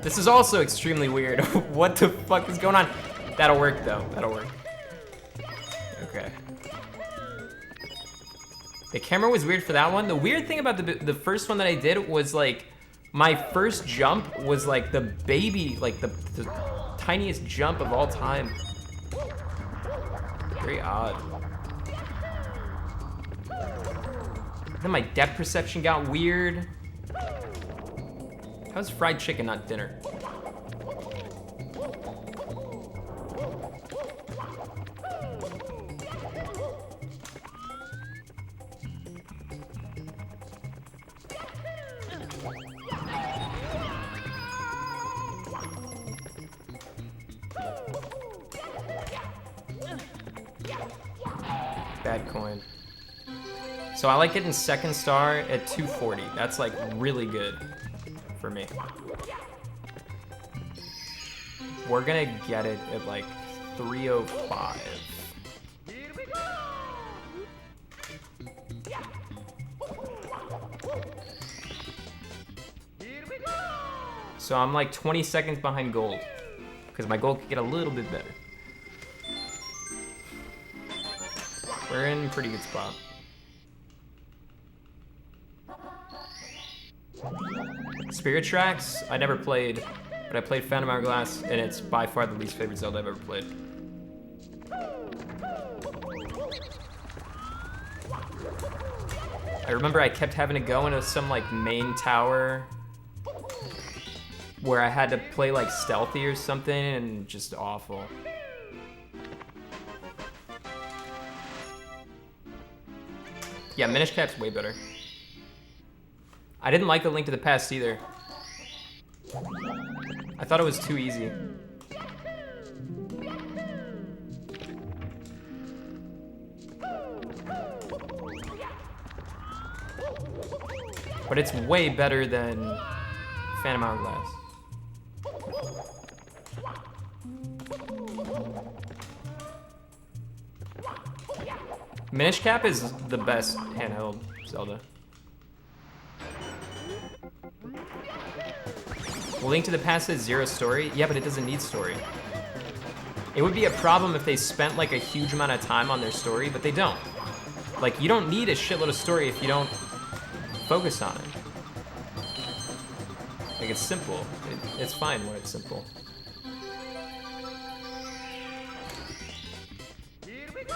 This is also extremely weird. What the fuck is going on? That'll work, though. That'll work. Okay. The camera was weird for that one. The weird thing about the first one that I did was, like, my first jump was, like, the baby, like, the tiniest jump of all time. Very odd. Then my depth perception got weird. How's fried chicken not dinner? Bad coin. So I like getting second star at 240. That's like really good for me. We're gonna get it at like 305. Here we go! Here we go! So I'm like 20 seconds behind gold because my gold could get a little bit better. We're in a pretty good spot. Spirit Tracks, I never played, but I played Phantom Hourglass, and it's by far the least favorite Zelda I've ever played. I remember I kept having to go into some like main tower where I had to play like stealthy or something, and just awful. Yeah, Minish Cap's way better. I didn't like the Link to the Past either. I thought it was too easy. But it's way better than Phantom Hourglass. Minish Cap is the best handheld Zelda. Well, Link to the Past has 0 story. Yeah, but it doesn't need story. It would be a problem if they spent like a huge amount of time on their story, but they don't. Like, you don't need a shitload of story if you don't focus on it. Like, it's simple. It's fine when it's simple. Here we go!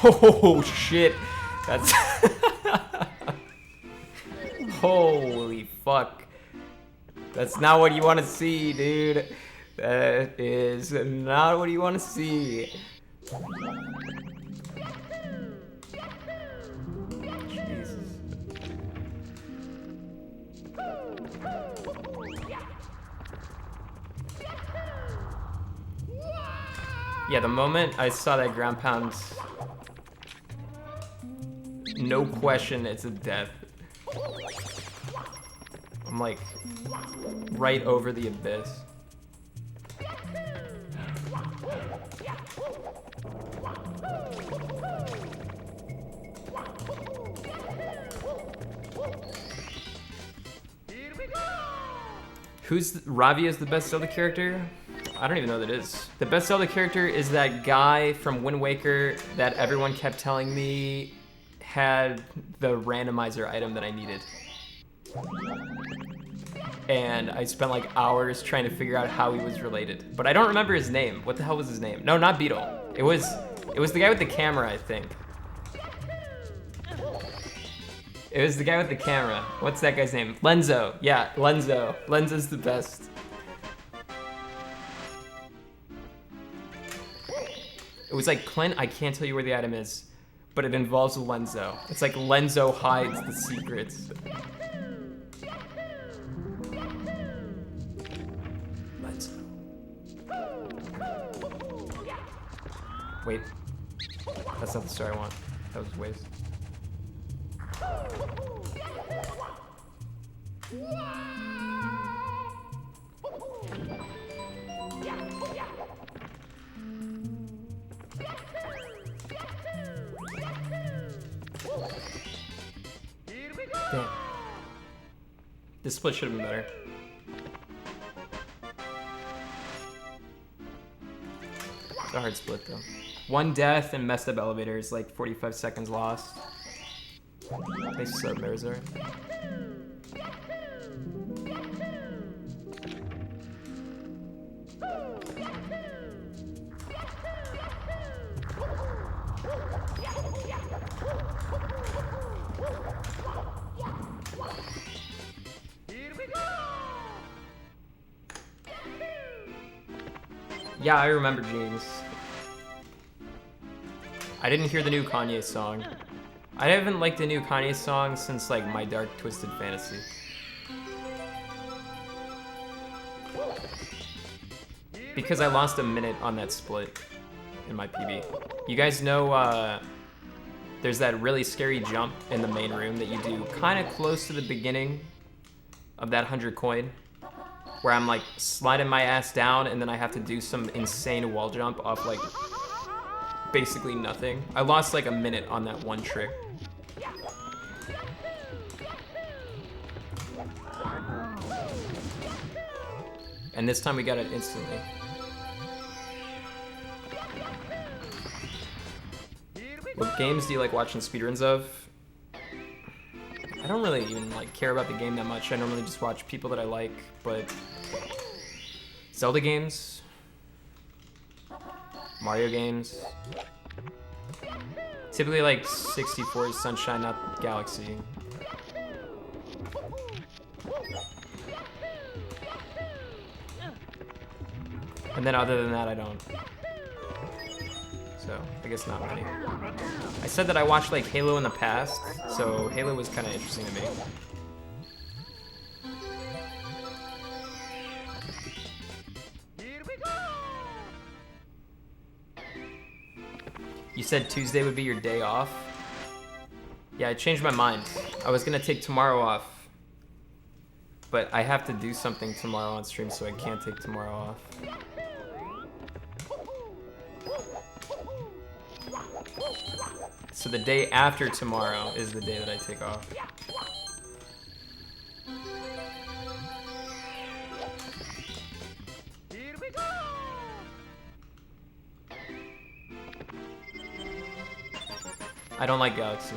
Oh shit, that's holy fuck. That's not what you want to see, dude. That is not what you want to see. Jesus. Yeah, the moment I saw that ground pound, no question, it's a death. I'm like right over the abyss. Here we go! Ravi is the best Zelda character? I don't even know what that is. The best Zelda character is that guy from Wind Waker that everyone kept telling me had the randomizer item that I needed. And I spent like hours trying to figure out how he was related. But I don't remember his name. What the hell was his name? No, not Beetle. It was the guy with the camera, I think. It was the guy with the camera. What's that guy's name? Lenzo. Yeah, Lenzo. Lenzo's the best. It was like, Clint, I can't tell you where the item is, but it involves Lenzo. It's like Lenzo hides the secrets. Lenzo. Wait. That's not the star I want. That was a waste. Damn. This split should have been better. It's a hard split though. One death and messed up elevators, like 45 seconds lost. They sub Merzar. Yeah, I remember Jeans. I didn't hear the new Kanye song. I haven't liked the new Kanye song since like My Dark Twisted Fantasy. Because I lost a minute on that split in my PB. You guys know there's that really scary jump in the main room that you do kind of close to the beginning of that 100 coin, where I'm like sliding my ass down and then I have to do some insane wall jump off like basically nothing. I lost like a minute on that one trick. And this time we got it instantly. What games do you like watching speedruns of? I don't really even like care about the game that much. I normally just watch people that I like, but Zelda games, Mario games, typically like 64 Sunshine, not Galaxy. And then other than that, I don't. So, I guess not many. I said that I watched like Halo in the past, so Halo was kind of interesting to me. You said Tuesday would be your day off? Yeah, I changed my mind. I was gonna take tomorrow off, but I have to do something tomorrow on stream, so I can't take tomorrow off. So the day after tomorrow is the day that I take off. I don't like Galaxy.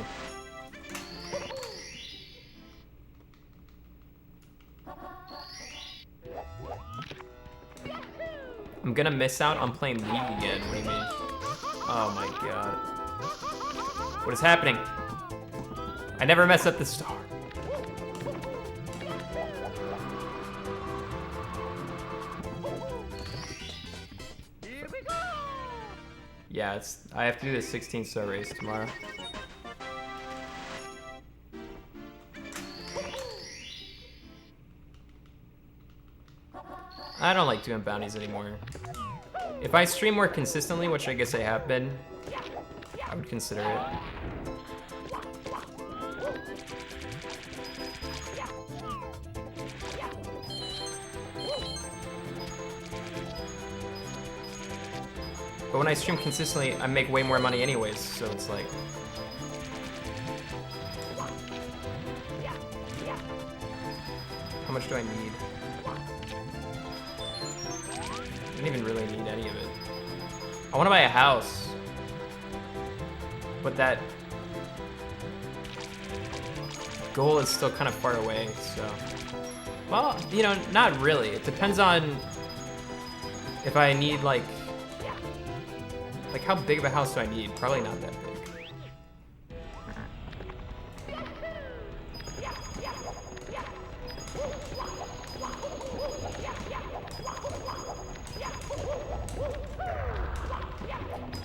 I'm gonna miss out on playing League again. What do you mean? Oh my god. What is happening? I never mess up the star. Yeah, I have to do the 16-star race tomorrow. I don't like doing bounties anymore. If I stream more consistently, which I guess I have been, I would consider it. But when I stream consistently, I make way more money anyways, so it's like... How much do I need? I don't even really need any of it. I want to buy a house. But that goal is still kind of far away, so... Well, you know, not really. It depends on if I need, like, how big of a house do I need? Probably not that big.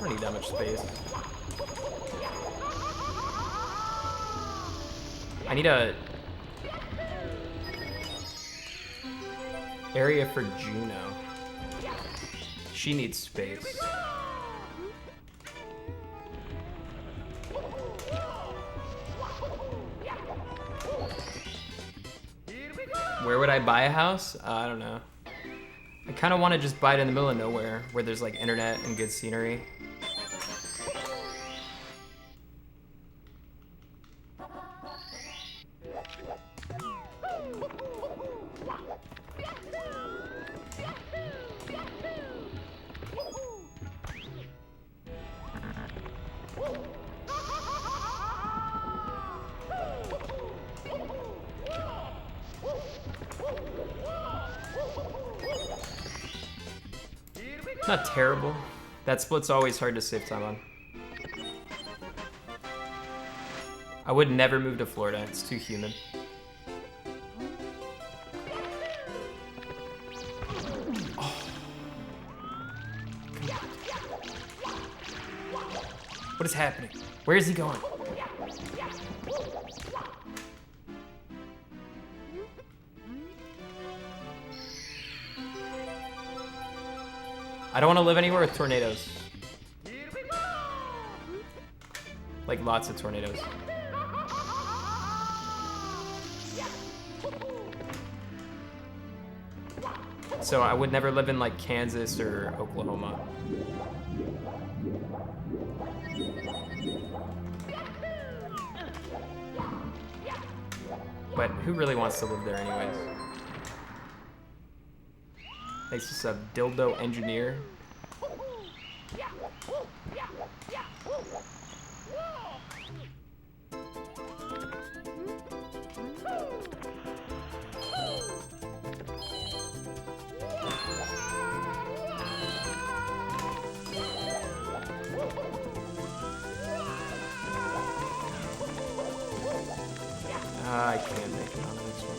don't need that much space. I need a area for Juno. She needs space. Where would I buy a house? I don't know. I kind of want to just buy it in the middle of nowhere where there's like internet and good scenery. Not terrible. That split's always hard to save time on. I would never move to Florida. It's too humid. Oh. What is happening? Where is he going? I don't want to live anywhere with tornadoes. Like lots of tornadoes. So I would never live in like Kansas or Oklahoma. But who really wants to live there anyways? Thanks to sub dildo engineer. I can't make it on the next one.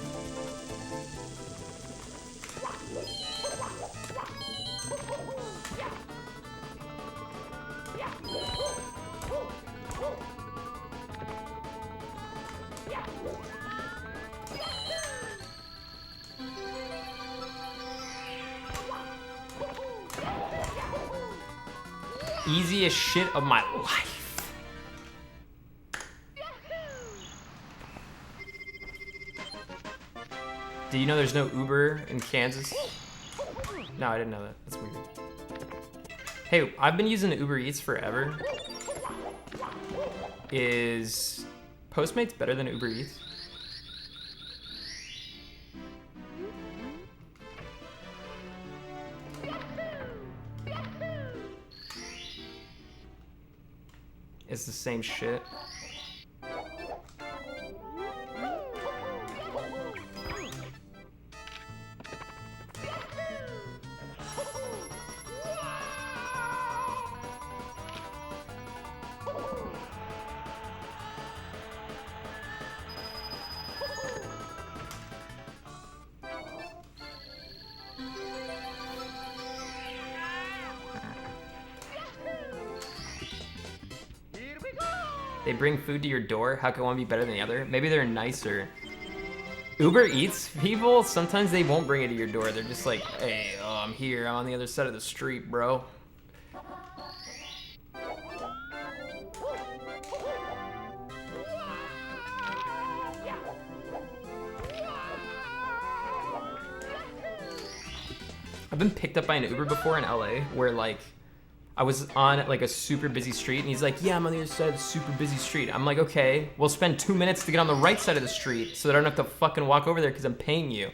Easiest shit of my life. Do you know there's no Uber in Kansas? No, I didn't know that. That's weird. Hey, I've been using Uber Eats forever. Is Postmates better than Uber Eats? It's the same shit. They bring food to your door. How can one be better than the other? Maybe they're nicer. Uber Eats people, sometimes they won't bring it to your door. They're just like, hey, I'm here. I'm on the other side of the street, bro. I've been picked up by an Uber before in LA where like I was on like a super busy street and he's like, yeah, I'm on the other side of the super busy street. I'm like, okay, we'll spend 2 minutes to get on the right side of the street so that I don't have to fucking walk over there because I'm paying you.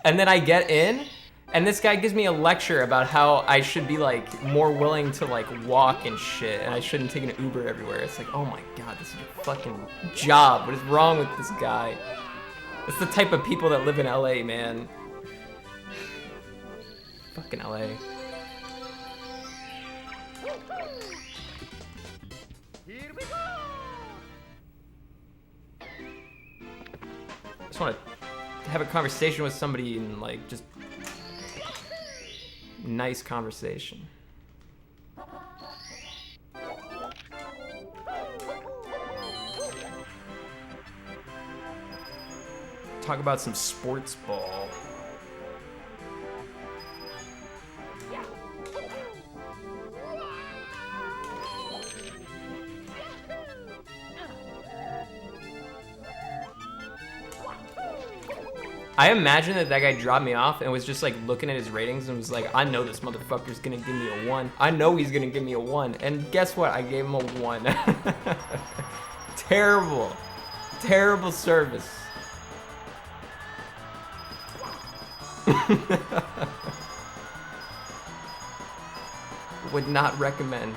And then I get in and this guy gives me a lecture about how I should be like more willing to like walk and shit and I shouldn't take an Uber everywhere. It's like, oh my God, this is your fucking job. What is wrong with this guy? It's the type of people that live in LA, man. Fucking LA. I just want to have a conversation with somebody and like just nice conversation. talk about some sports ball. I imagine that guy dropped me off and was just like looking at his ratings and was like, I know this motherfucker's gonna give me a 1. I know he's gonna give me a 1. And guess what? I gave him a 1. Terrible. Terrible service. Would not recommend.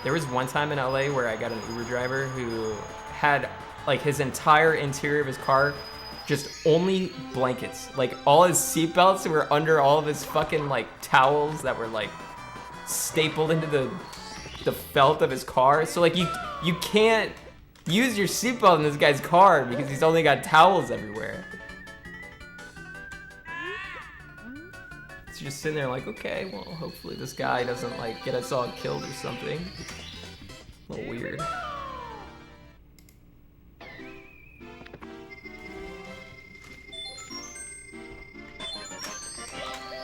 There was one time in LA where I got an Uber driver who had like his entire interior of his car just only blankets. Like all his seatbelts were under all of his fucking like towels that were like stapled into the felt of his car. So like you can't use your seatbelt in this guy's car because he's only got towels everywhere. So just sitting there like, okay, well, hopefully this guy doesn't like get us all killed or something. A little weird.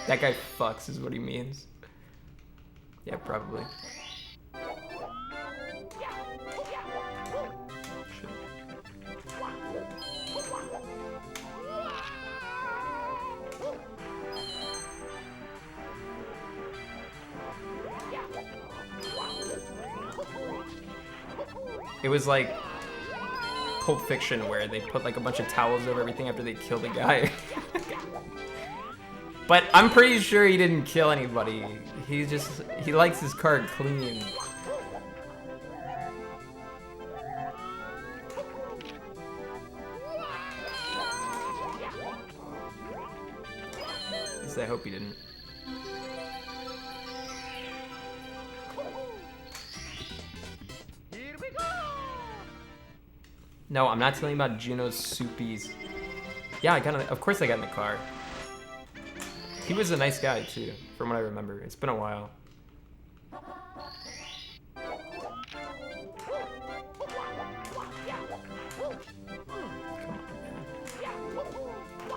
That guy fucks is what he means. Yeah, probably. It was like Pulp Fiction where they put like a bunch of towels over everything after they killed the guy. But I'm pretty sure he didn't kill anybody. He likes his car clean. At least I hope he didn't. No, I'm not telling you about Juno's soupies. Yeah, of course I got in the car. He was a nice guy too, from what I remember. It's been a while.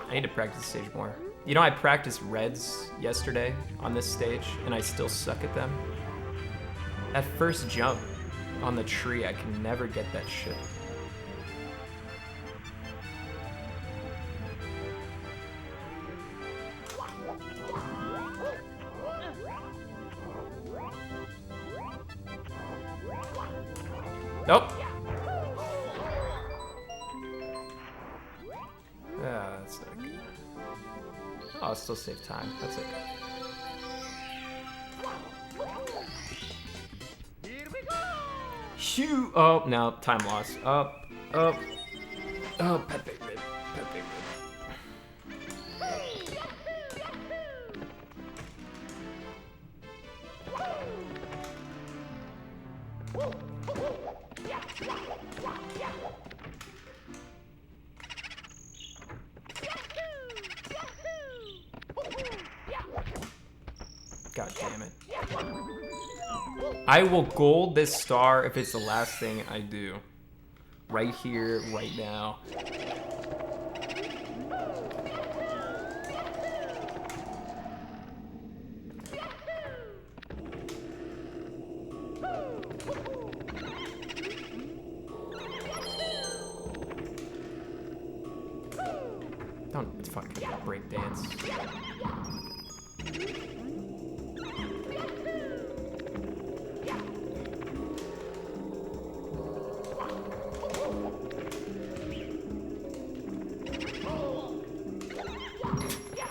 I need to practice the stage more. You know, I practiced reds yesterday on this stage, and I still suck at them. That first jump on the tree, I can never get that shit. Nope. Yeah, that's not good. Oh, I'll still save time. That's okay. Shoo! Oh, no. Time loss. Up. Up. Oh, Pepe Rib. Pepe Rib. God damn it. I will gold this star if it's the last thing I do. Right here, right now. Don't fucking break dance.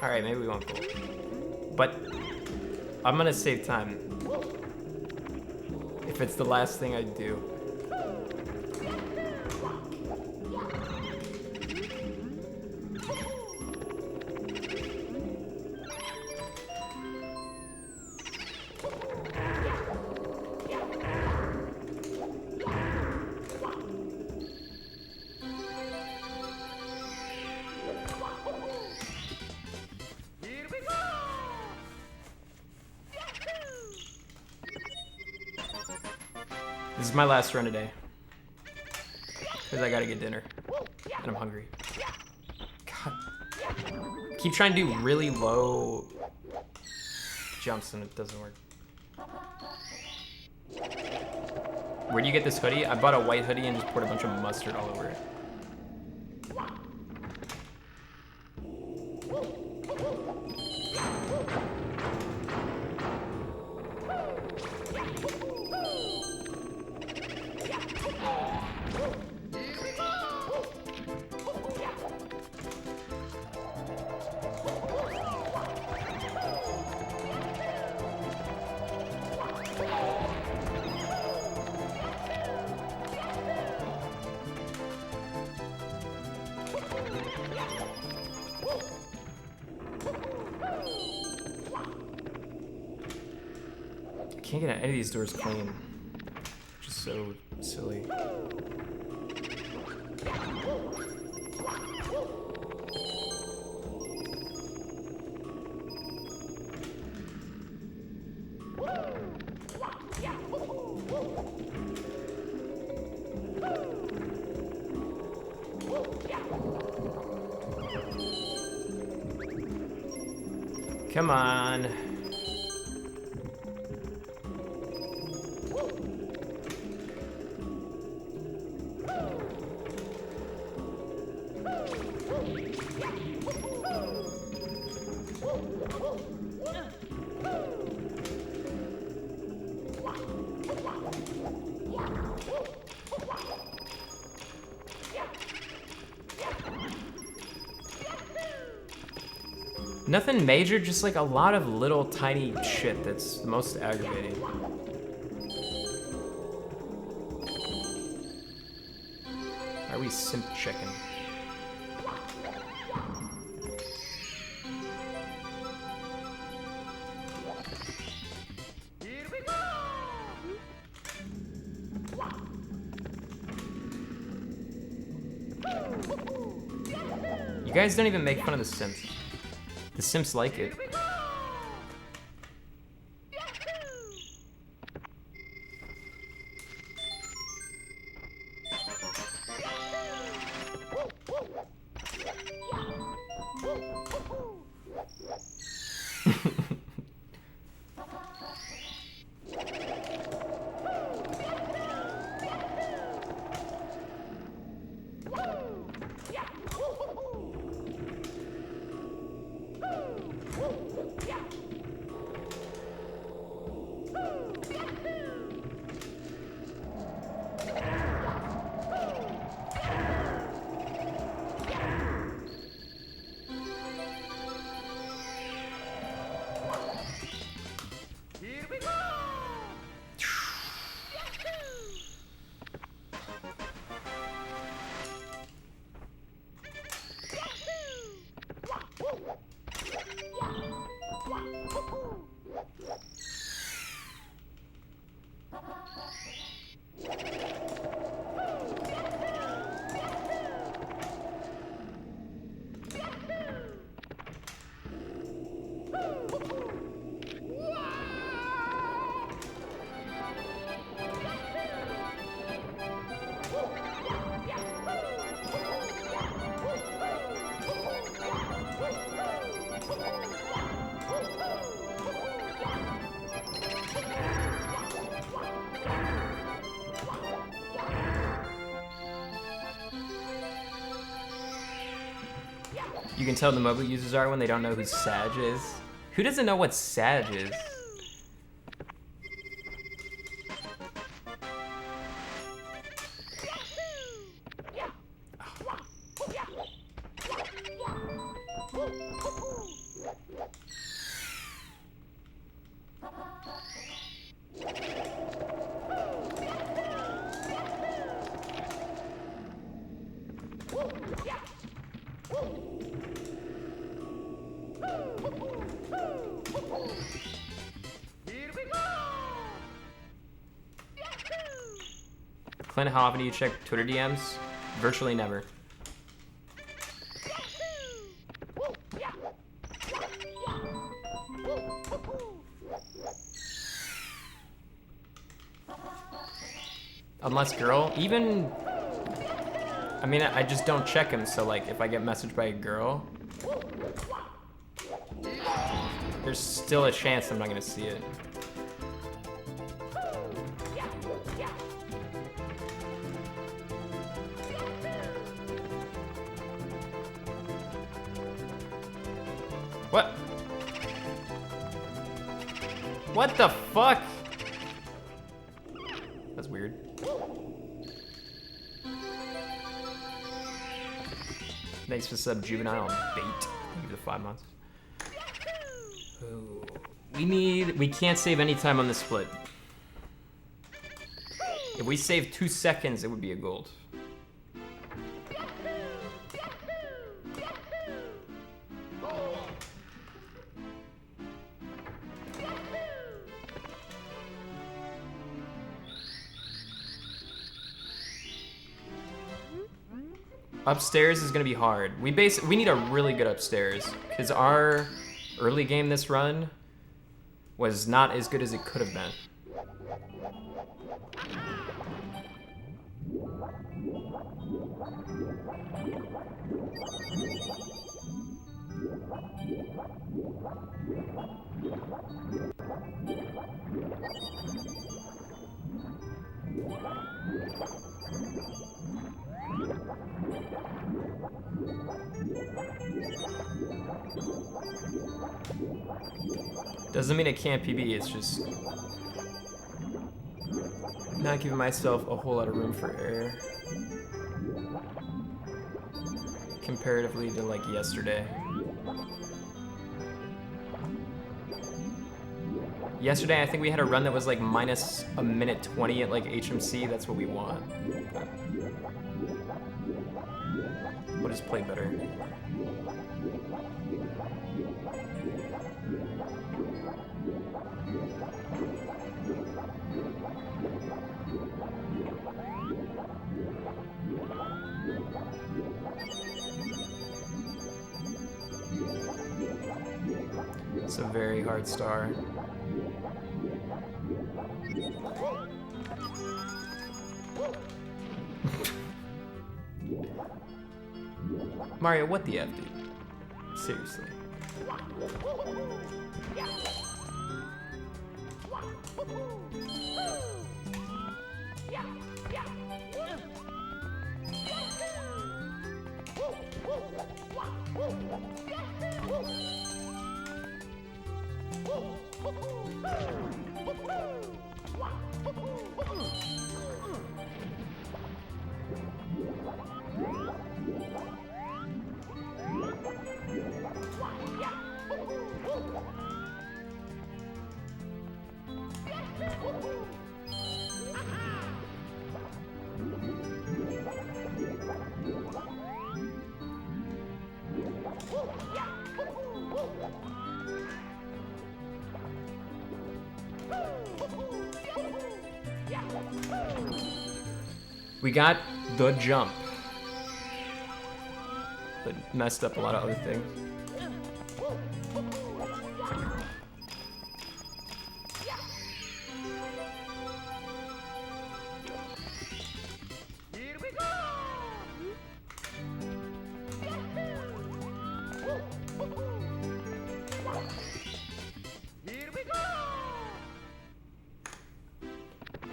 Alright, maybe we won't go. But I'm gonna save time. If it's the last thing I do. This is my last run today. Because I gotta get dinner. And I'm hungry. God. I keep trying to do really low jumps and it doesn't work. Where do you get this hoodie? I bought a white hoodie and just poured a bunch of mustard all over it. I can't get any of these doors clean. Just so silly. Come on. Nothing major, just like a lot of little tiny shit that's the most aggravating. Are we simp checking? Here we go! You guys don't even make fun of the simps. The simps like it. Here we go! Here we go! You can tell the mobile users are when they don't know who Sag is. Who doesn't know what Sag is? Clint, how often do you check Twitter DMs? Virtually never. Unless girl, even, I mean, I just don't check them, so like if I get messaged by a girl, there's still a chance I'm not gonna see it. What? What the fuck? That's weird. Thanks for sub juvenile bait. Thank you for the 5 months. Ooh. We can't save any time on the split. If we save 2 seconds, it would be a gold. Upstairs is gonna be hard. We need a really good upstairs because our early game this run was not as good as it could have been. Doesn't mean it can't PB, it's just not giving myself a whole lot of room for error comparatively to like yesterday. Yesterday I think we had a run that was like minus a minute 20 at like HMC, that's what we want. We'll just play better. It's a very hard star. Mario, what the F, dude? Seriously. We got the jump, but messed up a lot of other things. Here we go! Here we go!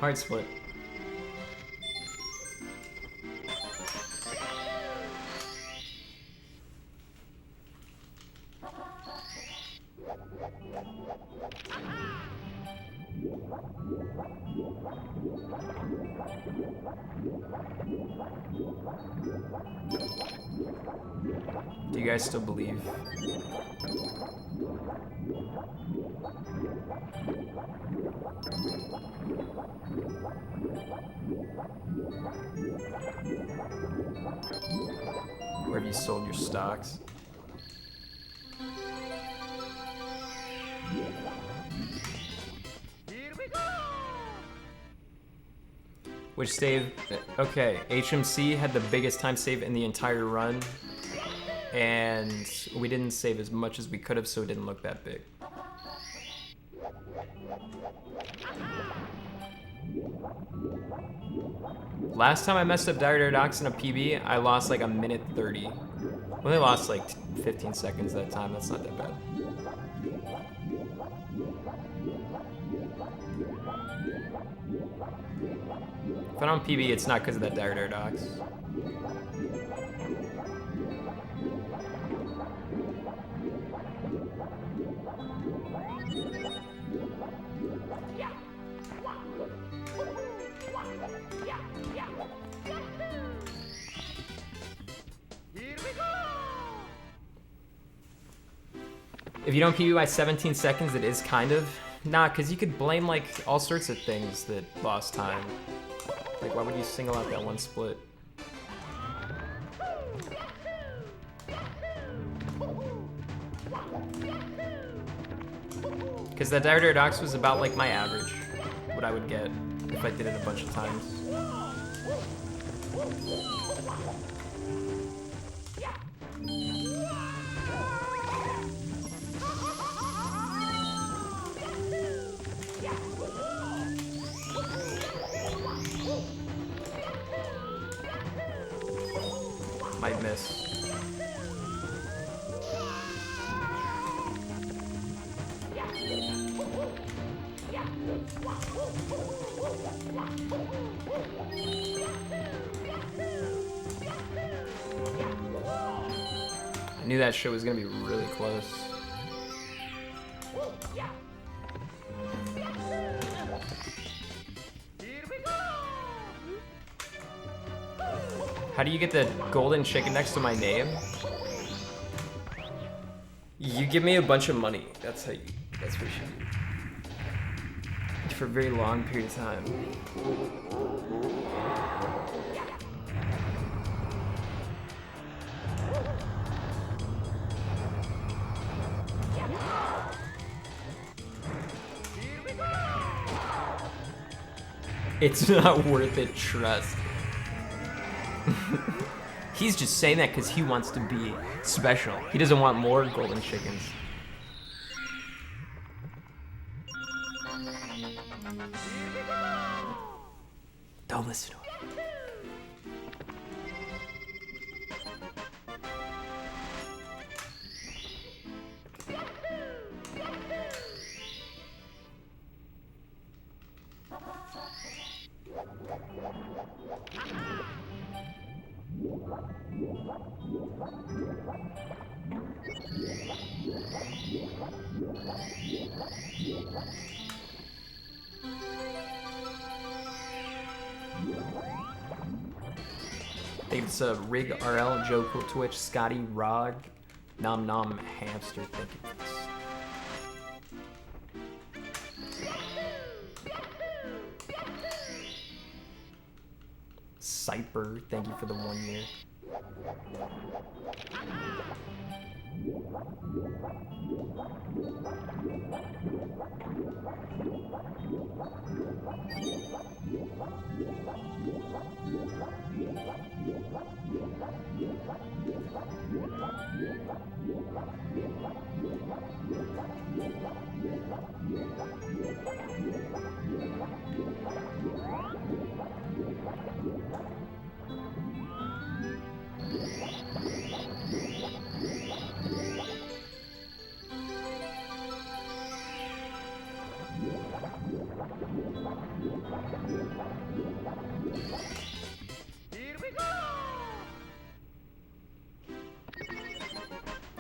Hard split. Do you guys still believe? Or have you sold your stocks? Here we go! Which save? Okay, HMC had the biggest time save in the entire run, and we didn't save as much as we could have, so it didn't look that big. Last time I messed up Dire Docs in a PB, I lost like a minute 30. Only lost like 15 seconds that time. That's not that bad. If I don't PB, it's not because of that Dire Docs. If you don't PB by 17 seconds, it is kind of... Nah, because you could blame, like, all sorts of things that lost time. Like, why would you single out that one split? Because that Dire Docs was about, like, my average. What I would get if I did it a bunch of times. Might miss. I knew that shit was gonna be really close. How do you get the golden chicken next to my name? You give me a bunch of money. That's how you, that's what you do. For a very long period of time. It's not worth it, trust. He's just saying that because he wants to be special. He doesn't want more golden chickens. Don't listen to him. It's a Rig RL, Joe Cool Twitch, Scotty Rog, Nom Nom Hamster. Thank you for this. Cyper, thank you for the 1 year.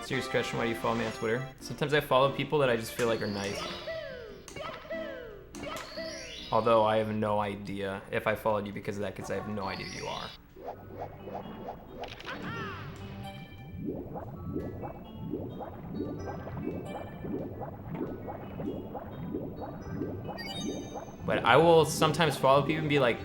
Serious question, why do you follow me on Twitter? Sometimes I follow people that I just feel like are nice. Although I have no idea if I followed you because of that, because I have no idea who you are. But I will sometimes follow people and be like,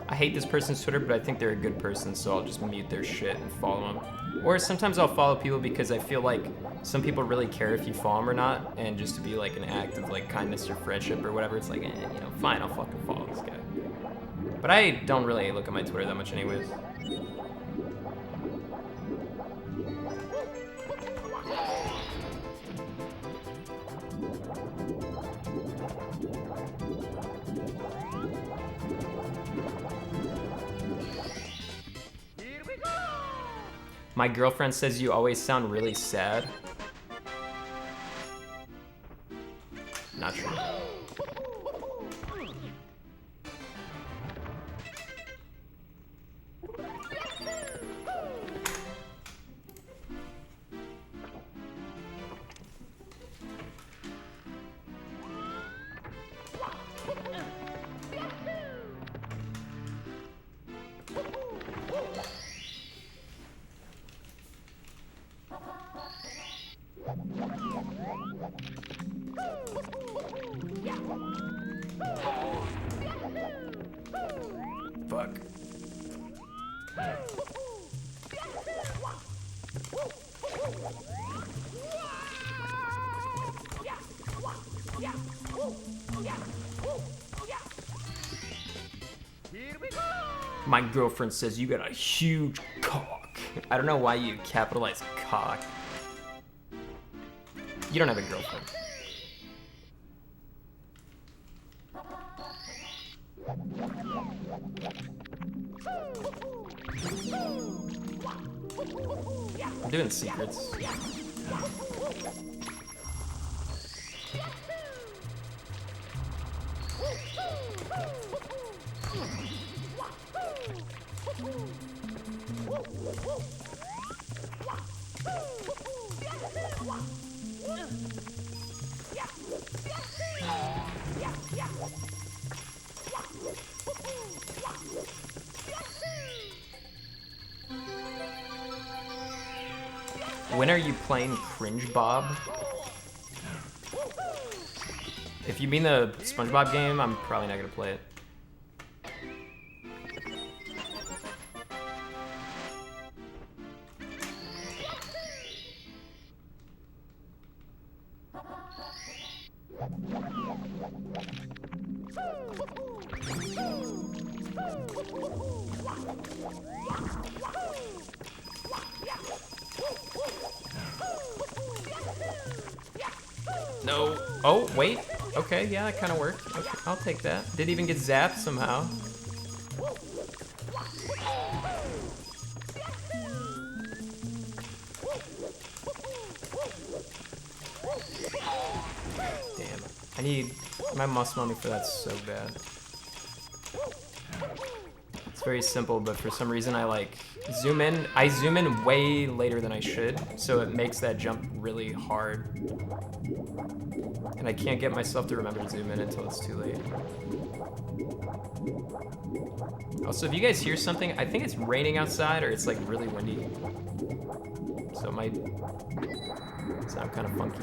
I hate this person's Twitter, but I think they're a good person, so I'll just mute their shit and follow them. Or sometimes I'll follow people because I feel like some people really care if you follow them or not, and just to be like an act of like kindness or friendship or whatever, it's like, you know, fine, I'll fucking follow this guy. But I don't really look at my Twitter that much anyways. My girlfriend says you always sound really sad. Not true. Fuck. Here we go. My girlfriend says you got a huge cock. I don't know why you capitalize cock. You don't have a girlfriend. I'm doing secrets. When are you playing Cringe Bob? If you mean the SpongeBob game, I'm probably not gonna play it. No. Oh, wait. Okay, yeah, that kind of worked. Okay, I'll take that. Didn't even get zapped somehow. Damn. I need my muscle memory for that so bad. It's very simple, but for some reason I like zoom in. I zoom in way later than I should, so it makes that jump really hard. And I can't get myself to remember to zoom in until it's too late. Also, if you guys hear something, I think it's raining outside or it's like really windy. So it might sound kind of funky.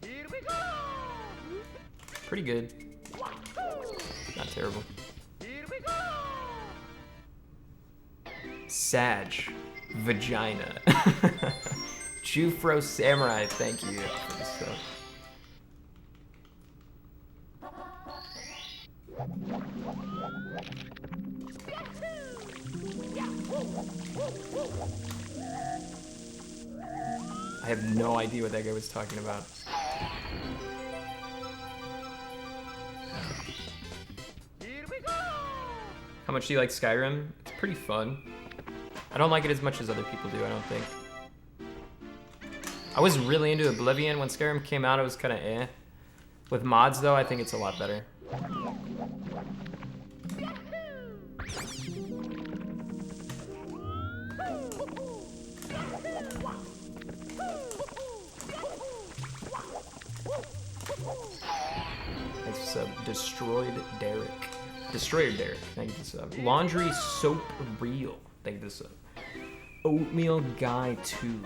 Here we go. Pretty good. Not terrible. Here we go. Sag. Vagina. Jufro Samurai, thank you for this stuff. I have no idea what that guy was talking about. Here we go. How much do you like Skyrim? It's pretty fun. I don't like it as much as other people do, I don't think. I was really into Oblivion when Skyrim came out. It was kind of eh. With mods, though, I think it's a lot better. Thanks for sub. Destroyed Derek. Destroyer Derek. Thank you for sub. Laundry Soap Real. Thank you for sub. Oatmeal Guy 2.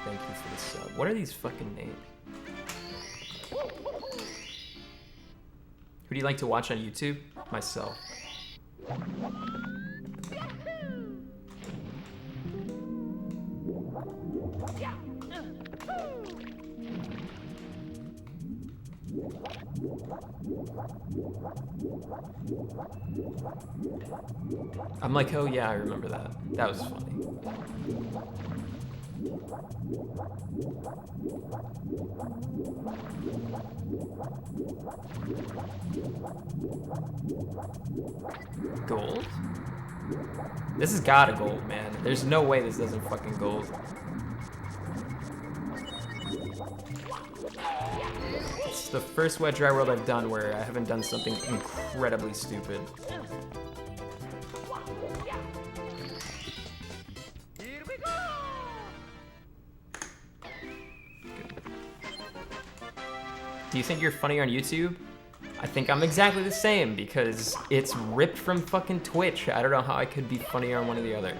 Thank thank you for the sub. What are these fucking names? Who do you like to watch on YouTube? Myself. I'm like, oh yeah, I remember that. That was funny. Gold? This has got a gold, man. There's no way this doesn't fucking gold. It's the first Wet Dry World I've done where I haven't done something incredibly stupid. Here we go! Do you think you're funny on YouTube? I think I'm exactly the same because it's ripped from fucking Twitch. I don't know how I could be funnier on one or the other.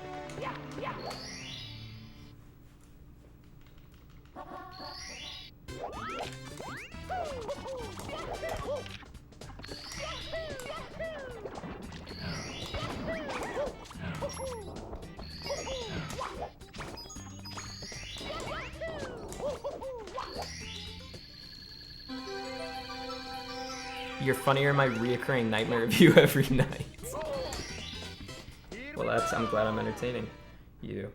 You're funnier in my reoccurring nightmare of you every night. Well, I'm glad I'm entertaining you.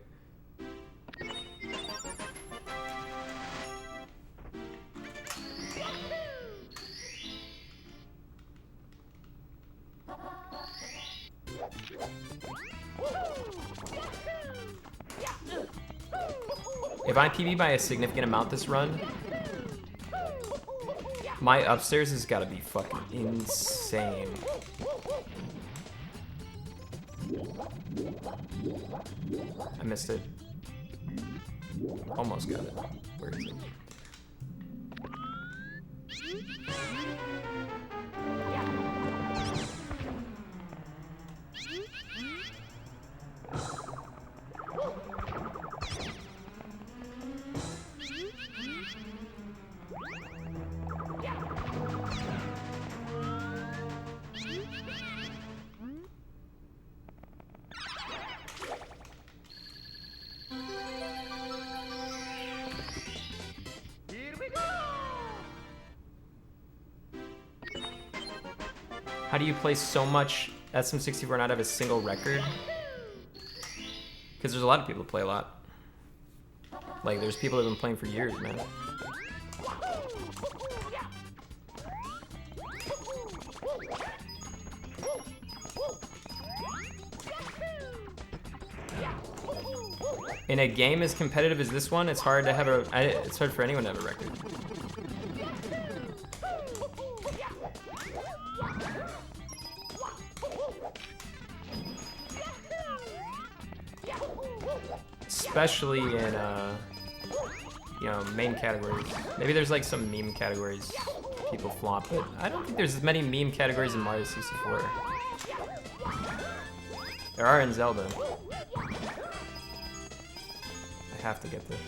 If I PB by a significant amount this run, my upstairs has got to be fucking insane. I missed it. Almost got it. Where is it? How do you play so much SM64 and not have a single record? Because there's a lot of people who play a lot. Like, there's people that have been playing for years, man. In a game as competitive as this one, it's hard to have it's hard for anyone to have a record. Especially in, you know, main categories. Maybe there's like some meme categories people flaunt, but I don't think there's as many meme categories in Mario 64. There are in Zelda. I have to get this.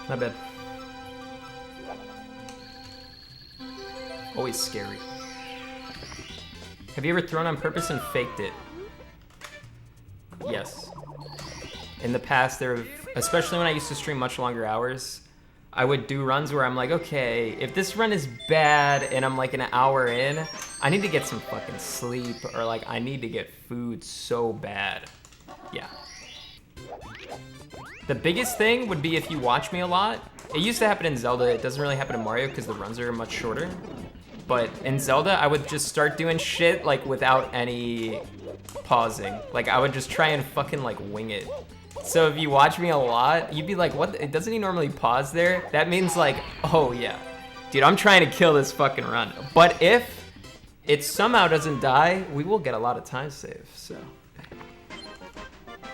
Not bad. Always scary. Have you ever thrown on purpose and faked it? Yes. In the past, especially when I used to stream much longer hours, I would do runs where I'm like, okay, if this run is bad and I'm like an hour in, I need to get some fucking sleep, or like I need to get food so bad. Yeah. The biggest thing would be if you watch me a lot. It used to happen in Zelda. It doesn't really happen in Mario because the runs are much shorter. But in Zelda, I would just start doing shit like without any pausing. Like I would just try and fucking like wing it. So if you watch me a lot, you'd be like, what? Doesn't he normally pause there? That means like, oh yeah. Dude, I'm trying to kill this fucking run. But if it somehow doesn't die, we will get a lot of time save, so.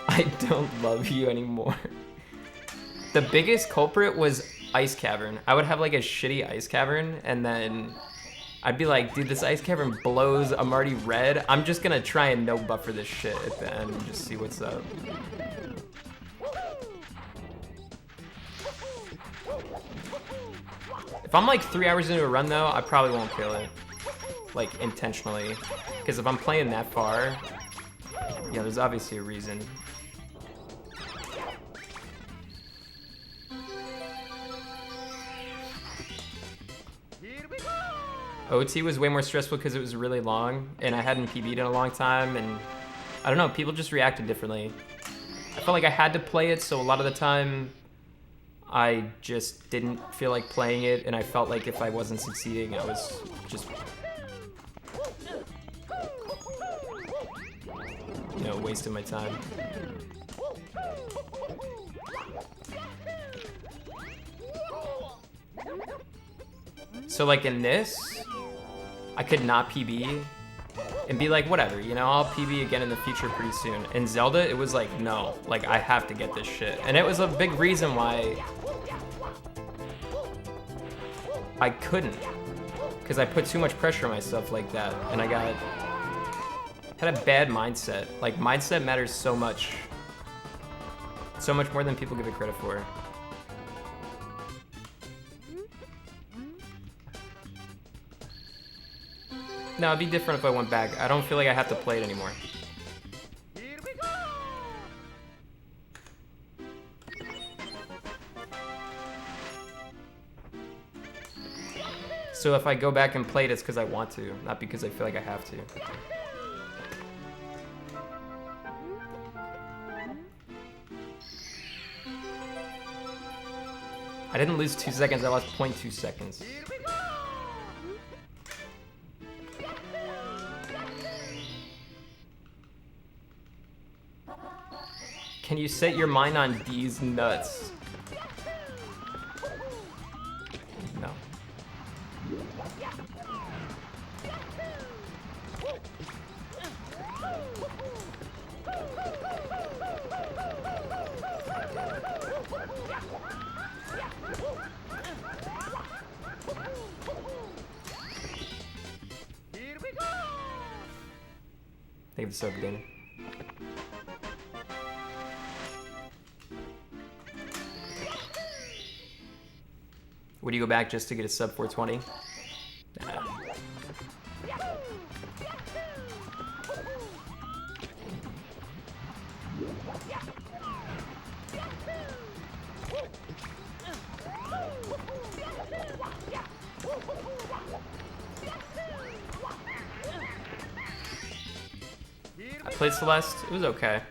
I don't love you anymore. The biggest culprit was Ice Cavern. I would have like a shitty Ice Cavern, and then I'd be like, dude, this Ice Cavern blows, I'm already red. I'm just gonna try and no buffer this shit at the end and just see what's up. If I'm like 3 hours into a run though, I probably won't kill it. Like intentionally. Because if I'm playing that far, yeah, there's obviously a reason. OT was way more stressful because it was really long, and I hadn't PB'd in a long time, and I don't know, people just reacted differently. I felt like I had to play it, so a lot of the time, I just didn't feel like playing it, and I felt like if I wasn't succeeding, I was just, you know, wasting my time. So like in this, I could not PB and be like, whatever, you know, I'll PB again in the future pretty soon. In Zelda, it was like, no, like I have to get this shit. And it was a big reason why I couldn't, because I put too much pressure on myself like that, and I had a bad mindset. Like mindset matters so much more than people give it credit for. No, it'd be different if I went back. I don't feel like I have to play it anymore. Here we go! So if I go back and play it, it's because I want to, not because I feel like I have to. I didn't lose 2 seconds, I lost 0.2 seconds. Here we go! Can you set your mind on these nuts? No. Here we go! Thank you for the sub, Danny. Would you go back just to get a sub 420? Nah. I played Celeste, it was okay.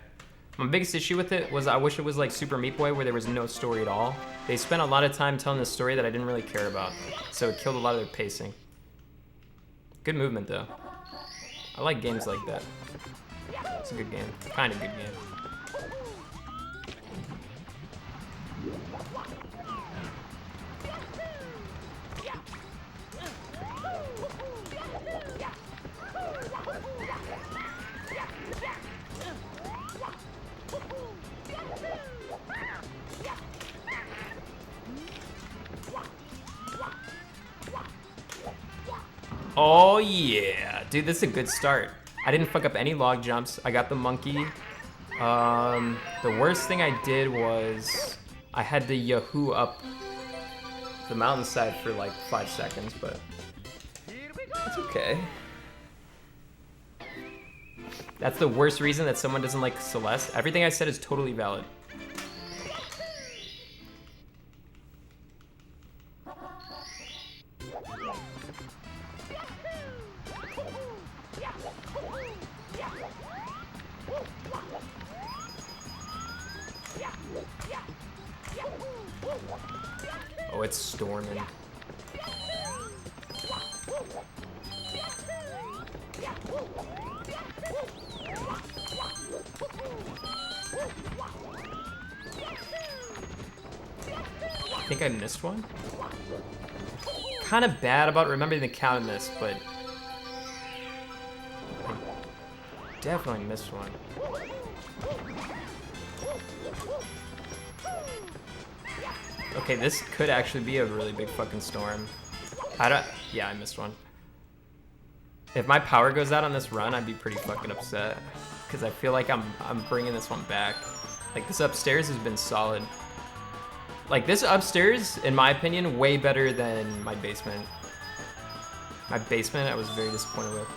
My biggest issue with it was I wish it was like Super Meat Boy where there was no story at all. They spent a lot of time telling the story that I didn't really care about, so it killed a lot of their pacing. Good movement though. I like games like that. It's a good game, kind of good game. Oh yeah, dude, this is a good start. I didn't fuck up any log jumps. I got the monkey. The worst thing I did was I had to Yahoo up the mountainside for like 5 seconds, but it's okay. That's the worst reason that someone doesn't like Celeste. Everything I said is totally valid. Oh, it's storming. I think I missed one. Kind of bad about remembering the count in this, but I definitely missed one. Okay, this could actually be a really big fucking storm. Yeah, I missed one. If my power goes out on this run, I'd be pretty fucking upset. Because I feel like I'm bringing this one back. Like, this upstairs has been solid. Like, this upstairs, in my opinion, way better than my basement. My basement, I was very disappointed with.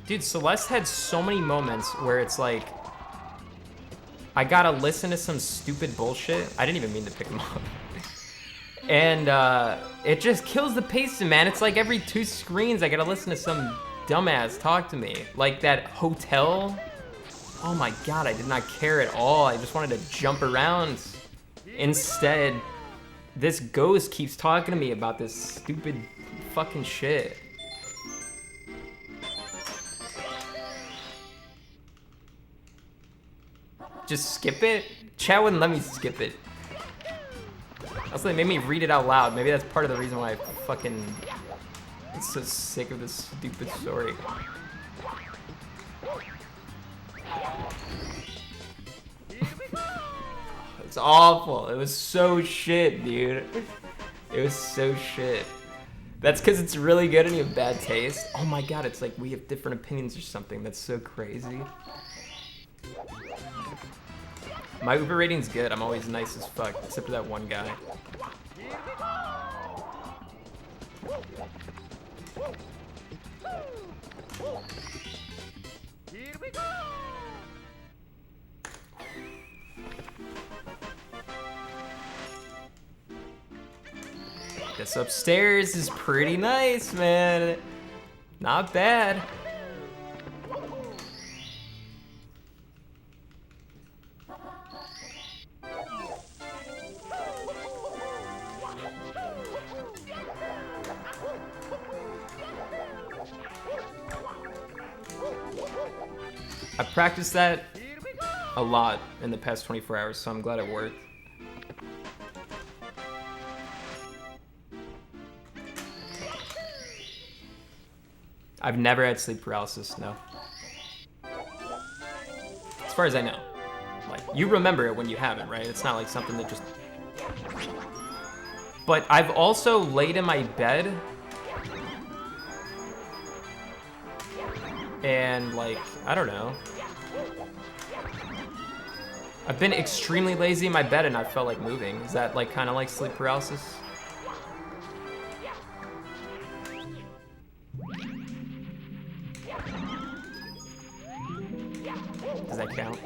Dude, Celeste had so many moments where it's like, I gotta listen to some stupid bullshit. I didn't even mean to pick him up. And it just kills the pacing, man. It's like every 2 screens, I gotta listen to some dumbass talk to me. Like that hotel. Oh my god, I did not care at all. I just wanted to jump around. Instead, this ghost keeps talking to me about this stupid fucking shit. Just skip it? Chat wouldn't let me skip it. Also, they made me read it out loud. Maybe that's part of the reason why I fucking... I'm so sick of this stupid story. It's awful. It was so shit, dude. It was so shit. That's because it's really good and you have bad taste. Oh my god, it's like we have different opinions or something. That's so crazy. My Uber rating's good. I'm always nice as fuck, except for that one guy. Here we go! This upstairs is pretty nice, man. Not bad. I've practiced that a lot in the past 24 hours, so I'm glad it worked. I've never had sleep paralysis, no. As far as I know. Like, you remember it when you have it, right? It's not like something that just... But I've also laid in my bed and, like, I don't know. I've been extremely lazy in my bed and I felt like moving. Is that, like, kind of like sleep paralysis? Does that count?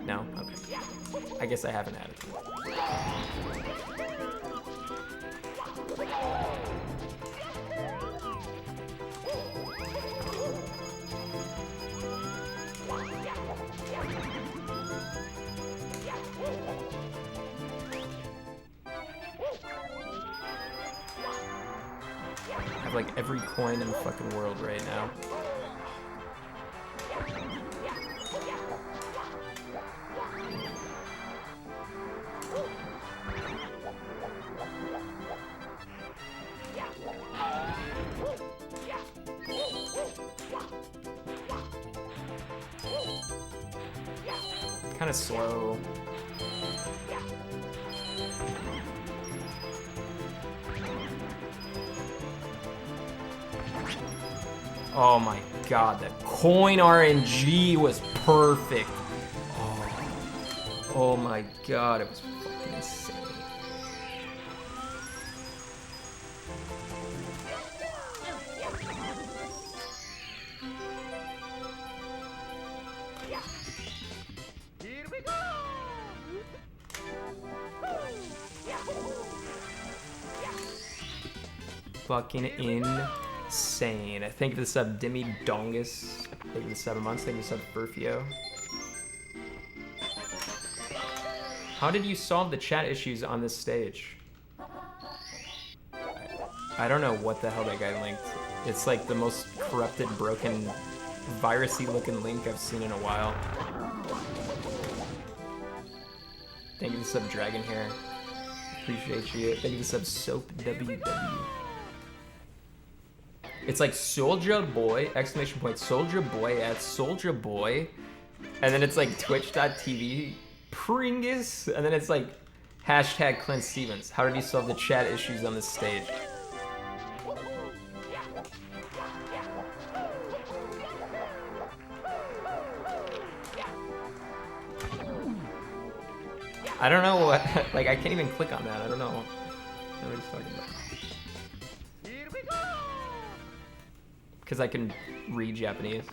No? Okay. I guess I haven't had it. I have like every coin in the fucking world right now. Kind of slow. Oh my god, that coin RNG was perfect. Oh, Oh my god, it was fucking insane. Here we go! Fucking insane. Thank you for the sub, Dimmy Dongus. Thank you for the 7 months. Thank you for the sub, Furfio. How did you solve the chat issues on this stage? I don't know what the hell that guy linked. It's like the most corrupted, broken, virusy looking link I've seen in a while. Thank you for the sub, Dragon Hair. Appreciate you. Thank you for the sub, Soap WW. It's like Soulja Boy, exclamation point, Soulja Boy at Soulja Boy. And then it's like twitch.tv, Pringus. And then it's like hashtag ClintStevens. How did you solve the chat issues on this stage? I don't know what, like I can't even click on that. I don't know what he's talking about. Here we go! Because I can read Japanese.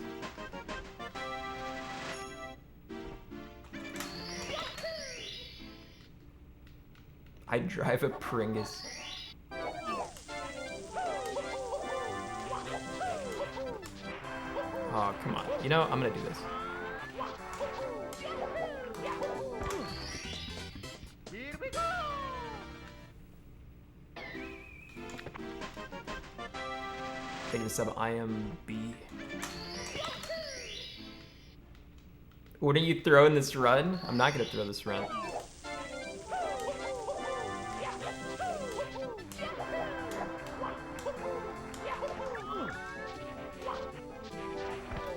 I drive a Pringus. Oh, come on. You know, I'm gonna do this. Here we go! Take this up, IMB. What are you throwing this run? I'm not gonna throw this run.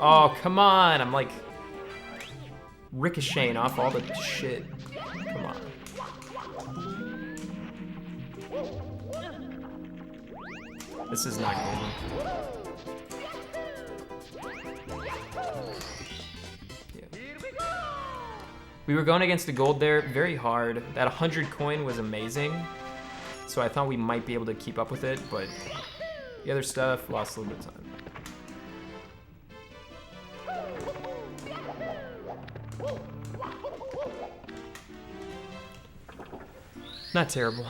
Oh, come on! I'm like ricocheting off all the shit. Come on. This is not golden. Here we go! We were going against the gold there very hard. That 100 coin was amazing. So I thought we might be able to keep up with it, but the other stuff lost a little bit of time. Not terrible.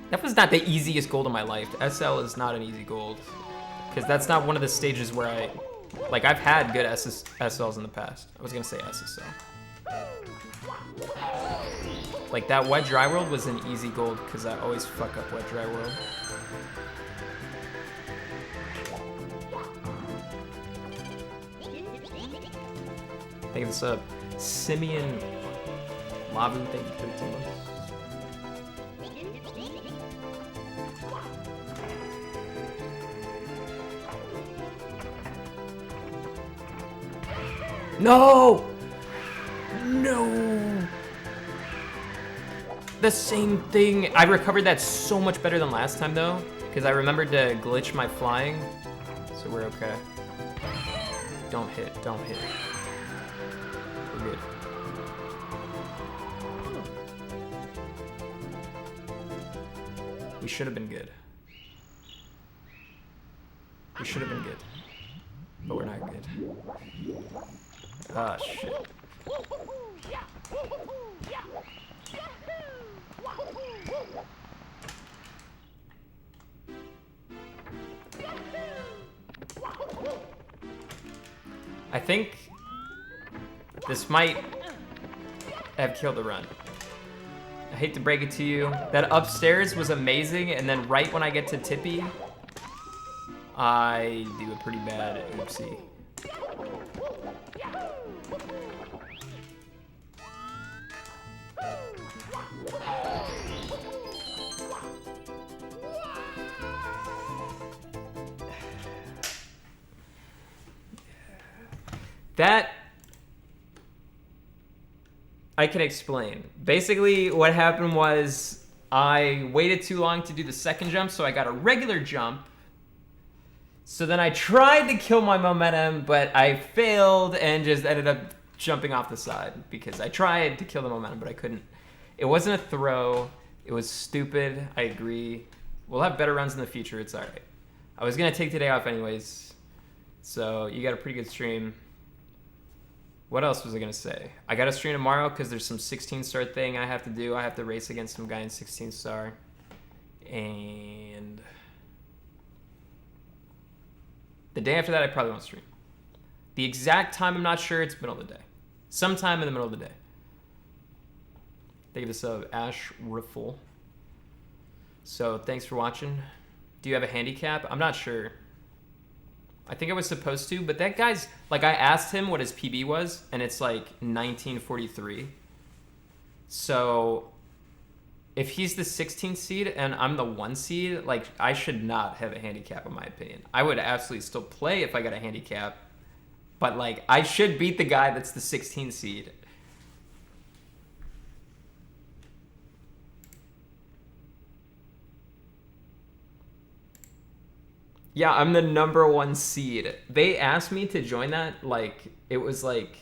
That was not the easiest gold of my life. SL is not an easy gold. Because that's not one of the stages where I... Like, I've had good SLs in the past. I was going to say SSL. Like, that Wet Dry World was an easy gold because I always fuck up Wet Dry World. Thank you for the sub. Simeon Lavu, thank you for 13 months. No! No! The same thing. I recovered that so much better than last time though, because I remembered to glitch my flying, so we're okay. Don't hit, don't hit. We're good. We should have been good. We should have been good. But we're not good. Ah, shit. I think this might have killed the run. I hate to break it to you. That upstairs was amazing, and then right when I get to Tippy, I do a pretty bad oopsie. That I can explain. Basically, what happened was I waited too long to do the second jump, so I got a regular jump. So then I tried to kill my momentum, but I failed and just ended up jumping off the side because I tried to kill the momentum, but I couldn't. It wasn't a throw. It was stupid. I agree. We'll have better runs in the future. It's all right. I was going to take today off anyways. So you got a pretty good stream. What else was I going to say? I got to stream tomorrow because there's some 16-star thing I have to do. I have to race against some guy in 16-star. And the day after that, I probably won't stream. The exact time, I'm not sure. It's middle of the day. Sometime in the middle of the day. Thank you for the sub, Ash Riffle. So thanks for watching. Do you have a handicap? I'm not sure. I think I was supposed to, but that guy's, like, I asked him what his PB was, and it's like 1943. So if he's the 16th seed and I'm the 1 seed, like, I should not have a handicap in my opinion. I would absolutely still play if I got a handicap, but, like, I should beat the guy that's the 16th seed. Yeah, I'm the number 1 seed. They asked me to join that, like, it was like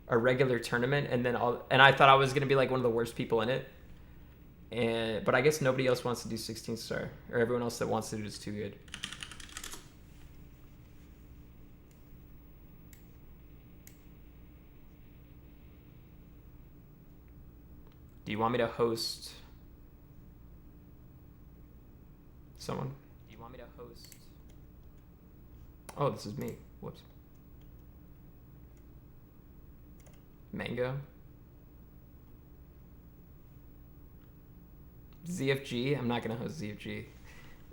a regular tournament, and then I thought I was gonna be like one of the worst people in it. But I guess nobody else wants to do 16 star, or everyone else that wants to do it is too good. Do you want me to host someone? Do you want me to host? Oh, this is me. Whoops. Mango. ZFG. I'm not gonna host ZFG. It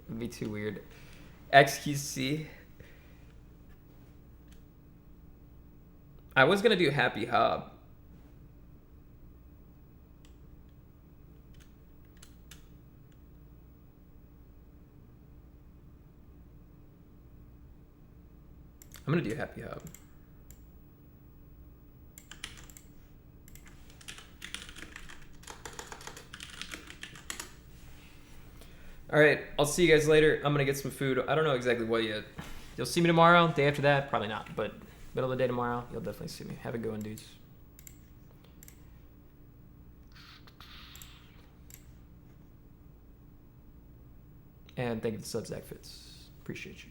would be too weird. XQC. I was gonna do Happy Hob. I'm gonna do Happy Hob. All right, I'll see you guys later. I'm gonna get some food. I don't know exactly what yet. You'll see me tomorrow. Day after that, probably not, but middle of the day tomorrow, you'll definitely see me. Have a good one, dudes. And thank you for the subs, Zach Fitz. Appreciate you.